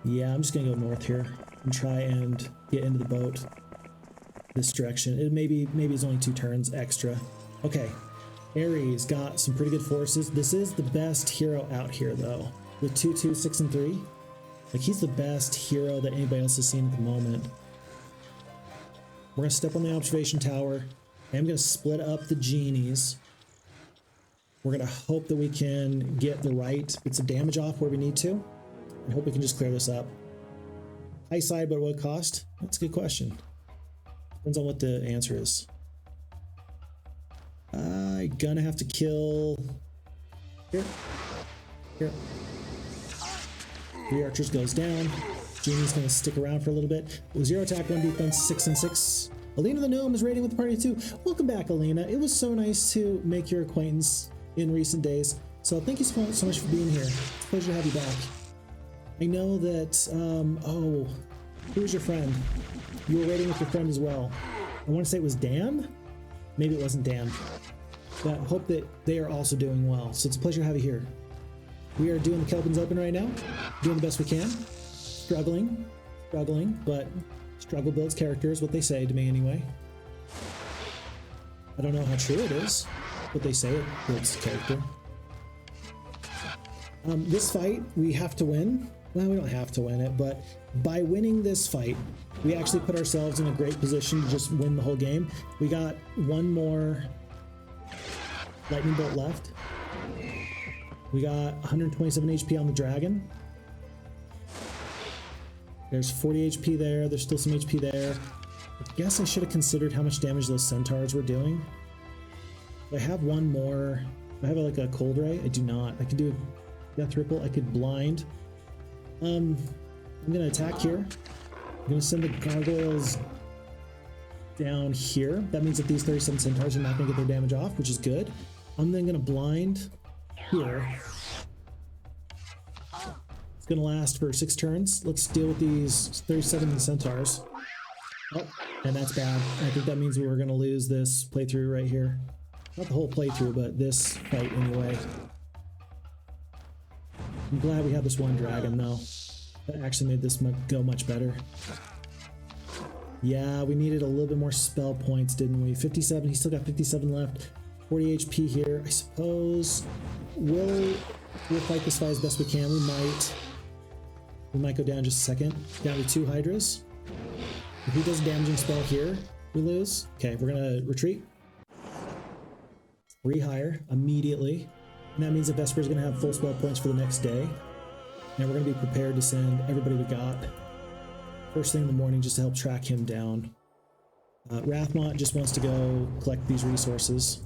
[SPEAKER 1] Yeah, I'm just gonna go north here and try and get into the boat this direction. It maybe it's only 2 turns extra. Okay, Ares got some pretty good forces. This is the best hero out here though. With 2, 2, 6, and 3. Like, he's the best hero that anybody else has seen at the moment. We're gonna step on the observation tower. I'm gonna split up the genies. We're gonna hope that we can get the right bits of damage off where we need to. I hope we can just clear this up. High side, but what cost? That's a good question. Depends on what the answer is. I'm gonna have to kill... Here. 3 archers goes down. Genie's gonna stick around for a little bit. 0 attack, 1 defense, 6 and 6. Alina the Gnome is raiding with the party too. Welcome back, Alina. It was so nice to make your acquaintance in recent days. So thank you so much for being here. It's a pleasure to have you back. I know that, oh, who was your friend? You were raiding with your friend as well. I want to say it was Dan? Maybe it wasn't Dan. But I hope that they are also doing well. So it's a pleasure to have you here. We are doing the Khelbens Open right now. Doing the best we can. Struggling, but struggle builds character is what they say to me anyway. I don't know how true it is, but they say it builds character. This fight, we have to win. Well, we don't have to win it, but by winning this fight, we actually put ourselves in a great position to just win the whole game. We got 1 more lightning bolt left. We got 127 HP on the dragon. There's 40 HP there. There's still some HP there. I guess I should have considered how much damage those centaurs were doing. I have 1 more. I have like a cold ray. I do not. I can do a death ripple. I could blind. I'm gonna attack here. I'm gonna send the gargoyles down here. That means that these 37 centaurs are not gonna get their damage off, which is good. I'm then gonna blind here. It's gonna last for 6 turns. Let's deal with these 37 centaurs. Oh, and that's bad. I think that means we're gonna lose this playthrough right here. Not the whole playthrough, but this fight anyway. I'm glad we had this 1 dragon though. That actually made this go much better. Yeah, we needed a little bit more spell points, didn't we? 57, he's still got 57 left. 40 HP here. I suppose we'll fight this fight as best we can. We might go down just a second. Down to 2 hydras. If he does a damaging spell here, we lose. Okay, we're gonna retreat. Rehire immediately. And that means that Vesper is going to have full spell points for the next day. And we're going to be prepared to send everybody we got first thing in the morning just to help track him down. Rathmont just wants to go collect these resources.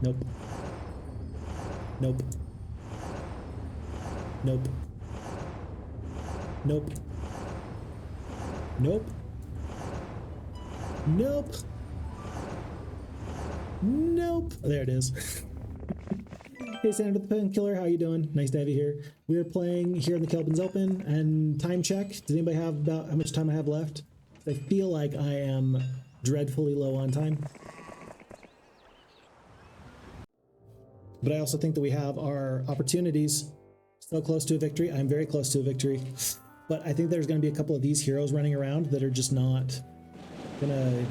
[SPEAKER 1] Nope. Nope. Nope. Nope. Nope. Nope. Nope. Oh, there it is. Hey, Senator the Painkiller, how you doing? Nice to have you here. We are playing here in the Khelbens Open, and time check. Does anybody have about how much time I have left? I feel like I am dreadfully low on time. But I also think that we have our opportunities so close to a victory. I'm very close to a victory. But I think there's going to be a couple of these heroes running around that are just not gonna,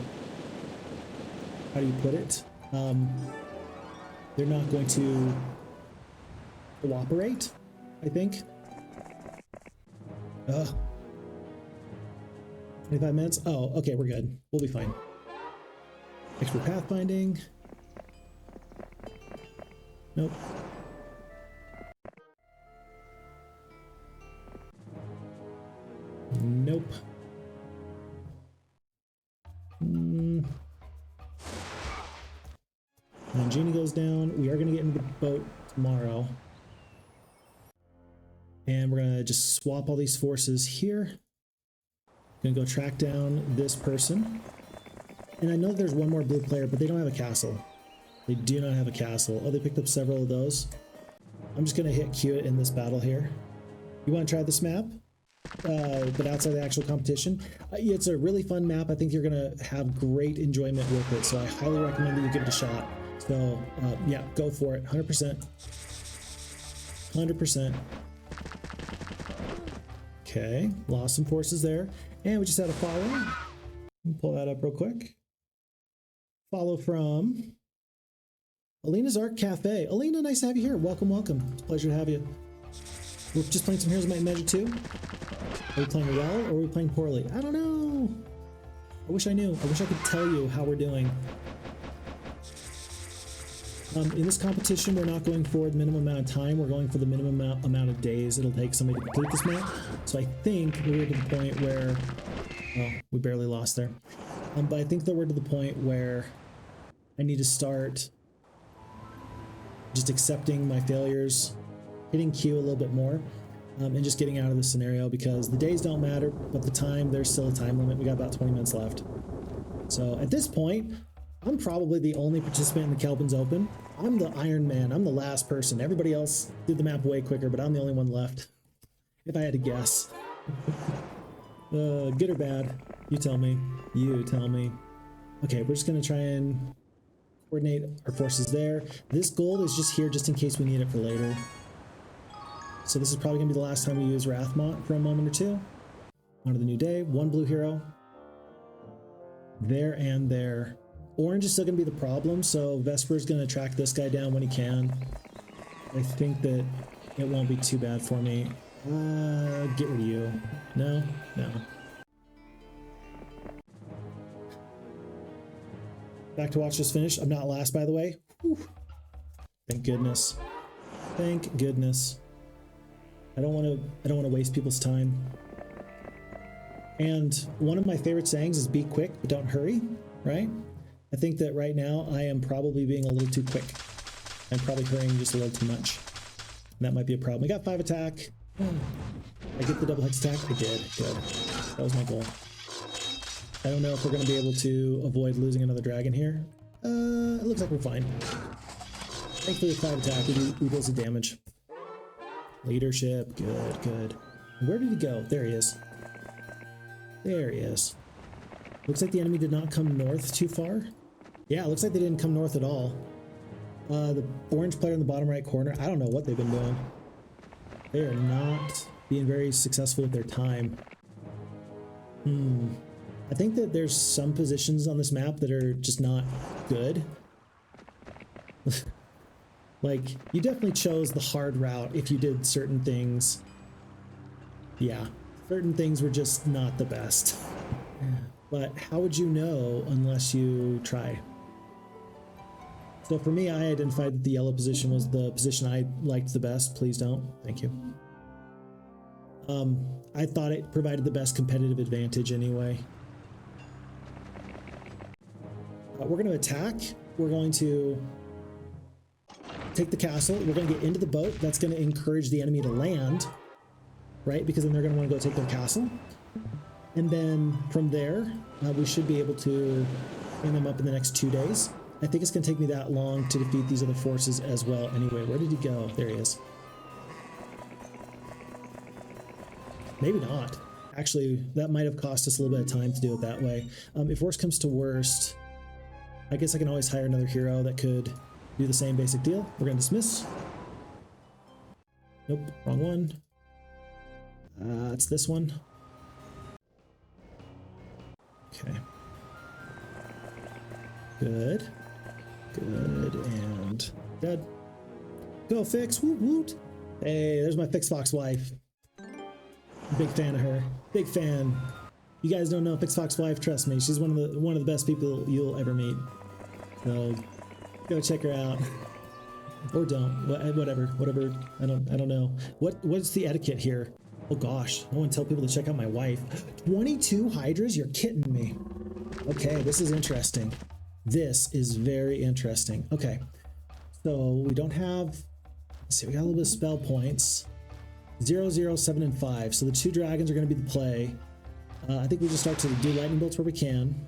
[SPEAKER 1] how do you put it? They're not going to cooperate, I think. Ugh. 25 minutes? Oh, okay, we're good. We'll be fine. Expert pathfinding. Nope. Nope. When Genie goes down, we are going to get into the boat tomorrow. And we're going to just swap all these forces here. Gonna go track down this person. And I know there's one more blue player, but they don't have a castle. They do not have a castle. Oh, they picked up several of those. I'm just gonna hit Q it in this battle here. You wanna try this map? But outside the actual competition? It's a really fun map. I think you're gonna have great enjoyment with it. So I highly recommend that you give it a shot. So yeah, go for it, 100%. 100%. Okay, lost some forces there. And we just had a follow. Pull that up real quick. Follow from Alina's Art Cafe. Alina, nice to have you here. Welcome, welcome. It's a pleasure to have you. We're just playing some Heroes of Might and Magic 2. Are we playing well or are we playing poorly? I don't know. I wish I knew. I wish I could tell you how we're doing. In this competition, we're not going for the minimum amount of time. We're going for the minimum amount of days it'll take somebody to complete this map. So I think we're to the point where, oh, we barely lost there. But I think that we're to the point where I need to start just accepting my failures, hitting Q a little bit more, and just getting out of this scenario because the days don't matter, but the time, there's still a time limit. We got about 20 minutes left. So at this point, I'm probably the only participant in the Khelben's Open. I'm the Iron Man. I'm the last person. Everybody else did the map way quicker, but I'm the only one left. If I had to guess. Good or bad? You tell me. You tell me. Okay, we're just going to try and coordinate our forces there. This gold is just here just in case we need it for later. So this is probably going to be the last time we use Rathmont for a moment or two. On to the new day. One blue hero. There and there. Orange is still going to be the problem, so Vesper's going to track this guy down when he can. I think that it won't be too bad for me. Get rid of you. No? No. Back to watch this finish. I'm not last, by the way. Whew. Thank goodness. Thank goodness. I don't want to waste people's time. And one of my favorite sayings is be quick, but don't hurry, right? I think that right now I am probably being a little too quick. I'm probably hurrying just a little too much. And that might be a problem. We got 5 attack. I get the double hex attack. I did. Good. That was my goal. I don't know if we're going to be able to avoid losing another dragon here. It looks like we're fine. Thankfully, 5 attack equals the damage. Leadership. Good, good. Where did he go? There he is. There he is. Looks like the enemy did not come north too far. Yeah, it looks like they didn't come north at all. The orange player in the bottom right corner, I don't know what they've been doing. They are not being very successful with their time. I think that there's some positions on this map that are just not good. Like, you definitely chose the hard route if you did certain things. Yeah, certain things were just not the best. But how would you know unless you try? So for me, I identified that the yellow position was the position I liked the best. Please don't. Thank you. I thought it provided the best competitive advantage anyway. We're going to attack. We're going to take the castle. We're going to get into the boat. That's going to encourage the enemy to land, right? Because then they're going to want to go take their castle. And then from there, we should be able to bring them up in the next 2 days. I think it's going to take me that long to defeat these other forces as well. Anyway, where did he go? There he is. Maybe not. Actually, that might have cost us a little bit of time to do it that way. If worst comes to worst, I guess I can always hire another hero that could do the same basic deal. We're going to dismiss. Nope, wrong one. It's this one. Okay. Good. Good, and dead. Go Fix, woot woot. Hey, there's my Phixfox wife. Big fan of her. Big fan. You guys don't know Phixfox wife, trust me. She's one of the best people you'll ever meet. So go check her out. Or don't. Whatever. I don't know. What's the etiquette here? Oh gosh, I want to tell people to check out my wife. 22 hydras? You're kidding me. Okay, this is interesting. This is very interesting. Okay, so we don't have, let's see, we got a little bit of spell points. 0, 0, 7, and 5. So the 2 dragons are going to be the play. I think we just start to do lightning bolts where we can.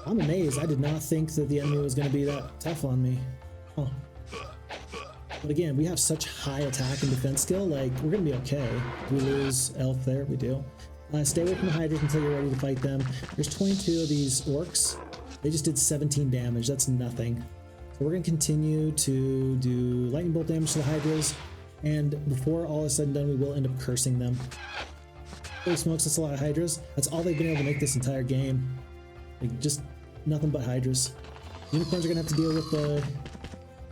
[SPEAKER 1] I'm amazed. I did not think that the enemy was going to be that tough on me. Huh. But again, we have such high attack and defense skill, like, we're going to be okay. Do we lose elf there? We do. Stay away from the hydras until you're ready to fight them. There's 22 of these orcs. They just did 17 damage. That's nothing. So we're going to continue to do lightning bolt damage to the hydras. And before all is said and done, we will end up cursing them. Holy smokes, that's a lot of hydras. That's all they've been able to make this entire game. Like, just nothing but hydras. Unicorns are going to have to deal with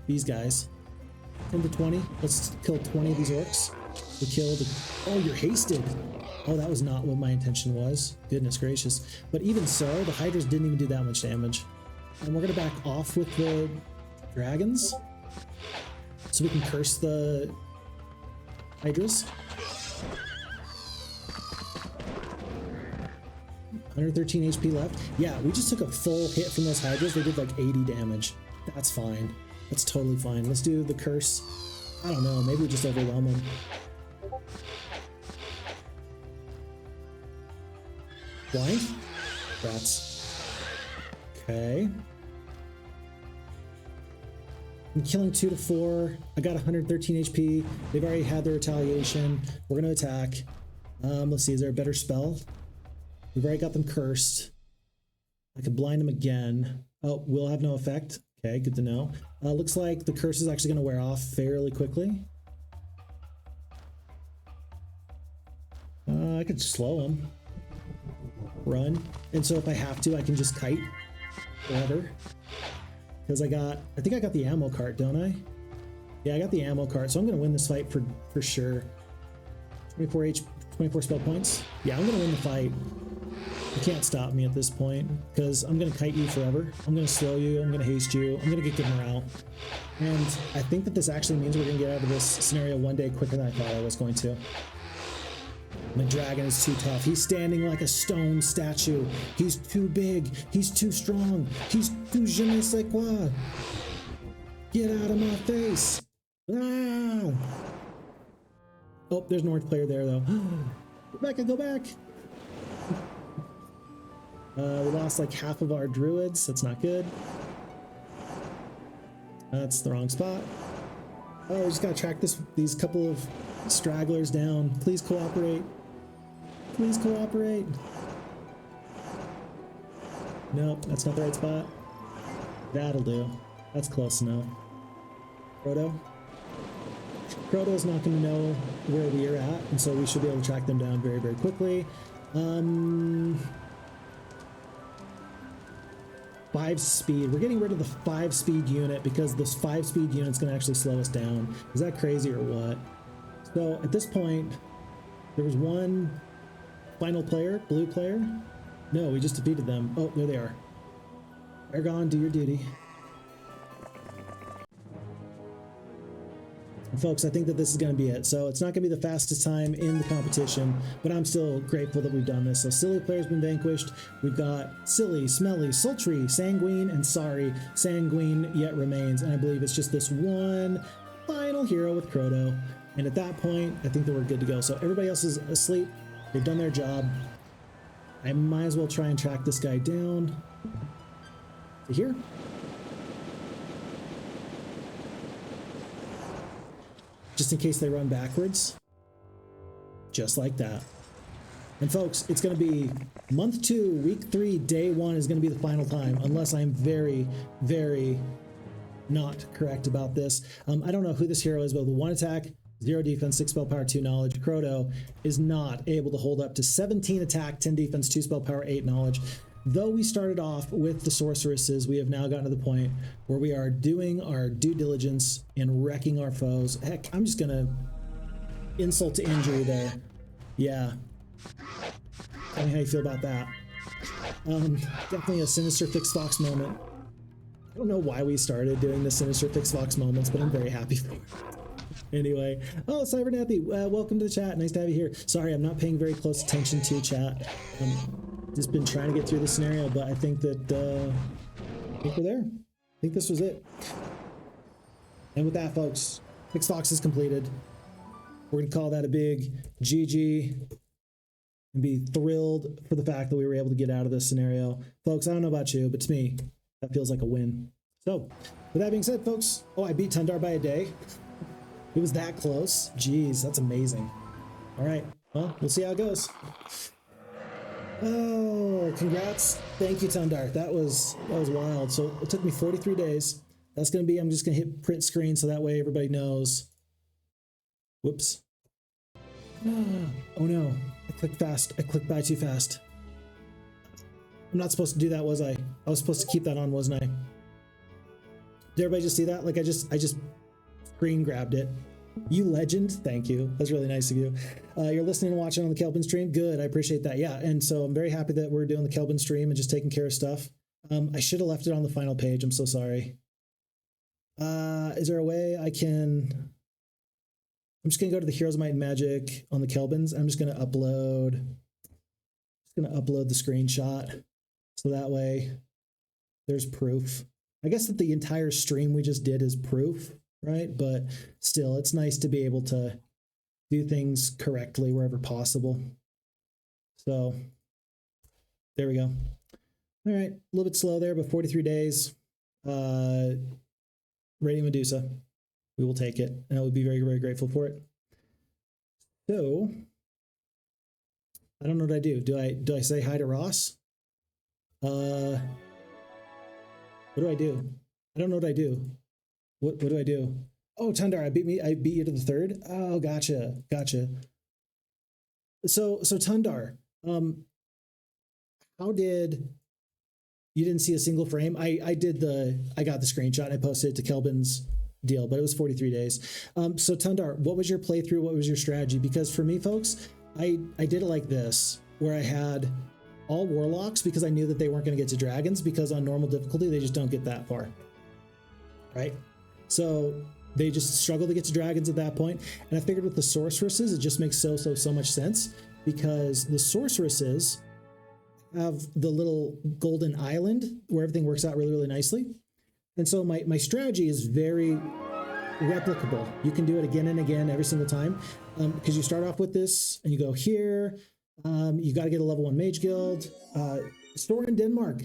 [SPEAKER 1] these guys. 10 to 20. Let's kill 20 of these orcs. We killed... Oh, you're hasted. Oh, that was not what my intention was. Goodness gracious. But even so, the hydras didn't even do that much damage. And we're going to back off with the dragons. So we can curse the hydras. 113 HP left. Yeah, we just took a full hit from those hydras. They did like 80 damage. That's fine. That's totally fine. Let's do the curse. I don't know. Maybe we just overwhelm them. Blind? Rats. Okay. I'm killing 2 to 4. I got 113 HP. They've already had their retaliation. We're going to attack. Let's see. Is there a better spell? We've already got them cursed. I could blind them again. Oh, will have no effect. Okay, good to know. Looks like the curse is actually going to wear off fairly quickly. I could slow them. Run. And so if I have to, I can just kite forever. Because I think I got the ammo cart, don't I? Yeah, I got the ammo cart, so I'm going to win this fight for sure. 24 spell points. Yeah, I'm going to win the fight. You can't stop me at this point, because I'm going to kite you forever. I'm going to slow you. I'm going to haste you. I'm going to get good morale. And I think that this actually means we're going to get out of this scenario one day quicker than I thought I was going to. My dragon is too tough. He's standing like a stone statue. He's too big. He's too strong. He's too je ne sais quoi. Get out of my face. Ah! Oh, there's an orange player there, though. Go back and go back. We lost like half of our druids. That's not good. That's the wrong spot. Oh, we just gotta track these couple of stragglers down. Please cooperate. Please cooperate. Nope, that's not the right spot. That'll do. That's close enough. Proto. Proto's not going to know where we are at, and so we should be able to track them down very, very quickly. 5 speed. We're getting rid of the 5 speed unit because this 5 speed unit's going to actually slow us down. Is that crazy or what? So at this point, there was one final player, blue player. No, we just defeated them. Oh, there they are. Aragon, do your duty. And folks, I think that this is going to be it. So it's not going to be the fastest time in the competition, but I'm still grateful that we've done this. So silly player's been vanquished. We've got silly, smelly, sultry, sanguine, and sorry. Sanguine yet remains. And I believe it's just this one final hero with Croto. And at that point, I think that we're good to go. So everybody else is asleep. They've done their job. I might as well try and track this guy down to here. Just in case they run backwards. Just like that. And folks, it's going to be month 2, week 3, day 1 is going to be the final time, unless I'm very, very not correct about this. I don't know who this hero is, but the 1 attack, 0 defense, 6 spell power, 2 knowledge. Croto is not able to hold up to 17 attack, 10 defense, 2 spell power, 8 knowledge. Though we started off with the sorceresses, we have now gotten to the point where we are doing our due diligence and wrecking our foes. Heck, I'm just gonna insult to injury there. Yeah. Tell me how you feel about that. Definitely a Sinister Phixfox moment. I don't know why we started doing the Sinister Phixfox moments, but I'm very happy for it. Anyway, oh, Cybernappy, welcome to the chat. Nice to have you here. Sorry, I'm not paying very close attention to chat. Just been trying to get through the scenario, but I think that I think we're there. I think this was it. And with that, folks, Phixfox is completed. We're gonna call that a big GG and be thrilled for the fact that we were able to get out of this scenario. Folks, I don't know about you, but to me, that feels like a win. So, with that being said, folks, oh, I beat Tundar by a day. It was that close. Jeez, that's amazing. All right, well, we'll see how it goes. Oh, congrats. Thank you, Tundar. That was wild. So it took me 43 days. That's gonna be, I'm just gonna hit print screen so that way everybody knows. Whoops. Oh no, I clicked fast. I clicked by too fast. I'm not supposed to do that, was I? I was supposed to keep that on, wasn't I? Did everybody just see that? Like I just screen grabbed it. You legend, thank you. That's really nice of you. You're listening and watching on the Khelben stream. Good, I appreciate that. Yeah, and so I'm very happy that we're doing the Khelben stream and just taking care of stuff. I should have left it on the final page. I'm so sorry. Is there a way I can... I'm just gonna go to the Heroes, Might and Magic on the Khelbens. I'm just gonna upload the screenshot so that way there's proof. I guess that the entire stream we just did is proof, right? But still, it's nice to be able to do things correctly wherever possible. So there we go. All right, a little bit slow there, but 43 days. Rating Medusa. We will take it, and I would be very, very grateful for it. So, I don't know what I do. Do I say hi to Ross? What do I do? I don't know what I do. What do I do? Oh, Tundar, I beat you to the third. Oh, gotcha. So Tundar, how did you didn't see a single frame? I got the screenshot and I posted it to Khelben's deal, but it was 43 days. So Tundar, what was your playthrough? What was your strategy? Because for me, folks, I did it like this, where I had all warlocks because I knew that they weren't going to get to dragons, because on normal difficulty, they just don't get that far, right? So they just struggle to get to dragons at that point. And I figured with the sorceresses, it just makes so much sense, because the sorceresses have the little golden island where everything works out really, really nicely. And so my strategy is very replicable. You can do it again and again every single time, because you start off with this and you go here. You got to get a level 1 mage guild. Store in Denmark,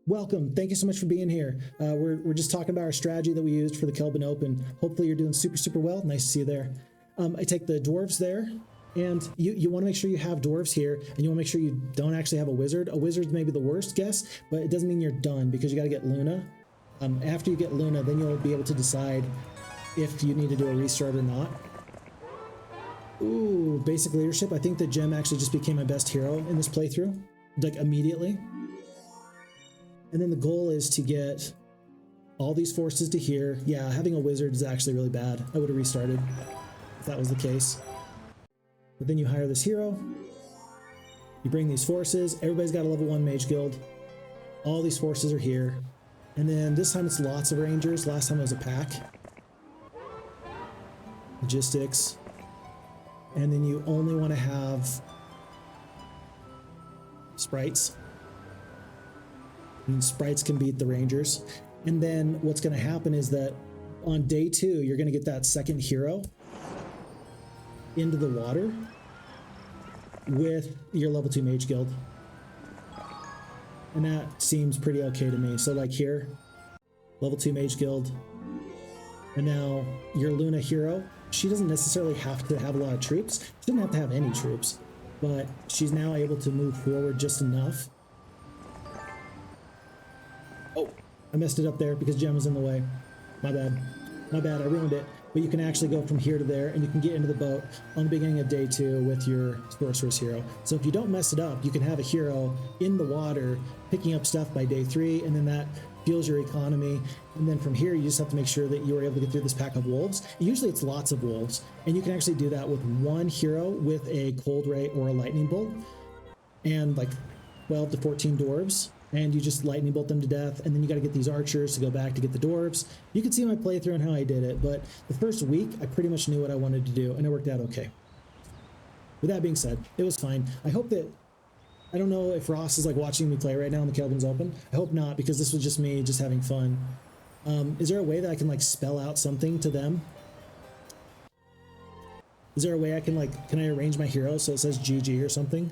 [SPEAKER 1] welcome. Thank you so much for being here. We're just talking about our strategy that we used for the Khelben Open. Hopefully you're doing super well. Nice to see you there. I take the dwarves there. And you want to make sure you have dwarves here, and you want to make sure you don't actually have a wizard. A wizard's maybe the worst guess, but it doesn't mean you're done, because you got to get Luna. After you get Luna, then you'll be able to decide if you need to do a restart or not. Ooh, basic leadership. I think that Gem actually just became my best hero in this playthrough, like immediately. And then the goal is to get all these forces to here. Yeah, having a wizard is actually really bad. I would have restarted if that was the case. But then you hire this hero. You bring these forces. Everybody's got a level 1 mage guild. All these forces are here. And then this time it's lots of rangers. Last time it was a pack. Logistics. And then you only want to have sprites. And sprites can beat the rangers. And then what's going to happen is that on day 2, you're going to get that second hero into the water with your level 2 mage guild. And that seems pretty okay to me. So like here, level 2 mage guild. And now your Luna hero, she doesn't necessarily have to have a lot of troops. She doesn't have to have any troops, but she's now able to move forward just enough. Oh, I messed it up there because Gem was in the way. My bad, I ruined it. But you can actually go from here to there, and you can get into the boat on the beginning of day 2 with your Sorceress hero. So if you don't mess it up, you can have a hero in the water picking up stuff by day 3, and then that fuels your economy. And then from here, you just have to make sure that you are able to get through this pack of wolves. Usually it's lots of wolves, and you can actually do that with one hero with a cold ray or a lightning bolt, and like 12 to 14 dwarves, and you just lightning bolt them to death. And then you got to get these archers to go back to get the dwarves. You can see my playthrough and how I did it, but the first week I pretty much knew what I wanted to do, and it worked out okay. With that being said, it was fine. I hope that, I don't know if Ross is like watching me play right now in the Khelben's Open. I hope not, because this was just me just having fun. Is there a way that I can like spell out something to them? Is there a way I can like, can I arrange my hero so it says GG or something?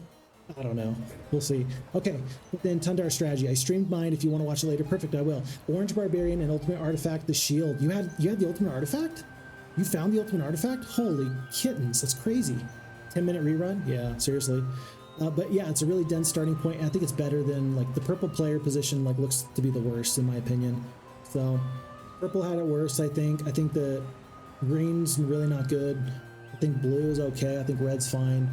[SPEAKER 1] I don't know. We'll see. Okay, then Tundar strategy. I streamed mine. If you want to watch it later, perfect, I will. Orange Barbarian and Ultimate Artifact, the shield. You had the Ultimate Artifact? You found the Ultimate Artifact? Holy kittens, that's crazy. 10-minute rerun? Yeah, seriously. But yeah, it's a really dense starting point, and I think it's better than, like, the purple player position, like, looks to be the worst, in my opinion. So, purple had it worse, I think. I think the green's really not good. I think blue is okay. I think red's fine.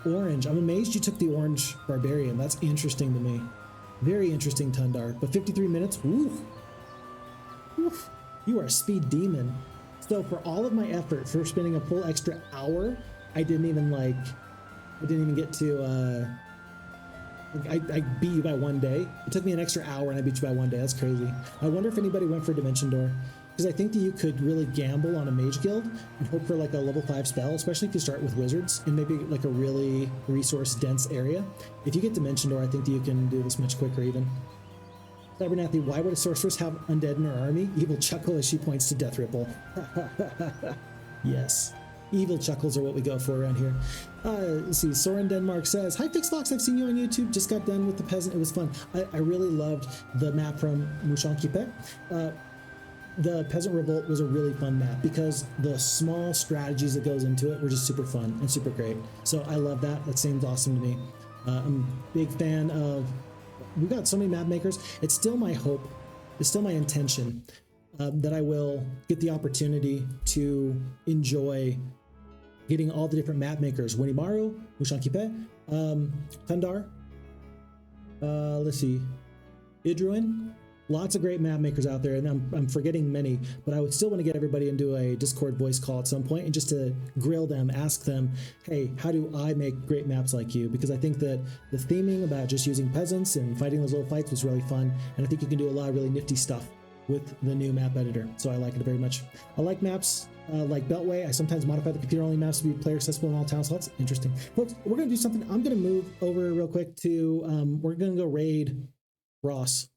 [SPEAKER 1] Orange, I'm amazed you took the orange barbarian. That's interesting to me. Very interesting, Tundar. But 53 minutes, woof. Woof. You are a speed demon. So for all of my effort for spending a full extra hour, I didn't even get to, I beat you by 1 day. It took me an extra hour and I beat you by 1 day. That's crazy. I wonder if anybody went for Dimension Door. Because I think that you could really gamble on a mage guild and hope for like a level 5 spell, especially if you start with wizards in maybe like a really resource dense area. If you get Dimension Door, I think that you can do this much quicker even. Cybernathi, why would a sorceress have undead in her army? Evil chuckle as she points to Death Ripple. Yes. Evil chuckles are what we go for around here. Let's see, Soren Denmark says, hi Phixfox, I've seen you on YouTube, just got done with the peasant, it was fun. I really loved the map from Mushankipe. The Peasant Revolt was a really fun map because the small strategies that goes into it were just super fun and super great. So I love that. That seems awesome to me. I'm a big fan of, we've got so many map makers. It's still my hope, it's still my intention that I will get the opportunity to enjoy getting all the different map makers. Winimaru, Mushankipe, Tundar, let's see, Idruin. Lots of great map makers out there, and I'm forgetting many, but I would still want to get everybody into a Discord voice call at some point and just to grill them, ask them, hey, how do I make great maps like you? Because I think that the theming about just using peasants and fighting those little fights was really fun, and I think you can do a lot of really nifty stuff with the new map editor, so I like it very much. I like maps like Beltway. I sometimes modify the computer-only maps to be player accessible in all town slots. Interesting. Folks, we're going to do something. I'm going to move over real quick to, we're going to go raid Ross.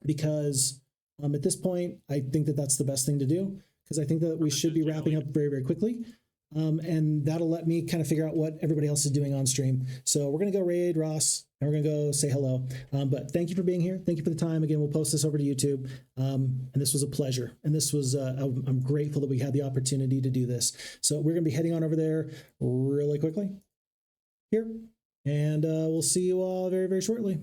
[SPEAKER 1] Because at this point, I think that that's the best thing to do, because I think that we should be wrapping up very, very quickly. And that'll let me kind of figure out what everybody else is doing on stream. So we're going to go raid Ross, and we're going to go say hello. But thank you for being here. Thank you for the time. Again, we'll post this over to YouTube. And this was a pleasure. And this was, I'm grateful that we had the opportunity to do this. So we're going to be heading on over there really quickly here. And we'll see you all very, very shortly.